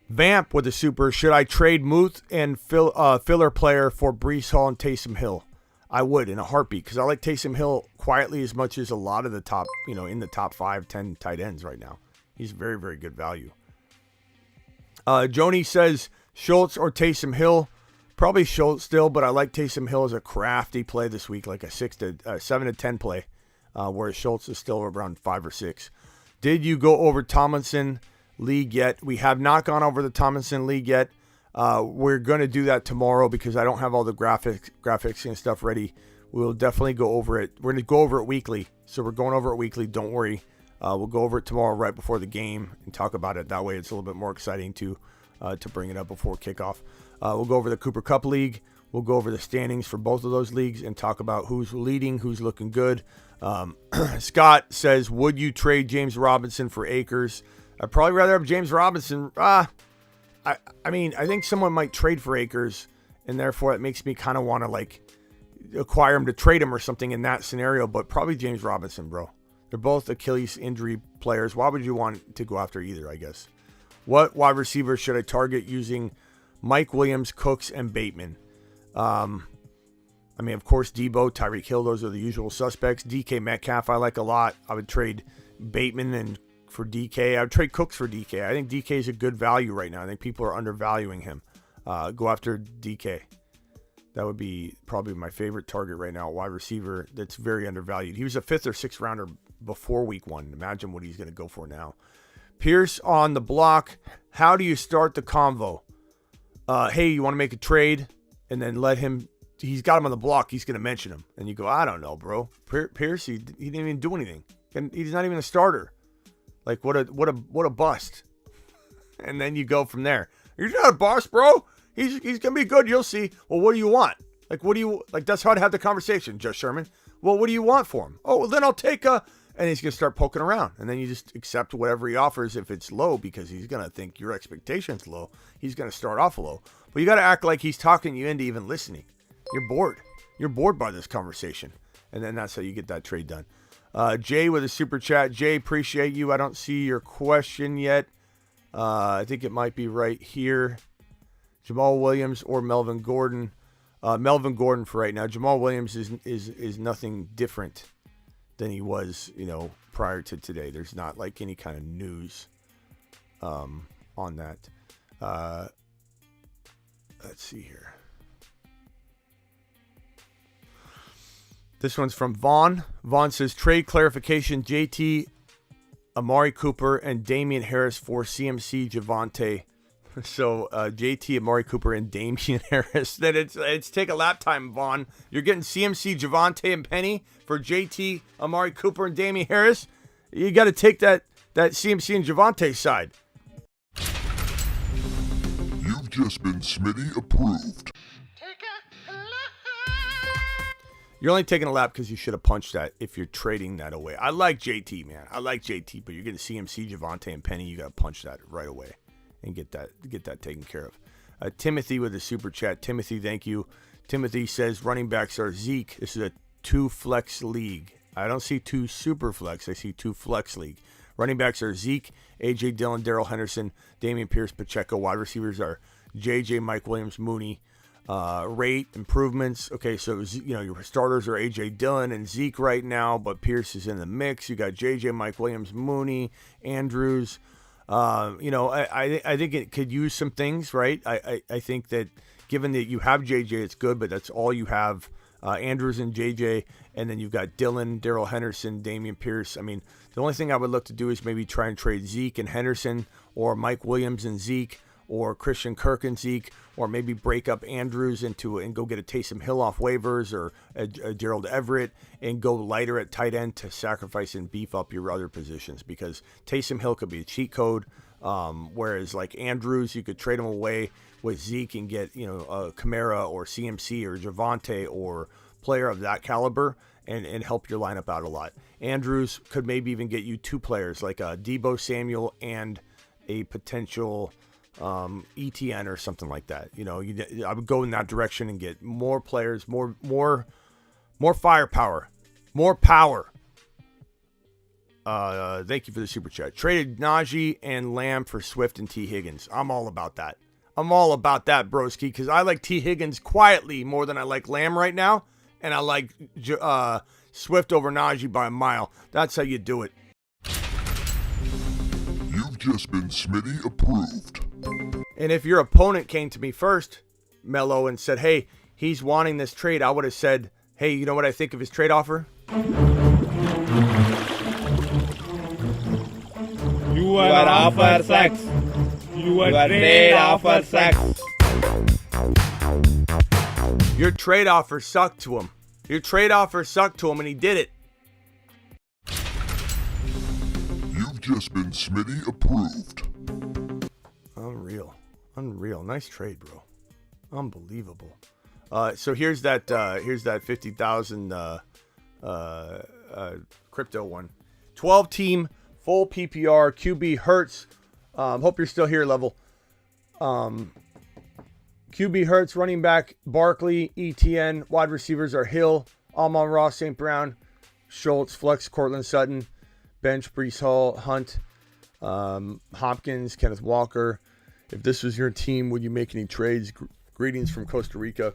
Vamp with a super. Should I trade Muth and filler player for Brees Hall and Taysom Hill? I would in a heartbeat, because I like Taysom Hill quietly as much as a lot of the top, in the top 5-10 tight ends right now. He's very, very good value. Joni says Schultz or Taysom Hill. Probably Schultz still, but I like Taysom Hill as a crafty play this week, like a 7 to 10 play, whereas Schultz is still around 5 or 6. Did you go over Tomlinson league yet? We have not gone over the Tomlinson league yet. We're going to do that tomorrow because I don't have all the graphics and stuff ready. We'll definitely go over it. We're going to go over it weekly, so we're going over it weekly. Don't worry. We'll go over it tomorrow right before the game and talk about it. That way it's a little bit more exciting to bring it up before kickoff. We'll go over the Cooper Cup League. We'll go over the standings for both of those leagues and talk about who's leading, who's looking good. Scott says, would you trade James Robinson for Akers? I'd probably rather have James Robinson. I think someone might trade for Akers, and therefore it makes me kind of want to acquire him to trade him or something in that scenario, but probably James Robinson, bro. They're both Achilles injury players. Why would you want to go after either, I guess? What wide receiver should I target using Mike Williams, Cooks, and Bateman? Of course, Debo, Tyreek Hill, those are the usual suspects. DK Metcalf, I like a lot. I would trade Bateman for DK. I would trade Cooks for DK. I think DK is a good value right now. I think people are undervaluing him. Go after DK. That would be probably my favorite target right now, wide receiver that's very undervalued. He was a 5th or 6th rounder before week 1. Imagine what he's going to go for now. Pierce on the block. How do you start the convo? Hey, you want to make a trade? And then let him, he's got him on the block. He's going to mention him. And you go, I don't know, bro. Pierce, he didn't even do anything. And he's not even a starter. Like, what a bust. And then you go from there. You're not a bust, bro. He's going to be good. You'll see. Well, what do you want? That's how to have the conversation, Joe Sherman. Well, what do you want for him? Oh, well, then I'll take and he's going to start poking around. And then you just accept whatever he offers if it's low, because he's going to think your expectation's low. He's going to start off low. But you got to act like he's talking you into even listening. You're bored. You're bored by this conversation. And then that's how you get that trade done. Jay with a super chat. Jay, appreciate you. I don't see your question yet. I think it might be right here. Jamal Williams or Melvin Gordon. Melvin Gordon for right now. Jamal Williams is nothing different than he was, prior to today. There's not like any kind of news on that. Let's see here. This one's from Vaughn. Vaughn says, trade clarification, JT, Amari Cooper, and Damian Harris for CMC Javonte. So JT, Amari Cooper, and Damian Harris. Then it's take a lap time, Vaughn. You're getting CMC, Javonte, and Penny for JT, Amari Cooper, and Damian Harris. You got to take that CMC and Javonte side. You've just been Smitty approved. You're only taking a lap because you should have punched that if you're trading that away. I like JT, man. I like JT, but you're getting CMC, Javonte, and Penny. You got to punch that right away and get that taken care of. Timothy with a super chat. Timothy, thank you. Timothy says running backs are Zeke. This is a 2-flex league. I don't see 2 super flex. I see 2 flex league. Running backs are Zeke, A.J. Dillon, Darrell Henderson, Dameon Pierce, Pacheco. Wide receivers are J.J., Mike Williams, Mooney. Rate improvements. Okay, so your starters are A.J. Dillon and Zeke right now, but Pierce is in the mix. You got J.J., Mike Williams, Mooney, Andrews. I think it could use some things, right? I think that given that you have J.J., it's good, but that's all you have. Andrews and J.J., and then you've got Dillon, Darrell Henderson, Dameon Pierce. I mean, the only thing I would look to do is maybe try and trade Zeke and Henderson, or Mike Williams and Zeke, or Christian Kirk and Zeke, or maybe break up Andrews and go get a Taysom Hill off waivers, or a Gerald Everett, and go lighter at tight end to sacrifice and beef up your other positions, because Taysom Hill could be a cheat code, whereas like Andrews, you could trade him away with Zeke and get a Kamara or CMC or Javonte or player of that caliber, and help your lineup out a lot. Andrews could maybe even get you 2 players like Deebo Samuel and a potential ETN or something like that. I would go in that direction and get more players, more firepower, more power. Thank you for the super chat. Traded Najee and Lamb for Swift and T. Higgins. I'm all about that. I'm all about that, broski, because I like T. Higgins quietly more than I like Lamb right now, and I like Swift over Najee by a mile. That's how you do it. You've just been Smitty approved. And if your opponent came to me first, Mello, and said, hey, he's wanting this trade, I would have said, hey, you know what I think of his trade offer? Your offer sucks. Your trade offer sucks. Your trade offer sucked to him. Your trade offer sucked to him, and he did it. You've just been Smitty approved. Unreal. Nice trade, bro. Unbelievable. So here's that 50,000 crypto one. 12 team full PPR QB Hurts. Hope you're still here, Level. QB Hurts, running back Barkley, ETN. Wide receivers are Hill, Amon-Ra, St. Brown, Schultz, Flex, Cortland Sutton, bench Breece Hall, Hunt, Hopkins, Kenneth Walker. If this was your team, would you make any trades? Greetings from Costa Rica.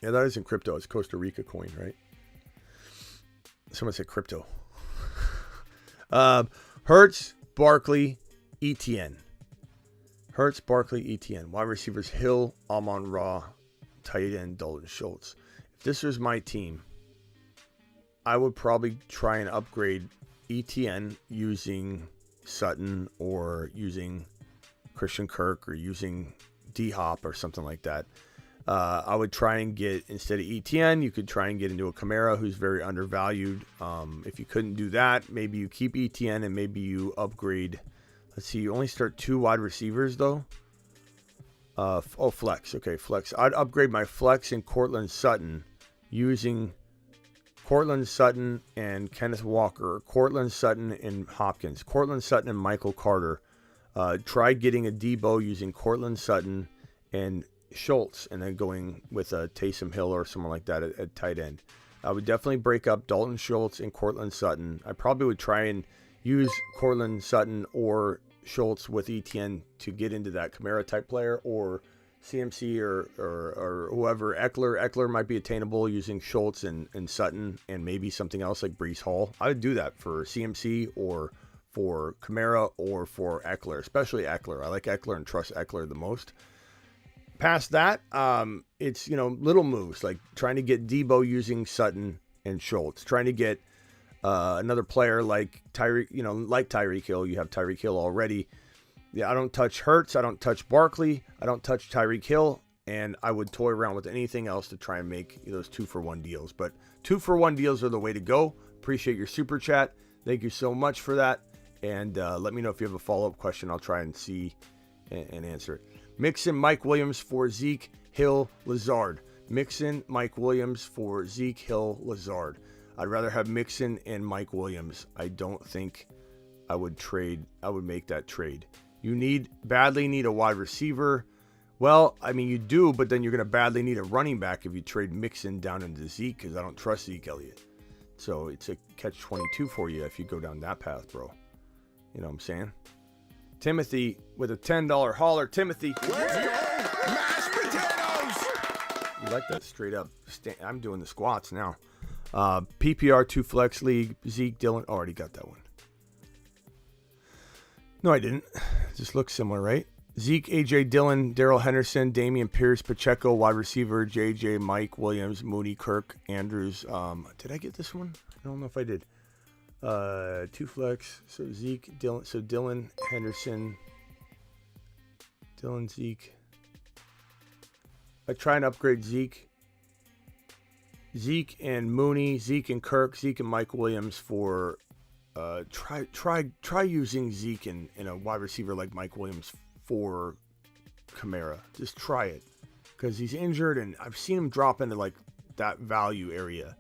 Yeah, that isn't crypto. It's Costa Rica coin, right? Someone said crypto. Hurts, Barkley, ETN. Hurts, Barkley, ETN. Wide receivers Hill, Amon-Ra, tight end Dalton Schultz. If this was my team, I would probably try and upgrade ETN using Sutton or using Christian Kirk or using D-Hop or something like that. I would try and get, instead of ETN, you could try and get into a Kamara who's very undervalued. If you couldn't do that, maybe you keep ETN and maybe you upgrade. Let's see, you only start 2 wide receivers though. Flex. Okay, flex. I'd upgrade my flex in Cortland Sutton using Cortland Sutton and Kenneth Walker, Cortland Sutton and Hopkins, Cortland Sutton and Michael Carter. Try getting a Debo using Cortland Sutton and Schultz, and then going with a Taysom Hill or someone like that at tight end. I would definitely break up Dalton Schultz and Cortland Sutton. I probably would try and use Cortland Sutton or Schultz with ETN to get into that Kamara type player, or CMC or whoever. Eckler might be attainable using Schultz and Sutton, and maybe something else like Breece Hall. I would do that for CMC or for Kamara or for Eckler, especially Eckler. I like Eckler and trust Eckler the most. Past that, it's, little moves like trying to get Debo using Sutton and Schultz, trying to get another player like Tyreek Hill. You have Tyreek Hill already. Yeah, I don't touch Hurts. I don't touch Barkley. I don't touch Tyreek Hill. And I would toy around with anything else to try and make those 2-for-1 deals. But 2-for-1 deals are the way to go. Appreciate your super chat. Thank you so much for that. And let me know if you have a follow-up question. I'll try and see and answer it. Mixon, Mike Williams for Zeke, Hill, Lazard. Mixon, Mike Williams for Zeke, Hill, Lazard. I'd rather have Mixon and Mike Williams. I don't think I would make that trade. You badly need a wide receiver. Well, I mean, you do, but then you're going to badly need a running back if you trade Mixon down into Zeke, because I don't trust Zeke Elliott. So it's a catch-22 for you if you go down that path, bro. You know what I'm saying? Timothy with a $10 hauler. Timothy. Let's go. Mashed potatoes. You like that straight up. I'm doing the squats now. PPR 2 flex league. Zeke, Dylan. Oh, already got that one. No, I didn't. Just looks similar, right? Zeke, AJ Dillon, Darrell Henderson, Damian Pierce, Pacheco, wide receiver, JJ, Mike Williams, Mooney, Kirk, Andrews. Did I get this one? I don't know if I did. 2 flex. So Zeke, Dillon. So Dillon, Henderson, Dillon, Zeke. I try and upgrade Zeke. Zeke and Mooney, Zeke and Kirk, Zeke and Mike Williams for try using Zeke in a wide receiver like Mike Williams for Kamara. Just try it, because he's injured and I've seen him drop into like that value area.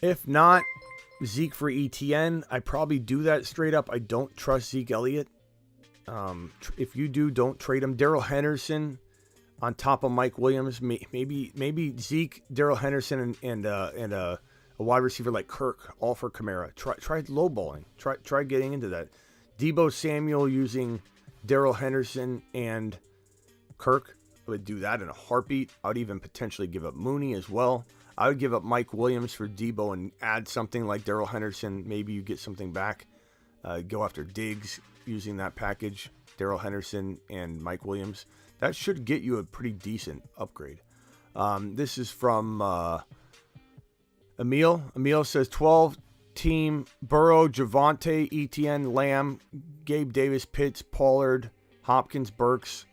If not, Zeke for ETN. I probably do that straight up. I don't trust Zeke Elliott. If you do, don't trade him. Darrell Henderson on top of Mike Williams. Maybe Zeke, Darrell Henderson, and a wide receiver like Kirk, all for Kamara. Try lowballing. Try getting into that. Deebo Samuel using Darrell Henderson and Kirk. I would do that in a heartbeat. I would even potentially give up Mooney as well. I would give up Mike Williams for Deebo and add something like Darrell Henderson. Maybe you get something back. Go after Diggs using that package. Darrell Henderson and Mike Williams. That should get you a pretty decent upgrade. This is from Emil. Emil says 12 team Burrow, Javonte, Etienne, Lamb, Gabe Davis, Pitts, Pollard, Hopkins, Burks.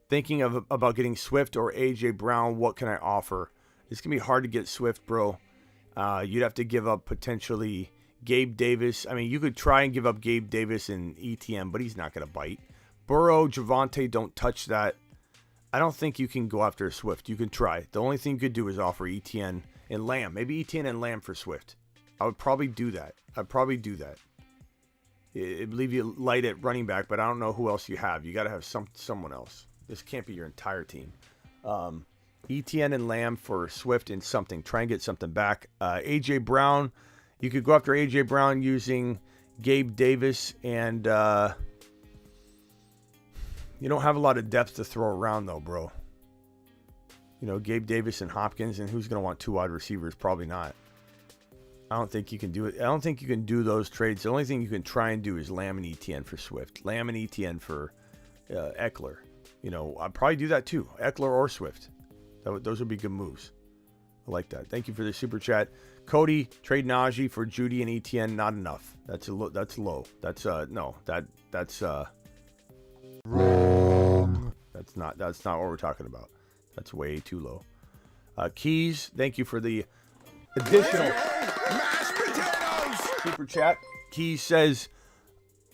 Thinking about getting Swift or AJ Brown. What can I offer? It's gonna be hard to get Swift, bro. You'd have to give up potentially Gabe Davis. I mean, you could try and give up Gabe Davis and ETN, but he's not gonna bite. Burrow, Javonte, don't touch that. I don't think you can go after a Swift. You can try. The only thing you could do is offer ETN and Lamb. Maybe ETN and Lamb for Swift. I would probably do that. It'd leave you light at running back, but I don't know who else you have. You got to have someone else. This can't be your entire team. ETN and Lamb for Swift and something. Try and get something back. AJ Brown. You could go after AJ Brown using Gabe Davis, and you don't have a lot of depth to throw around though, bro. You know, Gabe Davis and Hopkins, and who's going to want 2 wide receivers? Probably not. I don't think you can do it. I don't think you can do those trades. The only thing you can try and do is Lamb and ETN for Swift. Lamb and ETN for Eckler. You know, I'd probably do that too. Eckler or Swift. Those would be good moves. I like that. Thank you for the super chat. Cody, trade Najee for Judy and ETN. Not enough. That's low. That's no. That's wrong. That's not what we're talking about. That's way too low. Keys, thank you for the additional Mashed potatoes. super chat. Keys says,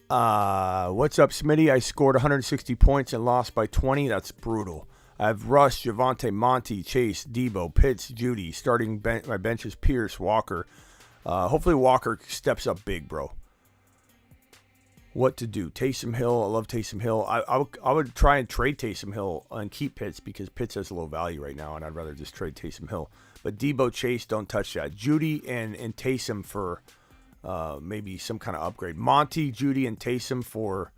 what's up, Smitty? I scored 160 points and lost by 20. That's brutal. I have Russ, Javonte, Monty, Chase, Debo, Pitts, Judy. Starting my bench is Pierce, Walker. Hopefully Walker steps up big, bro. What to do? Taysom Hill. I love Taysom Hill. I would try and trade Taysom Hill and keep Pitts, because Pitts has low value right now, and I'd rather just trade Taysom Hill. But Debo, Chase, don't touch that. Judy and Taysom for maybe some kind of upgrade. Monty, Judy, and Taysom for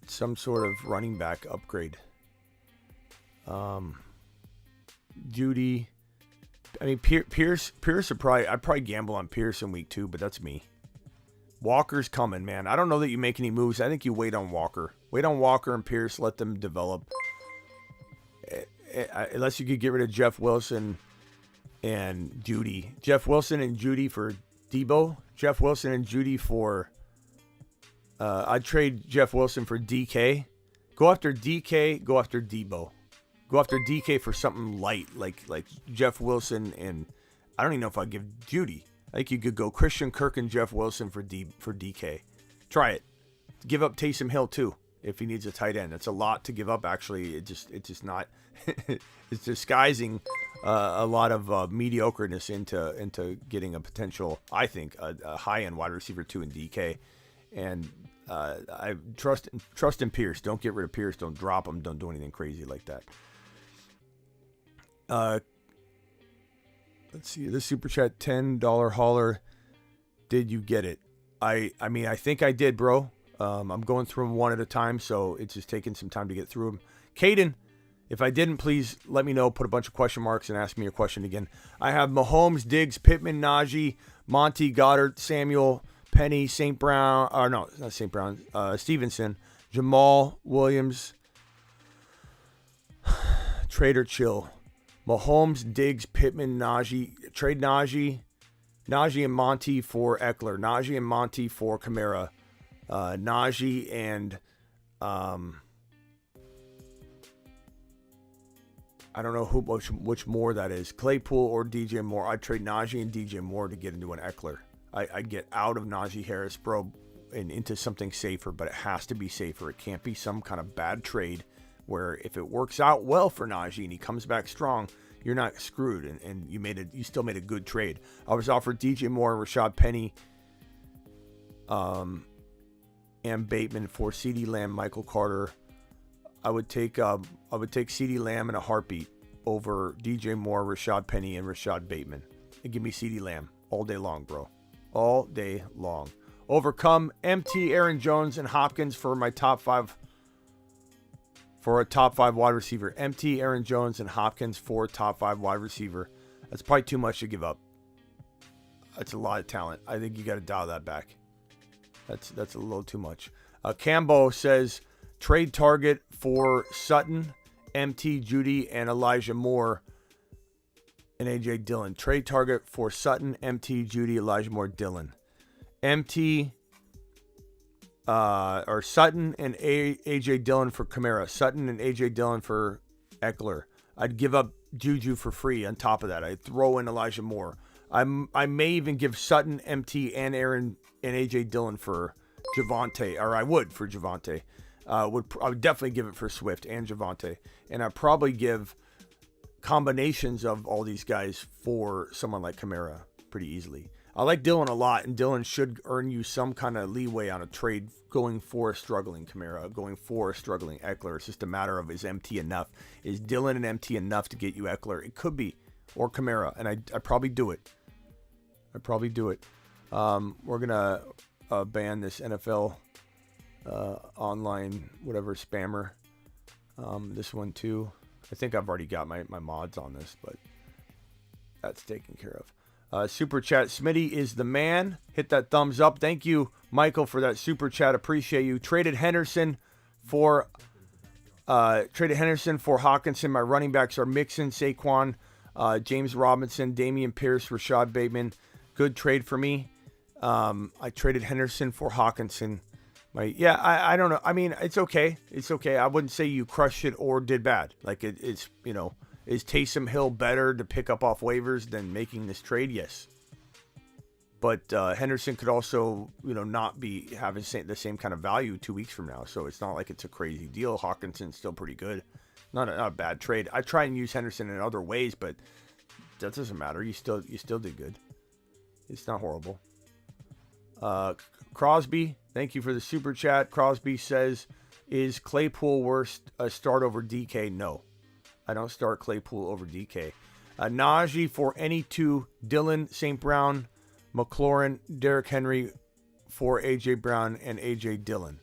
some sort of running back upgrade. Judy. I mean, Pierce would I'd probably gamble on Pierce in week 2, but that's me. Walker's coming, man. I don't know that you make any moves. I think you wait on Walker. Wait on Walker and Pierce. Let them develop. Unless you could get rid of Jeff Wilson and Judy. Jeff Wilson and Judy for Debo. Jeff Wilson and Judy for... I'd trade Jeff Wilson for DK. Go after DK. Go after Debo. Go after DK for something light, like Jeff Wilson, and I don't even know if I'd give Judy. I think you could go Christian Kirk and Jeff Wilson for DK. Try it. Give up Taysom Hill too. if he needs a tight end. That's a lot to give up. Actually, it's just not. It's disguising a lot of mediocreness into getting a potential, I think, a high end wide receiver 2 in DK. And I trust in Pierce. Don't get rid of Pierce. Don't drop him. Don't do anything crazy like that. Let's see. This super chat $10 hauler. Did you get it? I mean, I think I did, bro. I'm going through them one at a time, so it's just taking some time to get through them. Caden, if I didn't, please let me know. Put a bunch of question marks and ask me your question again. I have Mahomes, Diggs, Pittman, Najee, Monty, Goddard, Samuel, Penny, St. Brown. Or no, not St. Brown. Stevenson, Jamal, Williams, Trader Chill. Mahomes, Diggs, Pittman, Najee. Trade Najee and Monty for Eckler. Najee and Monty for Kamara. Najee and I don't know which more that is. Claypool or DJ Moore. I'd trade Najee and DJ Moore to get into an Eckler. I'd get out of Najee Harris, bro, and into something safer, but it has to be safer. It can't be some kind of bad trade where if it works out well for Najee and he comes back strong, you're not screwed, and you still made a good trade. I was offered DJ Moore, Rashad Penny, and Bateman for CeeDee Lamb, Michael Carter. I would take CeeDee Lamb in a heartbeat over DJ Moore, Rashad Penny, and Rashad Bateman. And give me CeeDee Lamb all day long, bro. All day long. Overcome MT, Aaron Jones, and Hopkins for my top 5. For a top 5 wide receiver. MT, Aaron Jones, and Hopkins for top 5 wide receiver. That's probably too much to give up. That's a lot of talent. I think you got to dial that back. That's a little too much. Cambo says trade target for Sutton, MT, Judy, and Elijah Moore, and AJ Dillon. Trade target for Sutton, MT, Judy, Elijah Moore, Dillon. MT or Sutton and AJ Dillon for Kamara. Sutton and AJ Dillon for Eckler. I'd give up Juju for free on top of that. I'd throw in Elijah Moore. I may even give Sutton, MT, and Aaron and AJ Dillon for Javonte, or I would for Javonte. I would definitely give it for Swift and Javonte, and I'd probably give combinations of all these guys for someone like Kamara pretty easily. I like Dillon a lot, and Dillon should earn you some kind of leeway on a trade going for a struggling Kamara, going for a struggling Eckler. It's just a matter of, is MT enough? Is Dillon and MT enough to get you Eckler? It could be, or Kamara, and I'd probably do it. We're going to ban this NFL online, whatever, spammer. This one too. I think I've already got my mods on this, but that's taken care of. Super chat, Smitty is the man. Hit that thumbs up. Thank you, Michael, for that super chat. Appreciate you. Traded Henderson for Hawkinson. My running backs are Mixon, Saquon, James Robinson, Damian Pierce, Rashad Bateman. Good trade for me. I traded Henderson for Hawkinson. I don't know. I mean, it's okay. It's okay. I wouldn't say you crushed it or did bad. Like it's, is Taysom Hill better to pick up off waivers than making this trade? Yes. But Henderson could also, not be having the same kind of value 2 weeks from now. So it's not like it's a crazy deal. Hawkinson's still pretty good. Not a bad trade. I try and use Henderson in other ways, but that doesn't matter. You still did good. It's not horrible. Crosby, thank you for the super chat. Crosby says, is Claypool worth a start over DK? No. I don't start Claypool over DK. Najee for any 2. Dillon, St. Brown, McLaurin, Derrick Henry for AJ Brown and AJ Dillon.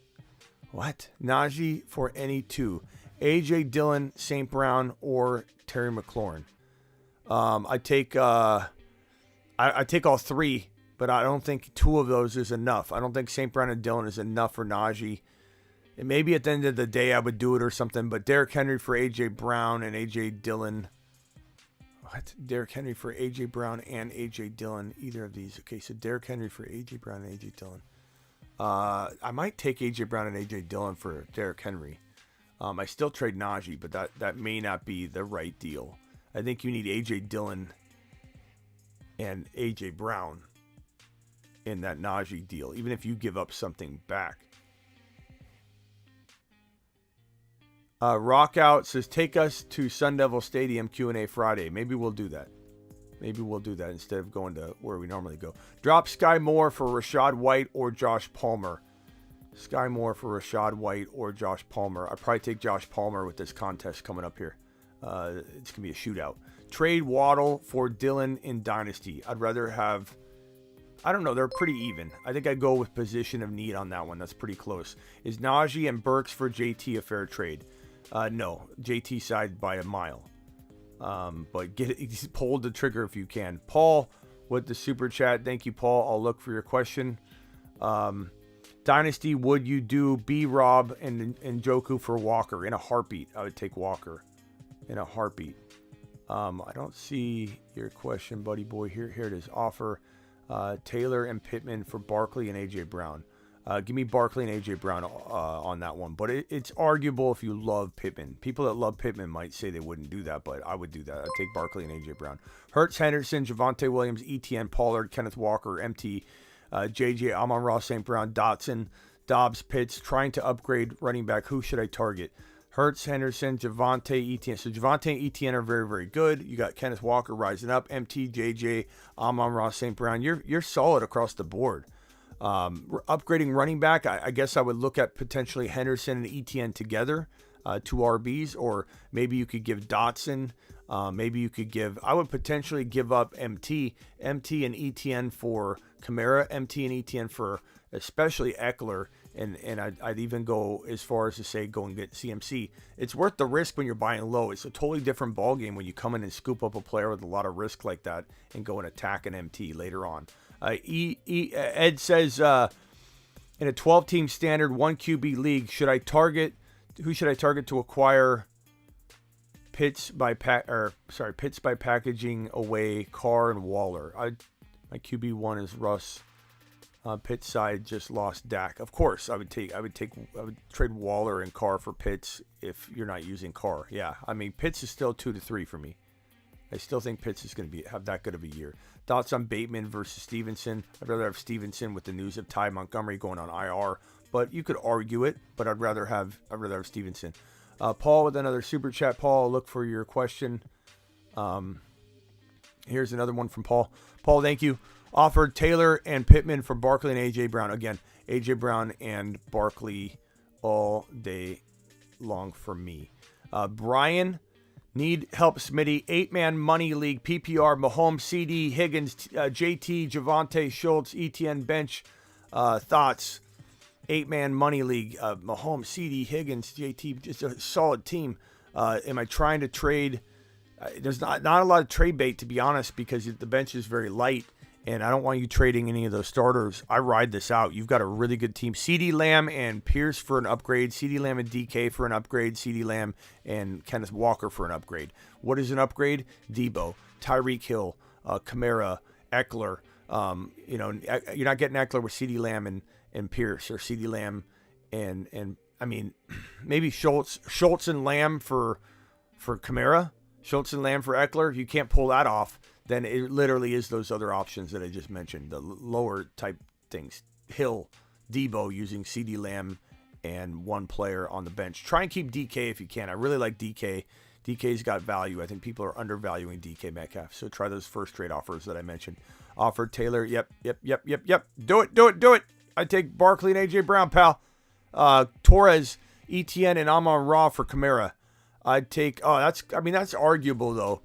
What? Najee for any 2. AJ Dillon, St. Brown, or Terry McLaurin. I take all 3, but I don't think 2 of those is enough. I don't think St. Brown and Dillon is enough for Najee. And maybe at the end of the day I would do it or something, but Derrick Henry for AJ Brown and AJ Dillon. What? Derrick Henry for AJ Brown and AJ Dillon. Either of these. Okay, so Derrick Henry for AJ Brown and AJ Dillon. I might take AJ Brown and AJ Dillon for Derrick Henry. I still trade Najee, but that may not be the right deal. I think you need AJ Dillon and AJ Brown in that Najee deal, even if you give up something back. Rock Out says, take us to Sun Devil Stadium Q&A Friday. Maybe we'll do that. Maybe we'll do that instead of going to where we normally go. Drop Sky Moore for Rashad White or Josh Palmer. Sky Moore for Rashad White or Josh Palmer. I'd probably take Josh Palmer with this contest coming up here. It's going to be a shootout. Trade Waddle for Dylan in Dynasty. I'd rather have... I don't know. They're pretty even. I think I'd go with position of need on that one. That's pretty close. Is Najee and Burks for JT a fair trade? No. JT side by a mile. But pull the trigger if you can. Paul with the super chat. Thank you, Paul. I'll look for your question. Dynasty, would you do B-Rob and Njoku for Walker? In a heartbeat, I would take Walker. In a heartbeat. I don't see your question, buddy boy. Here it is. Offer Taylor and Pittman for Barkley and A.J. Brown. Give me Barkley and A.J. Brown on that one. But it's arguable if you love Pittman. People that love Pittman might say they wouldn't do that, but I would do that. I'd take Barkley and A.J. Brown. Hurts, Henderson, Javonte Williams, ETN, Pollard, Kenneth Walker, MT, J.J., Amon-Ra, St. Brown, Dotson, Dobbs, Pitts. Trying to upgrade running back. Who should I target? Hurts, Henderson, Javonte, ETN. So Javonte and ETN are very, very good. You got Kenneth Walker rising up, MT, JJ, Amon-Ra, St. Brown. You're solid across the board. Upgrading running back, I guess I would look at potentially Henderson and ETN together, 2 RBs, or maybe you could give Dotson. I would potentially give up MT and ETN for Kamara, MT and ETN for especially Eckler. And I'd even go as far as to say go and get CMC. It's worth the risk when you're buying low. It's a totally different ballgame when you come in and scoop up a player with a lot of risk like that and go and attack an MT later on. Ed says, in a 12-team standard 1 QB league, who should I target to acquire Pitts by packaging away Carr and Waller? My QB1 is Russ. Pitts side just lost Dak. Of course, I would trade Waller and Carr for Pitts if you're not using Carr. Yeah, I mean Pitts is still 2 to 3 for me. I still think Pitts is going to have that good of a year. Thoughts on Bateman versus Stevenson? I'd rather have Stevenson with the news of Ty Montgomery going on IR, but you could argue it. But I'd rather have Stevenson. Paul with another super chat. Paul, I'll look for your question. Here's another one from Paul. Paul, thank you. Offered Taylor and Pittman for Barkley and A.J. Brown. Again, A.J. Brown and Barkley all day long for me. Brian, need help, Smitty. 8-man money league, PPR, Mahomes, CD, Higgins, JT, Javonte, Schultz, ETN bench. Thoughts? 8-man money league, Mahomes, CD, Higgins, JT, just a solid team. Am I trying to trade? There's not a lot of trade bait, to be honest, because the bench is very light. And I don't want you trading any of those starters. I ride this out. You've got a really good team. CeeDee Lamb and Pierce for an upgrade. CeeDee Lamb and DK for an upgrade. CeeDee Lamb and Kenneth Walker for an upgrade. What is an upgrade? Debo, Tyreek Hill, Kamara, Eckler. You're not getting Eckler with CeeDee Lamb and Pierce, or CeeDee Lamb and I mean, maybe Schultz and Lamb for Kamara. Schultz and Lamb for Eckler. You can't pull that off. Then it literally is those other options that I just mentioned, the lower type things. Hill, Debo using CeeDee Lamb and one player on the bench. Try and keep DK if you can. I really like DK. DK's got value. I think people are undervaluing DK Metcalf. So try those first trade offers that I mentioned. Offered Taylor. Yep. Do it. I take Barkley and AJ Brown, pal. Torres, ETN, and Amon-Ra for Kamara. I'd take. That's arguable though.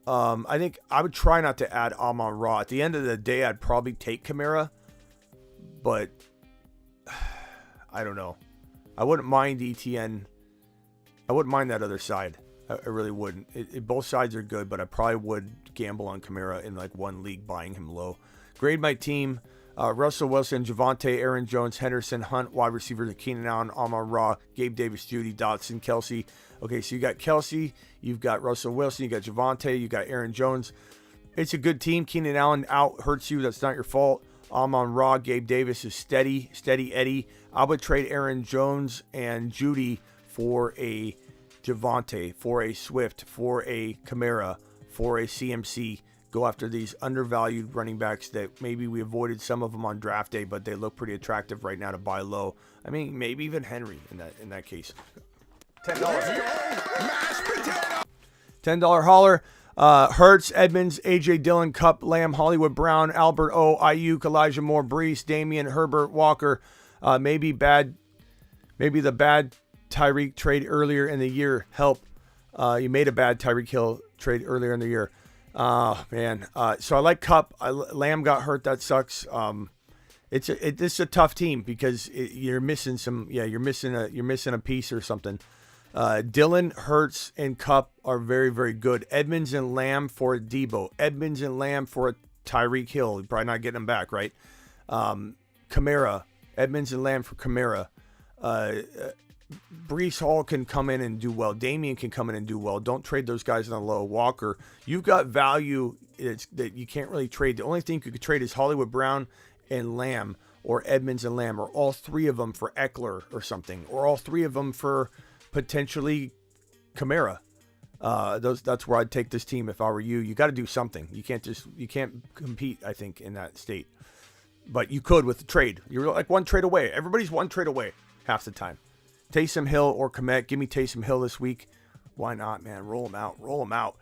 I think I would try not to add Amon-Ra. At the end of the day, I'd probably take Kamara, but I don't know. I wouldn't mind ETN. I wouldn't mind that other side. I really wouldn't. Both sides are good, but I probably would gamble on Kamara in like one league, buying him low. Grade my team. Russell Wilson, Javonte, Aaron Jones, Henderson, Hunt, wide receivers, Keenan Allen, Amon-Ra, Gabe Davis, Judy, Dotson, Kelsey. Okay, so you got Kelsey, you've got Russell Wilson, you got Javonte, you got Aaron Jones. It's a good team. Keenan Allen out hurts you. That's not your fault. Amon-Ra, Gabe Davis is steady Eddie. I would trade Aaron Jones and Judy for a Javonte, for a Swift, for a Kamara, for a CMC. Go after these undervalued running backs that maybe we avoided some of them on draft day, but they look pretty attractive right now to buy low. I mean, maybe even Henry in that case. $10. Mashed potato. $10 hauler. Hurts, Edmonds, AJ Dillon, Cup, Lamb, Hollywood Brown, Albert O, Ayuk, Elijah Moore, Brees, Damian, Herbert, Walker. Maybe the bad Tyreek trade earlier in the year help. You made a bad Tyreek Hill trade earlier in the year. Man. So I like Cup. Lamb got hurt. That sucks. It's a tough team because you're missing some. Yeah, you're missing a piece or something. Dillon, Hurts, and Cup are very, very good. Edmonds and Lamb for Debo. Edmonds and Lamb for a Tyreek Hill. You're probably not getting him back, right? Kamara. Edmonds and Lamb for Kamara. Brees Hall can come in and do well. Damian can come in and do well. Don't trade those guys on the low. Walker, you've got value that you can't really trade. The only thing you could trade is Hollywood Brown and Lamb, or Edmonds and Lamb, or all three of them for Eckler or something, or all three of them for potentially Kamara. That's where I'd take this team if I were you. You got to do something. You can't compete, I think, in that state. But you could with the trade. You're like one trade away. Everybody's one trade away half the time. Taysom Hill or Kmet. Give me Taysom Hill this week. Why not, man? Roll him out.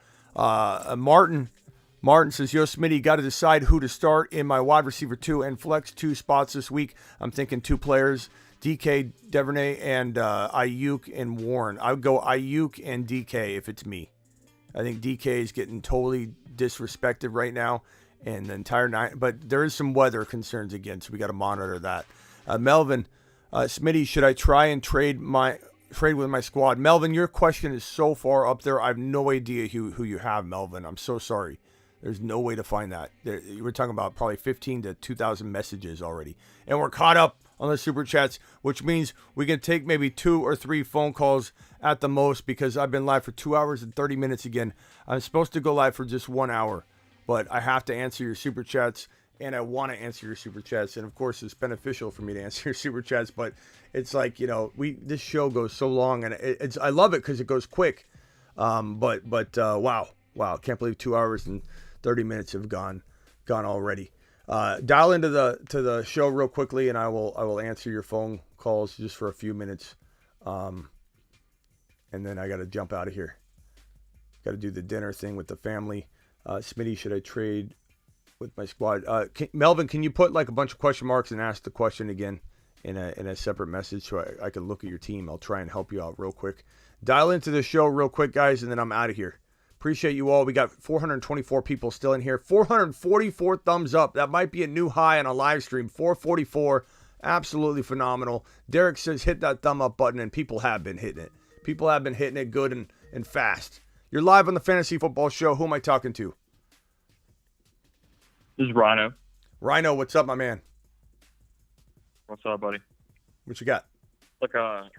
Martin says, yo, Smitty, got to decide who to start in my wide receiver 2 and flex 2 spots this week. I'm thinking 2 players, DK, Devernay, and Ayuk and Warren. I would go Ayuk and DK if it's me. I think DK is getting totally disrespected right now, and the entire night. But there is some weather concerns again, so we got to monitor that. Melvin, Smitty, should I try and trade with my squad? Melvin, your question is so far up there. I have no idea who you have, Melvin. I'm so sorry. There's no way to find that. We're talking about probably 15 to 2,000 messages already. And we're caught up on the Super Chats, which means we can take maybe 2 or 3 phone calls at the most, because I've been live for 2 hours and 30 minutes again. I'm supposed to go live for just 1 hour, but I have to answer your Super Chats, and I want to answer your Super Chats. And, of course, it's beneficial for me to answer your Super Chats, but it's like, this show goes so long, and I love it because it goes quick. Wow. Can't believe 2 hours and 30 minutes have gone already. Dial into the show real quickly, and I will answer your phone calls just for a few minutes, and then I got to jump out of here. Got to do the dinner thing with the family. Smitty, should I trade with my squad? Melvin, can you put like a bunch of question marks and ask the question again in a separate message so I can look at your team? I'll try and help you out real quick. Dial into the show real quick, guys, and then I'm out of here. Appreciate you all. We got 424 people still in here. 444 thumbs up. That might be a new high on a live stream. 444. Absolutely phenomenal. Derek says hit that thumb up button, and people have been hitting it. People have been hitting it good and fast. You're live on the Fantasy Football Show. Who am I talking to? This is Rhino. Rhino, what's up, my man? What's up, buddy? What you got? Look, I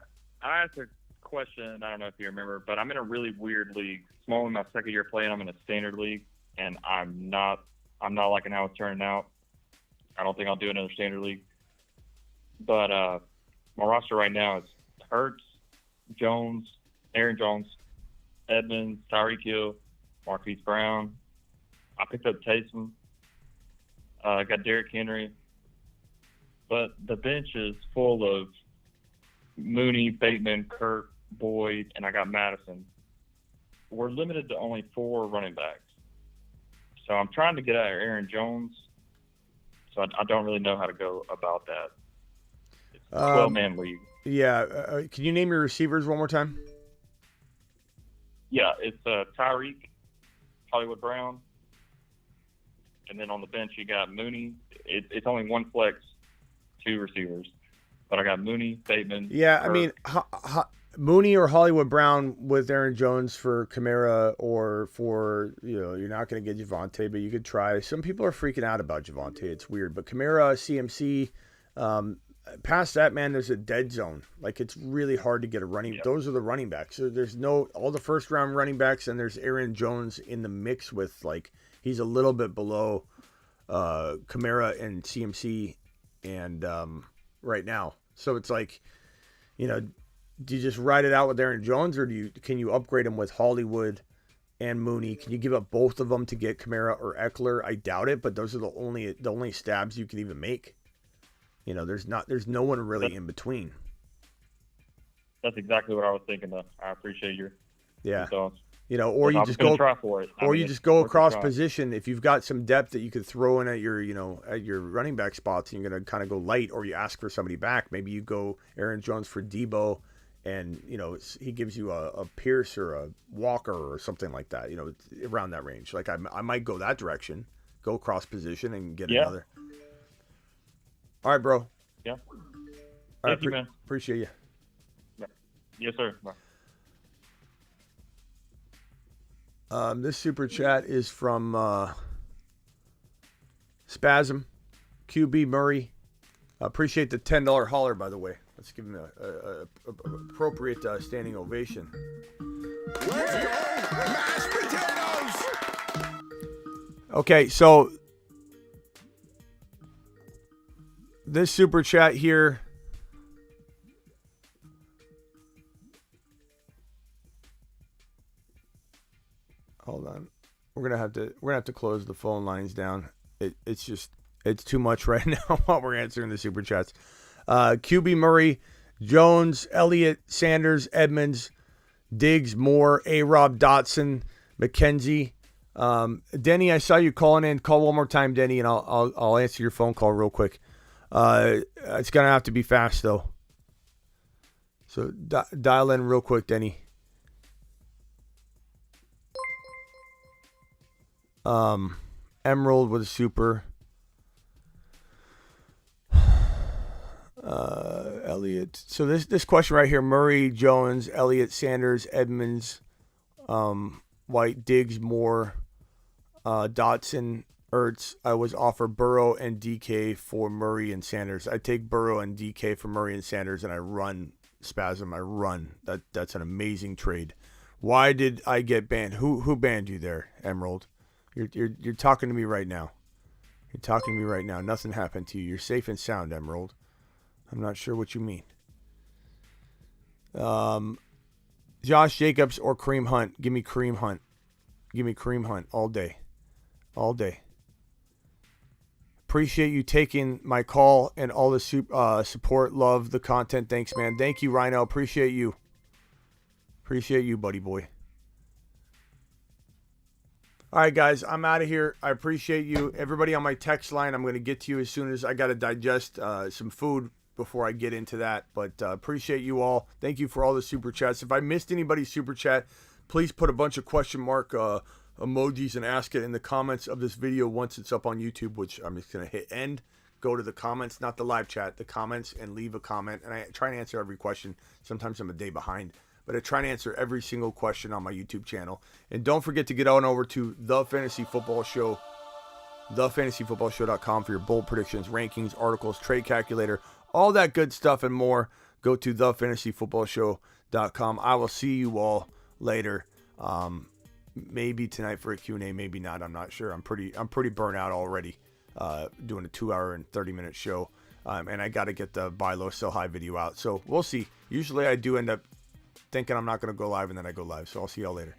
asked a question. I don't know if you remember, but I'm in a really weird league. It's only my second year playing. I'm in a standard league, and I'm not liking how it's turning out. I don't think I'll do another standard league. But my roster right now is Hurts, Jones, Aaron Jones, Edmonds, Tyreek Hill, Marquise Brown. I picked up Taysom. I got Derrick Henry. But the bench is full of Mooney, Bateman, Kirk, Boyd, and I got Madison. We're limited to only 4 running backs. So I'm trying to get out of Aaron Jones. So I don't really know how to go about that. It's a 12-man league. Yeah. Can you name your receivers one more time? Yeah, it's Tyreek, Hollywood Brown, and then on the bench you got Mooney. It's only one flex, 2 receivers. But I got Mooney, Bateman. Yeah, Kirk. I mean, Mooney or Hollywood Brown with Aaron Jones for Kamara, or for, you're not going to get Javonte, but you could try. Some people are freaking out about Javonte. It's weird. But Kamara, CMC, past that, man, there's a dead zone. Like, it's really hard to get a running. Yep. Those are the running backs. So there's all the first-round running backs, and there's Aaron Jones in the mix with, like, he's a little bit below Kamara and CMC and right now. So it's like, do you just ride it out with Aaron Jones, or can you upgrade him with Hollywood and Mooney? Can you give up both of them to get Kamara or Eckler? I doubt it, but those are the only stabs you can even make. There's no one really in between. That's exactly what I was thinking. Though I appreciate your thoughts. You know, or you I'm just gonna go try for it. or you just go worth a across try. position. If you've got some depth that you could throw in at your, at your running back spots, and you're going to kind of go light, or you ask for somebody back. Maybe you go Aaron Jones for Debo, and he gives you a Pierce or a Walker or something like that. Around that range. Like I might go that direction, go cross position and get another. All right, bro. Yeah. All right, Thank you, man. Appreciate you. Yeah. Yes, sir. Bye. This super chat is from Spasm, QB Murray. Appreciate the $10 holler, by the way. Let's give him a appropriate standing ovation. Let's go. Mashed potatoes. Okay, so this super chat here. Hold on. We're gonna have to close the phone lines down. It's too much right now while we're answering the super chats. QB Murray, Jones, Elliott, Sanders, Edmonds, Diggs, Moore, A-Rob, Dotson, McKenzie. Denny, I saw you calling in. Call one more time, Denny, and I'll answer your phone call real quick. It's gonna have to be fast though. So dial in real quick, Denny. Emerald with a super. Elliott. So this question right here: Murray, Jones, Elliott, Sanders, Edmonds, White, Diggs, Moore, Dotson, Ertz. I was offered Burrow and DK for Murray and Sanders. I take Burrow and DK for Murray and Sanders, and I run Spasm. I run. That's an amazing trade. Why did I get banned? Who banned you there, Emerald? You're talking to me right now. You're talking to me right now. Nothing happened to you. You're safe and sound, Emerald. I'm not sure what you mean. Josh Jacobs or Kareem Hunt? Give me Kareem Hunt. Give me Kareem Hunt all day. All day. Appreciate you taking my call and all the support. Love the content. Thanks, man. Thank you, Rhino. Appreciate you. Appreciate you, buddy boy. All right, guys, I'm out of here. I appreciate you. Everybody on my text line, I'm going to get to you as soon as I got to digest some food before I get into that. But appreciate you all. Thank you for all the super chats. If I missed anybody's super chat, please put a bunch of question mark emojis and ask it in the comments of this video once it's up on YouTube, which I'm just going to hit end. Go to the comments, not the live chat, the comments, and leave a comment. And I try and answer every question. Sometimes I'm a day behind. But I try to answer every single question on my YouTube channel. And don't forget to get on over to The Fantasy Football Show, thefantasyfootballshow.com for your bold predictions, rankings, articles, trade calculator, all that good stuff and more. Go to thefantasyfootballshow.com. I will see you all later. Maybe tonight for a Q&A, maybe not. I'm not sure. I'm pretty burnt out already doing a 2-hour and 30-minute show. And I got to get the buy low, sell high video out. So we'll see. Usually I do end up thinking I'm not going to go live, and then I go live. So I'll see y'all later.